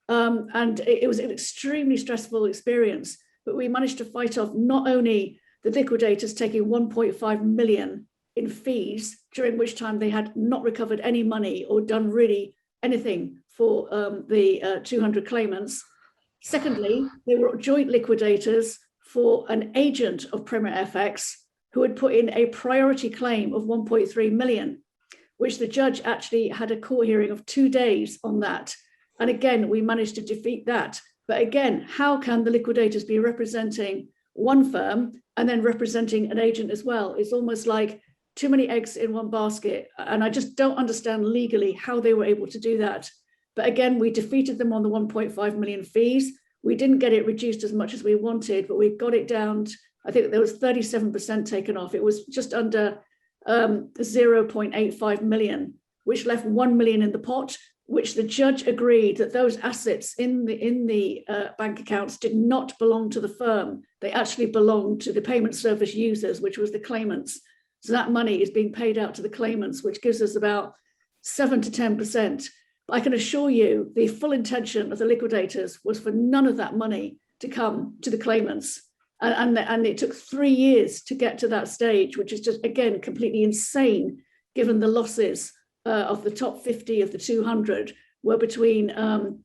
and it was an extremely stressful experience. But we managed to fight off not only the liquidators taking 1.5 million in fees, during which time they had not recovered any money or done really anything for the 200 claimants. Secondly, they were joint liquidators for an agent of Premier FX who had put in a priority claim of 1.3 million, which the judge actually had a court hearing of 2 days on that. And again, we managed to defeat that. But again, how can the liquidators be representing one firm and then representing an agent as well? It's almost like too many eggs in one basket. And I just don't understand legally how they were able to do that. But again, we defeated them on the 1.5 million fees. We didn't get it reduced as much as we wanted, but we got it down to, I think there was 37% taken off. It was just under 0.85 million, which left 1 million in the pot, which the judge agreed that those assets in the bank accounts did not belong to the firm. They actually belonged to the payment service users, which was the claimants. So that money is being paid out to the claimants, which gives us about 7 to 10%. I can assure you the full intention of the liquidators was for none of that money to come to the claimants. And it took 3 years to get to that stage, which is just, again, completely insane, given the losses of the top 50 of the 200 were between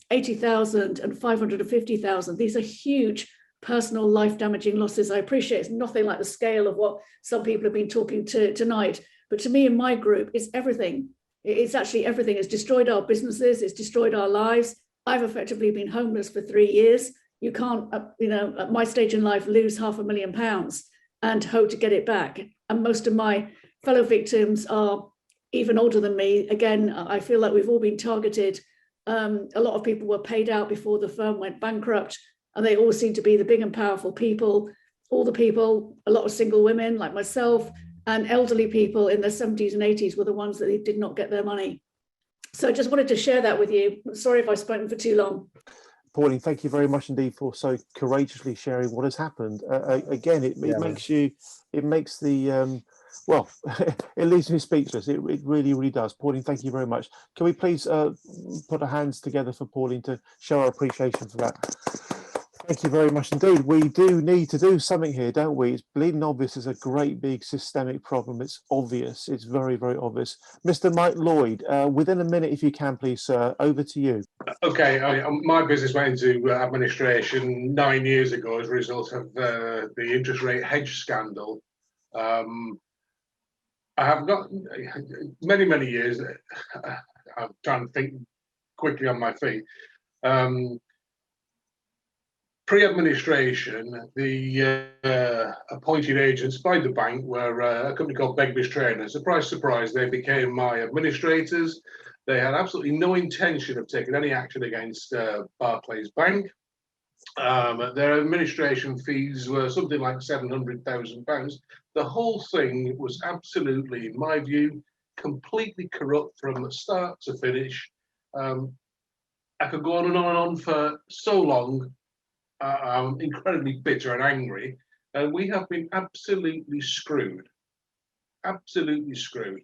80,000 and 550,000. These are huge personal life-damaging losses. I appreciate it's nothing like the scale of what some people have been talking to tonight, but to me and my group, it's everything. It's actually everything. It's destroyed our businesses. It's destroyed our lives. I've effectively been homeless for 3 years. You can't, at my stage in life, lose £500,000 and hope to get it back. And most of my fellow victims are even older than me. Again, I feel like we've all been targeted. A lot of people were paid out before the firm went bankrupt, and they all seem to be the big and powerful people. All the people, a lot of single women like myself, and elderly people in their 70s and 80s were the ones that did not get their money. So I just wanted to share that with you. Sorry if I've spoken for too long. Pauline, thank you very much indeed for so courageously sharing what has happened. Again, it makes the, well, it leaves me speechless. It really, really does. Pauline, thank you very much. Can we please put our hands together for Pauline to show our appreciation for that? Thank you very much indeed. We do need to do something here, don't we? It's bleeding obvious. It's a great big systemic problem. It's obvious. It's very, very obvious. Mr. Mike Lloyd, within a minute, if you can, please, sir. Over to you. Okay, my business went into administration 9 years ago as a result of the interest rate hedge scandal. I have got many, many years. I'm trying to think quickly on my feet. Pre-administration, the appointed agents by the bank were a company called Begbie's Trainer. Surprise, surprise, they became my administrators. They had absolutely no intention of taking any action against Barclays Bank. Their administration fees were something like £700,000. The whole thing was absolutely, in my view, completely corrupt from start to finish. I could go on and on for so long. I'm incredibly bitter and angry, and we have been absolutely screwed. Absolutely screwed.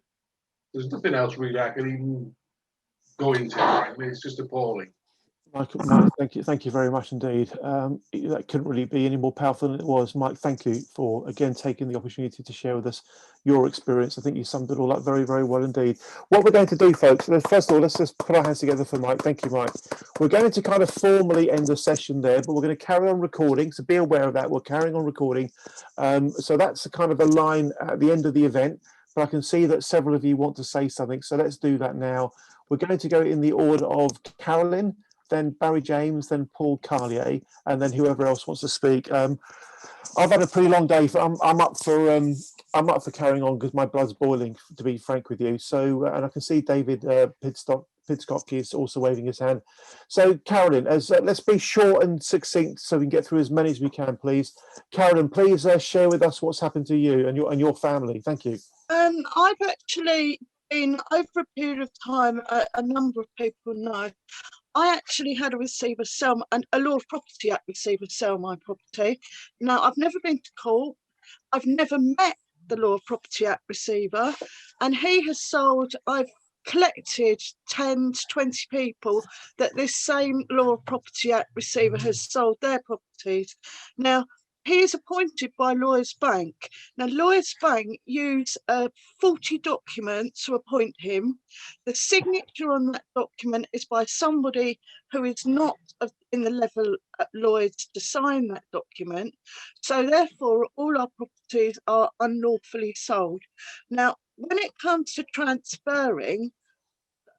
There's nothing else really I can even go into. I mean, it's just appalling. Mike, thank you very much indeed. That couldn't really be any more powerful than it was. Mike, thank you for again taking the opportunity to share with us your experience. I think you summed it all up very, very well indeed. What we're going to do, folks, first of all, let's just put our hands together for Mike. Thank you, Mike. We're going to kind of formally end the session there, but we're going to carry on recording, so be aware of that. We're carrying on recording. So that's kind of a line at the end of the event, but I can see that several of you want to say something, so let's do that now. We're going to go in the order of Carolyn, then Barry James, then Paul Carlier, and then whoever else wants to speak. I've had a pretty long day. I'm up for carrying on because my blood's boiling, to be frank with you. So, and I can see David Pidcock is also waving his hand. So, Carolyn, let's be short and succinct so we can get through as many as we can, please. Carolyn, please share with us what's happened to you and your family. Thank you. I've actually been, over a period of time, a number of people know, I actually had a receiver sell, a Law of Property Act receiver sell my property. Now, I've never been to court. I've never met the Law of Property Act receiver, and he has sold, I've collected 10 to 20 people that this same Law of Property Act receiver has sold their properties. Now, he is appointed by Lawyers Bank. Now, Lawyers Bank use 40 documents to appoint him. The signature on that document is by somebody who is not in the level at Lloyds to sign that document. So therefore, all our properties are unlawfully sold. Now, when it comes to transferring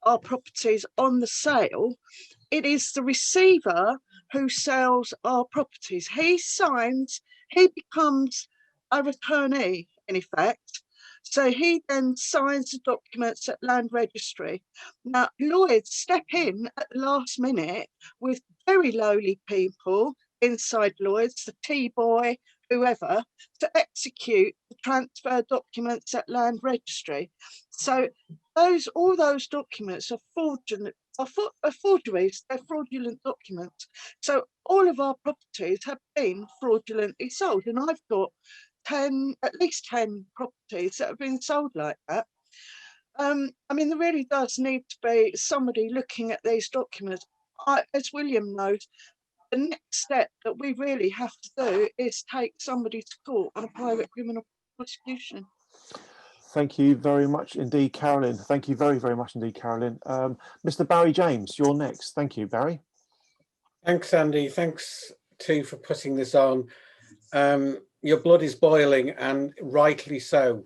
our properties on the sale, it is the receiver who sells our properties. He signs, he becomes a returnee in effect. So he then signs the documents at Land Registry. Now, Lloyds step in at the last minute with very lowly people inside Lloyds, the T-boy, whoever, to execute the transfer documents at Land Registry. So all those documents are forgeries, they're fraudulent documents. So all of our properties have been fraudulently sold, and I've got at least 10 properties that have been sold like that. I mean, there really does need to be somebody looking at these documents. As William knows, the next step that we really have to do is take somebody to court on a private criminal prosecution. Thank you very much indeed, Carolyn. Thank you very, very much indeed, Carolyn. Mr. Barry James, you're next. Thank you, Barry. Thanks, Andy. Thanks, too, for putting this on. Your blood is boiling, and rightly so.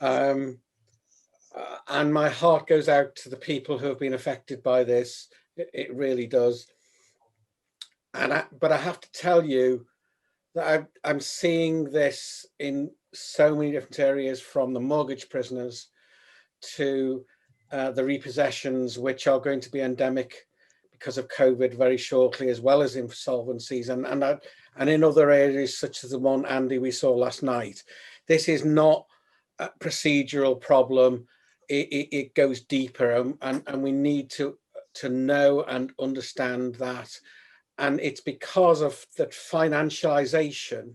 And my heart goes out to the people who have been affected by this. It really does. But I have to tell you that I'm seeing this in so many different areas, from the mortgage prisoners to the repossessions, which are going to be endemic because of COVID very shortly, as well as insolvencies and in other areas such as the one, Andy, we saw last night. This is not a procedural problem. It goes deeper, and we need to know and understand that. And it's because of that financialization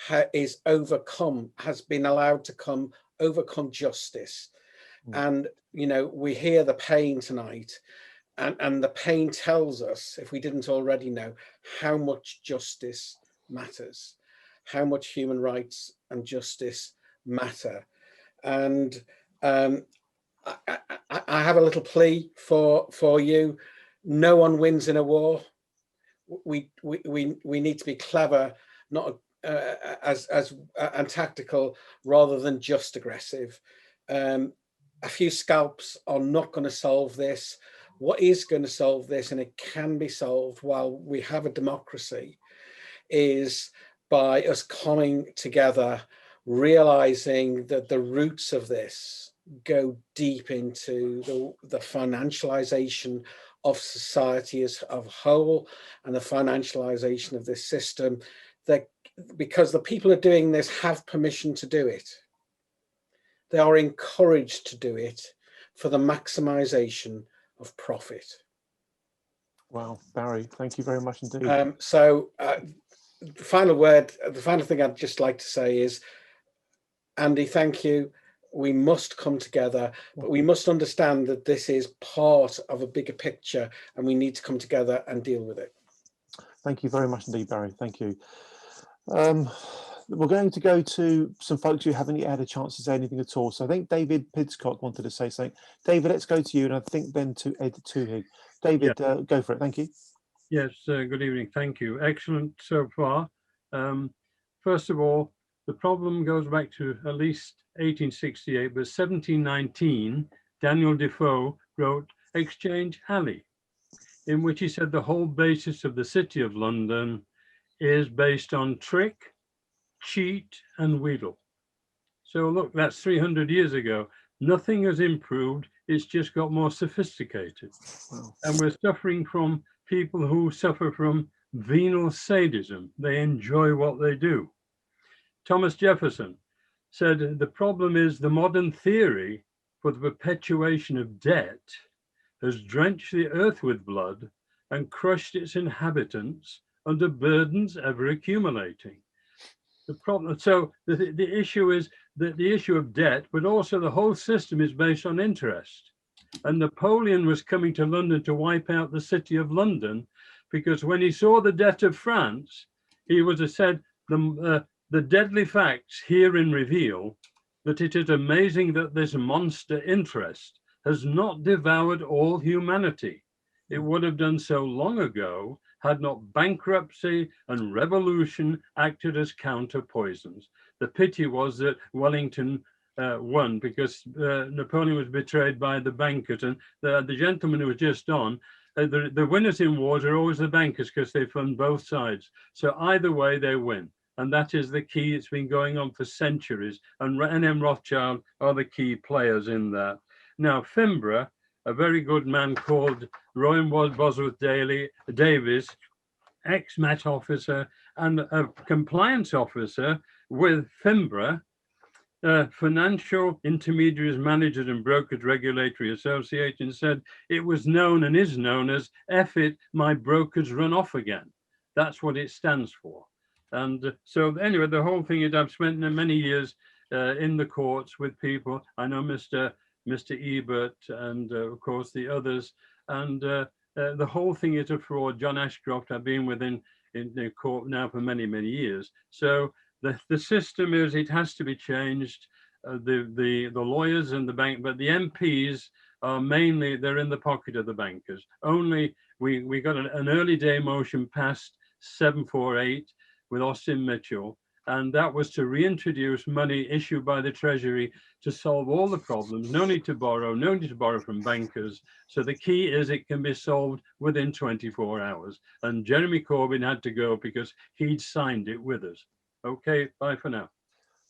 has been allowed to overcome justice. And, you know, we hear the pain tonight, and the pain tells us, if we didn't already know, how much justice matters, how much human rights and justice matter. And I have a little plea for you. No one wins in a war. We need to be clever, not and tactical, rather than just aggressive. A few scalps are not going to solve this. What is going to solve this, and it can be solved while we have a democracy, is by us coming together, realizing that the roots of this go deep into the financialization of society as a whole, and the financialization of this system, that because the people who are doing this have permission to do it. They are encouraged to do it for the maximization of profit. Wow, Barry, thank you very much indeed. The final word, the final thing I'd just like to say is, Andy, thank you. We must come together, but we must understand that this is part of a bigger picture, and we need to come together and deal with it. Thank you very much indeed, Barry. Thank you. We're going to go to some folks who haven't yet had a chance to say anything at all. So I think David Pidcock wanted to say something. David, let's go to you, and I think then to Ed Toohig. David, go for it. Thank you. Yes, good evening. Thank you. Excellent so far. First of all, the problem goes back to at least 1868, but 1719, Daniel Defoe wrote Exchange Alley, in which he said the whole basis of the City of London is based on trick, cheat, and wheedle. So look, that's 300 years ago. Nothing has improved. It's just got more sophisticated. Wow. And we're suffering from people who suffer from venal sadism. They enjoy what they do. Thomas Jefferson said the problem is the modern theory for the perpetuation of debt has drenched the earth with blood and crushed its inhabitants under burdens ever accumulating. The problem, so the issue is that the issue of debt, but also the whole system is based on interest. And Napoleon was coming to London to wipe out the City of London, because when he saw the debt of France, he said the deadly facts herein reveal that it is amazing that this monster interest has not devoured all humanity. It would have done so long ago had not bankruptcy and revolution acted as counter poisons. The pity was that Wellington won, because Napoleon was betrayed by the bankers, and the gentleman who was just on, the winners in wars are always the bankers, because they fund both sides. So either way they win. And that is the key. It's been going on for centuries, and N.M. Rothschild are the key players in that. Now, Fimbra, a very good man called Rowan Bosworth Davies, ex-Met officer and a compliance officer with Fimbra, Financial Intermediaries Managers and Brokers Regulatory Association, said it was known and is known as F it, my brokers run off again. That's what it stands for. And so anyway, the whole thing is I've spent many years in the courts with people. I know Mr. Ebert and of course the others, and the whole thing is a fraud. John Ashcroft, I've been with in the court now for many, many years. So the system is, it has to be changed. The lawyers and the bank, but the MPs are mainly, they're in the pocket of the bankers. Only we got an early day motion passed 748 with Austin Mitchell, and that was to reintroduce money issued by the Treasury to solve all the problems. No need to borrow, no need to borrow from bankers. So the key is it can be solved within 24 hours. And Jeremy Corbyn had to go because he'd signed it with us. Okay, bye for now.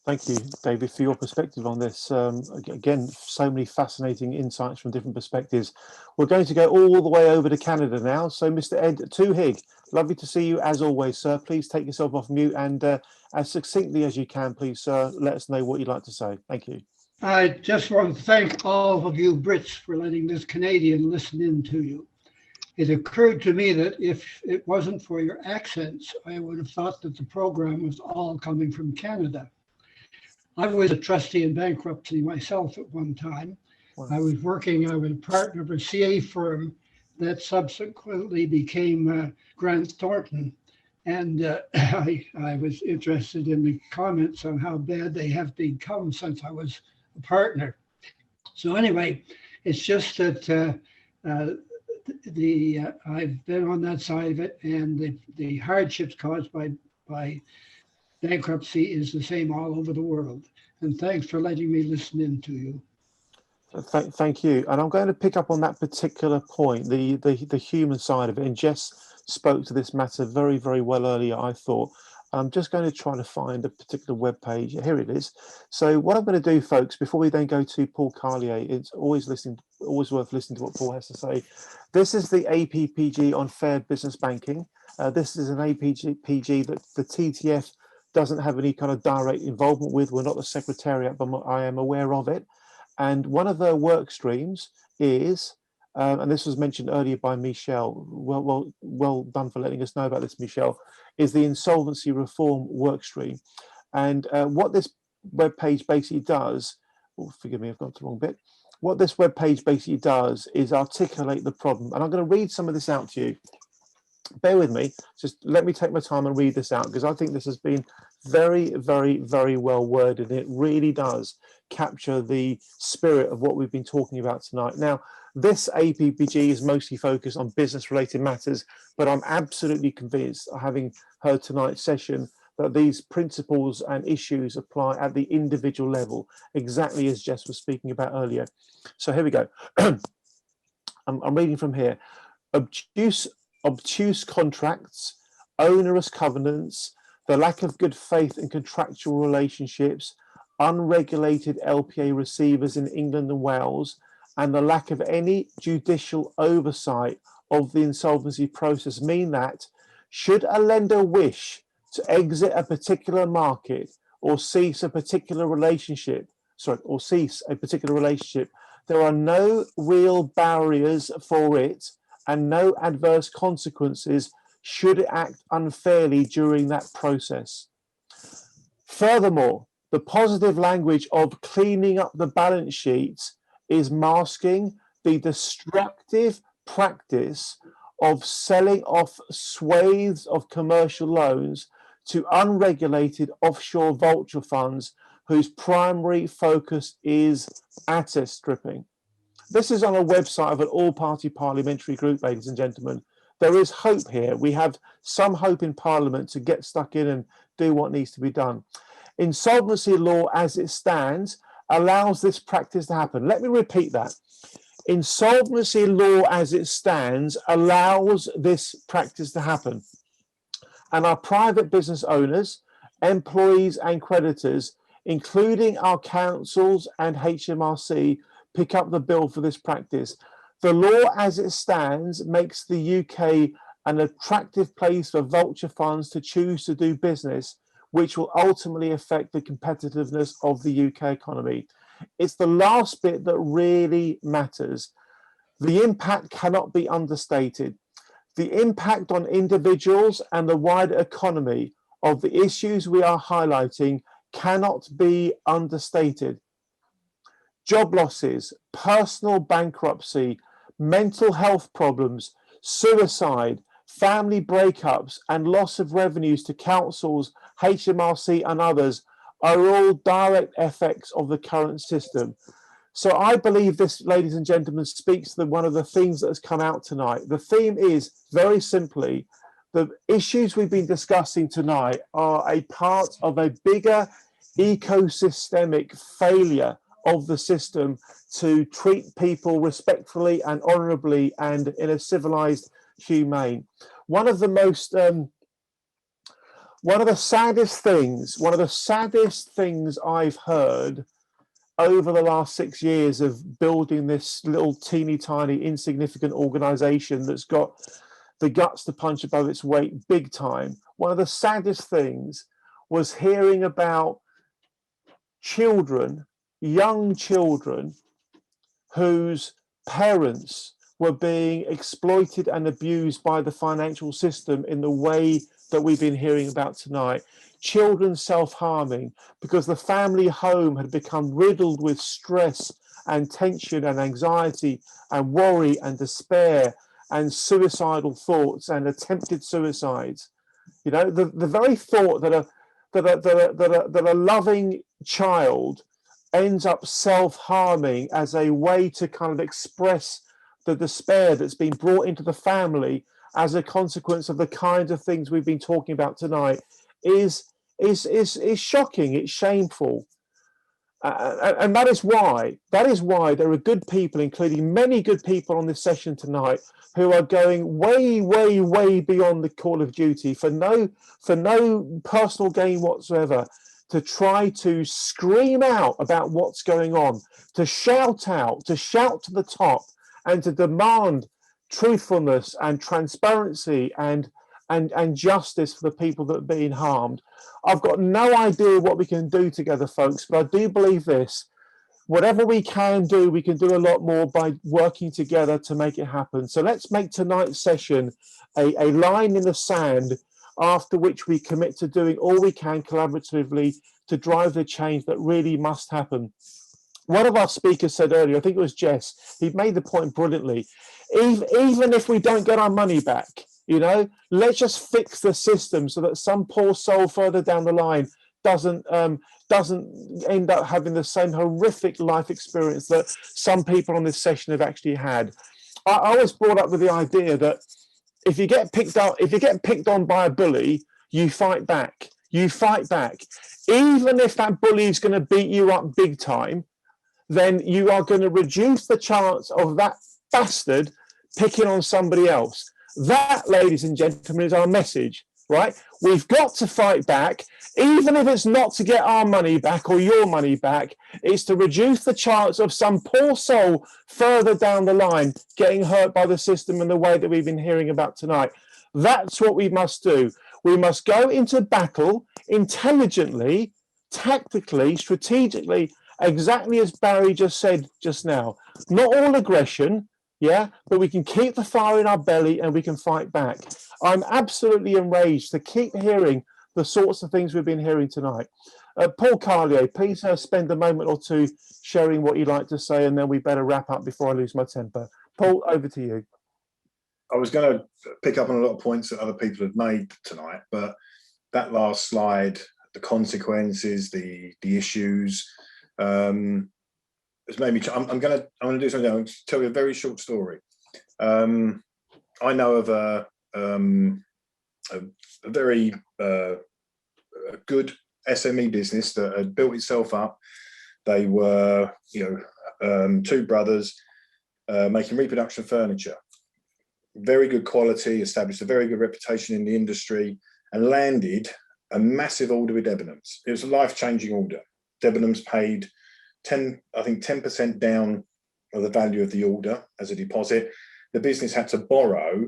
Thank you, David, for your perspective on this. Again, so many fascinating insights from different perspectives. We're going to go all the way over to Canada now. So, Mr. Ed Toohig, lovely to see you as always, sir. Please take yourself off mute and as succinctly as you can, please, sir, let us know what you'd like to say. Thank you. I just want to thank all of you Brits for letting this Canadian listen in to you. It occurred to me that if it wasn't for your accents, I would have thought that the program was all coming from Canada. I was a trustee in bankruptcy myself at one time. Wow. I was a partner of a CA firm that subsequently became Grant Thornton. And I was interested in the comments on how bad they have become since I was a partner. So anyway, it's just that I've been on that side of it, and the hardships caused by bankruptcy is the same all over the world. And thanks for letting me listen in to you. Thank you. And I'm going to pick up on that particular point, the human side of it. And Jess spoke to this matter very, very well earlier, I thought. I'm just going to try to find a particular web page. Here it is. So what I'm going to do, folks, before we then go to Paul Carlier, it's always worth listening to what Paul has to say. This is the APPG on fair business banking. This is an APPG that the TTF doesn't have any kind of direct involvement with. We're not the secretariat, but I am aware of it. And one of their work streams is, and this was mentioned earlier by Michelle, well done for letting us know about this, Michelle, is the insolvency reform work stream. And what this webpage basically does, oh, forgive me, I've got the wrong bit. What this webpage basically does is articulate the problem. And I'm going to read some of this out to you. Bear with me, just let me take my time and read this out, because I think this has been very, very, very well worded. And it really does capture the spirit of what we've been talking about tonight. Now, this APPG is mostly focused on business-related matters, but I'm absolutely convinced, having heard tonight's session, that these principles and issues apply at the individual level, exactly as Jess was speaking about earlier. So here we go. I'm reading from here. Obtuse contracts, onerous covenants, the lack of good faith in contractual relationships, unregulated LPA receivers in England and Wales, and the lack of any judicial oversight of the insolvency process mean that, should a lender wish to exit a particular market or cease a particular relationship, there are no real barriers for it and no adverse consequences should it act unfairly during that process. Furthermore, the positive language of cleaning up the balance sheets is masking the destructive practice of selling off swathes of commercial loans to unregulated offshore vulture funds whose primary focus is asset stripping. This is on a website of an all-party parliamentary group, ladies and gentlemen. There is hope here. We have some hope in Parliament to get stuck in and do what needs to be done. Insolvency law as it stands allows this practice to happen. Let me repeat that. Insolvency law as it stands allows this practice to happen. And our private business owners, employees and creditors, including our councils and HMRC, pick up the bill for this practice. The law as it stands makes the UK an attractive place for vulture funds to choose to do business, which will ultimately affect the competitiveness of the UK economy. It's the last bit that really matters. The impact cannot be understated. The impact on individuals and the wider economy of the issues we are highlighting cannot be understated. Job losses, personal bankruptcy, mental health problems, suicide, family breakups, and loss of revenues to councils, HMRC, and others are all direct effects of the current system. So I believe this, ladies and gentlemen, speaks to one of the themes that has come out tonight. The theme is, very simply, the issues we've been discussing tonight are a part of a bigger ecosystemic failure of the system to treat people respectfully and honorably and in a civilized, humane. One of the saddest things I've heard over the last 6 years of building this little teeny tiny insignificant organization that's got the guts to punch above its weight big time. One of the saddest things was hearing about children, young children, whose parents were being exploited and abused by the financial system in the way that we've been hearing about tonight. Children self-harming because the family home had become riddled with stress and tension and anxiety and worry and despair and suicidal thoughts and attempted suicides. You know, the very thought that a loving child ends up self-harming as a way to kind of express the despair that's been brought into the family as a consequence of the kinds of things we've been talking about tonight is shocking. It's shameful. And that is why there are good people, including many good people on this session tonight, who are going way, way, way beyond the call of duty for no personal gain whatsoever, to try to scream out about what's going on, to shout out, to shout to the top, and to demand truthfulness and transparency and justice for the people that are being harmed. I've got no idea what we can do together, folks, but I do believe this. Whatever we can do a lot more by working together to make it happen. So let's make tonight's session a line in the sand, after which we commit to doing all we can collaboratively to drive the change that really must happen. One of our speakers said earlier, I think it was Jess, he made the point brilliantly, even if we don't get our money back, you know, let's just fix the system so that some poor soul further down the line doesn't end up having the same horrific life experience that some people on this session have actually had. I was brought up with the idea that if you get picked on by a bully, you fight back. You fight back. Even if that bully is going to beat you up big time, then you are going to reduce the chance of that bastard picking on somebody else. That, ladies and gentlemen, is our message, right? We've got to fight back, even if it's not to get our money back or your money back. It's to reduce the chance of some poor soul further down the line getting hurt by the system in the way that we've been hearing about tonight. That's what we must do. We must go into battle intelligently, tactically, strategically, exactly as Barry just said just now. Not all aggression, yeah, but we can keep the fire in our belly and we can fight back. I'm absolutely enraged to keep hearing the sorts of things we've been hearing tonight. Paul Carlier, please spend a moment or two sharing what you'd like to say, and then we better wrap up before I lose my temper. Paul, over to you. I was going to pick up on a lot of points that other people have made tonight, but that last slide, the consequences, the issues, it's made me. I'm going to do something. I'm going to tell you a very short story. I know of a very good SME business that had built itself up. They were, two brothers making reproduction furniture. Very good quality, established a very good reputation in the industry, and landed a massive order with Debenhams. It was a life-changing order. Debenhams paid 10% down of the value of the order as a deposit. The business had to borrow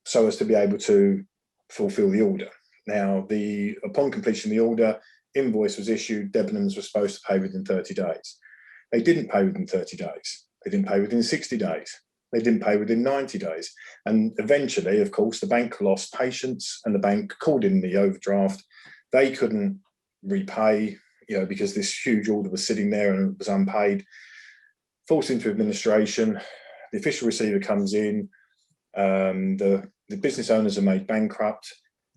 so as to be able to fulfill the order. Now, upon completion of the order, invoice was issued. Debenhams were supposed to pay within 30 days. They didn't pay within 30 days. They didn't pay within 60 days. They didn't pay within 90 days. And eventually, of course, the bank lost patience and the bank called in the overdraft. They couldn't repay, because this huge order was sitting there and it was unpaid. Forced into administration. The official receiver comes in. The business owners are made bankrupt.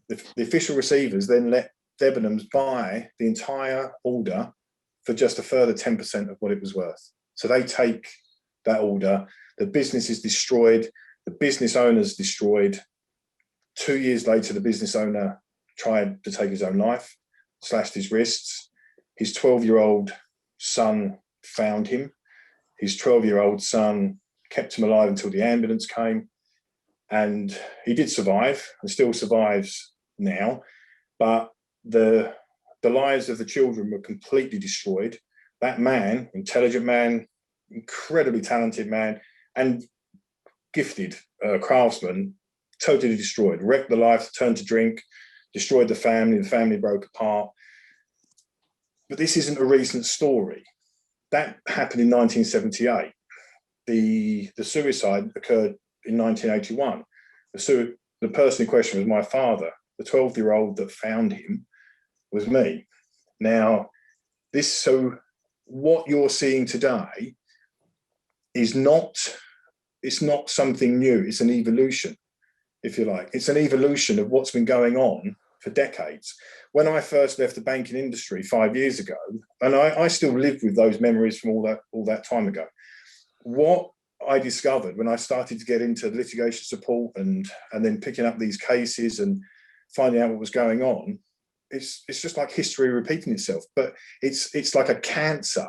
The official receivers then let Debenhams buy the entire order for just a further 10% of what it was worth. So they take that order. The business is destroyed. The business owner's destroyed. 2 years later, the business owner tried to take his own life, slashed his wrists. His 12-year-old son found him. His 12-year-old son kept him alive until the ambulance came. And he did survive and still survives now. But the lives of the children were completely destroyed. That man, intelligent man, incredibly talented man, and gifted craftsman, totally destroyed, wrecked the life, turned to drink, destroyed the family broke apart. But this isn't a recent story. That happened in 1978. The suicide occurred in 1981. The person in question was my father. The 12-year-old that found him was me. Now, so what you're seeing today is not It's not something new. It's an evolution, if you like. It's an evolution of what's been going on for decades. When I first left the banking industry 5 years ago, and I still live with those memories from all that time ago, what I discovered when I started to get into litigation support and then picking up these cases and finding out what was going on, it's just like history repeating itself. But it's like a cancer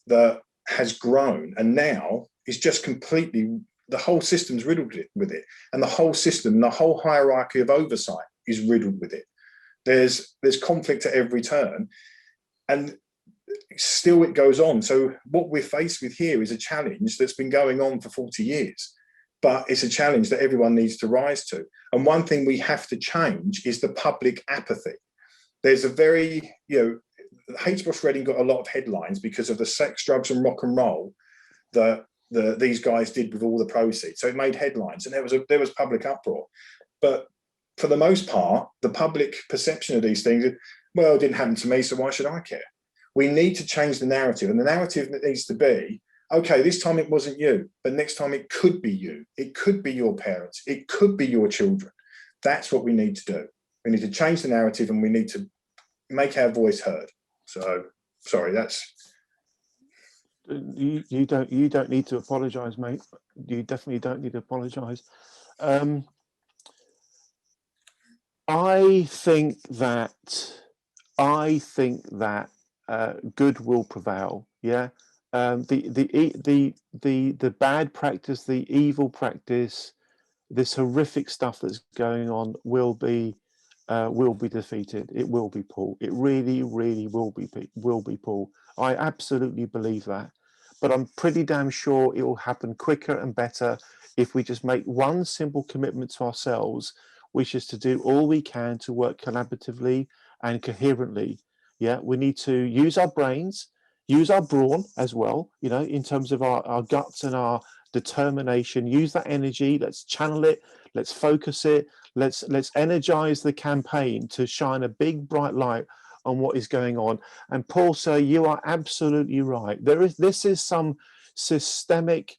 that has grown, and now it's just completely, the whole system's riddled with it, and the whole system, the whole hierarchy of oversight is riddled with it. There's conflict at every turn, and still it goes on. So what we're faced with here is a challenge that's been going on for 40 years, but it's a challenge that everyone needs to rise to. And one thing we have to change is the public apathy. There's a very, Hainsborough Reading got a lot of headlines because of the sex, drugs and rock and roll that these guys did with all the proceeds. So it made headlines, and there was public uproar. But for the most part, the public perception of these things, well, it didn't happen to me, so why should I care? We need to change the narrative, and the narrative needs to be, okay, this time it wasn't you, but next time it could be you. It could be your parents. It could be your children. That's what we need to do. We need to change the narrative, and we need to make our voice heard. So, sorry, that's... You don't need to apologise, mate. You definitely don't need to apologise. I think that good will prevail. Yeah, the bad practice, the evil practice, this horrific stuff that's going on will be defeated. It will be, Paul. It really, really will be, Paul. I absolutely believe that. But I'm pretty damn sure it will happen quicker and better if we just make one simple commitment to ourselves, which is to do all we can to work collaboratively and coherently. Yeah, we need to use our brains, use our brawn as well, in terms of our guts and our determination. Use that energy. Let's channel it. Let's focus it. Let's energize the campaign to shine a big bright light on what is going on. And Paul, sir, you are absolutely right. This is some systemic,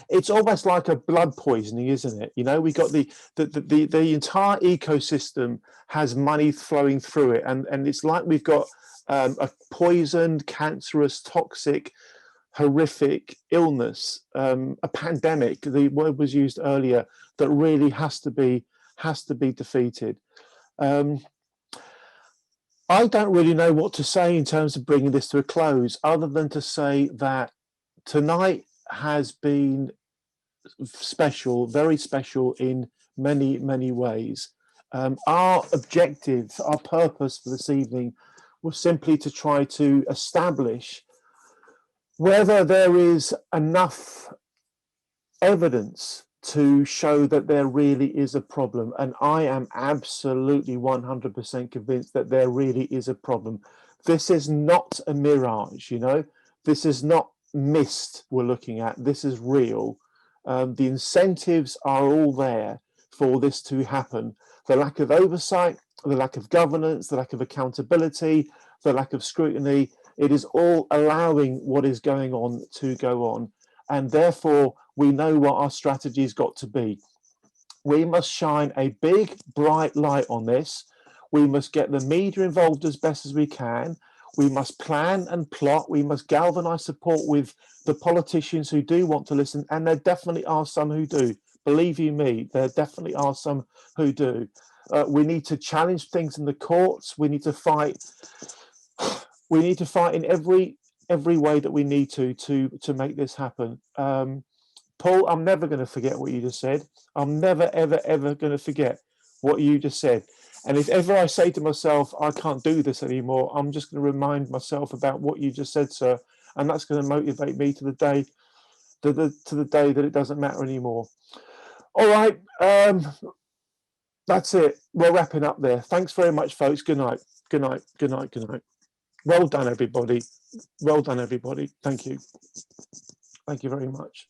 it's almost like a blood poisoning, isn't it? We got the entire ecosystem has money flowing through it, and it's like we've got a poisoned, cancerous, toxic, horrific illness, a pandemic. The word was used earlier, that really has to be defeated. I don't really know what to say in terms of bringing this to a close, other than to say that tonight has been special, very special in many, many ways. Our objective, our purpose for this evening was simply to try to establish whether there is enough evidence to show that there really is a problem. And I am absolutely 100% convinced that there really is a problem. This is not a mirage, This is not mist we're looking at. This is real. The incentives are all there for this to happen. The lack of oversight, the lack of governance, the lack of accountability, the lack of scrutiny, it is all allowing what is going on to go on. And therefore, we know what our strategy's got to be. We must shine a big, bright light on this. We must get the media involved as best as we can. We must plan and plot. We must galvanize support with the politicians who do want to listen. And there definitely are some who do. Believe you me, there definitely are some who do. We need to challenge things in the courts. We need to fight. We need to fight in every way that we need to make this happen. Paul, I'm never going to forget what you just said. I'm never, ever, ever going to forget what you just said. And if ever I say to myself, I can't do this anymore, I'm just going to remind myself about what you just said, sir. And that's going to motivate me to the day, to the day that it doesn't matter anymore. All right. That's it. We're wrapping up there. Thanks very much, folks. Good night. Good night. Good night. Good night. Well done, everybody. Well done, everybody. Thank you. Thank you very much.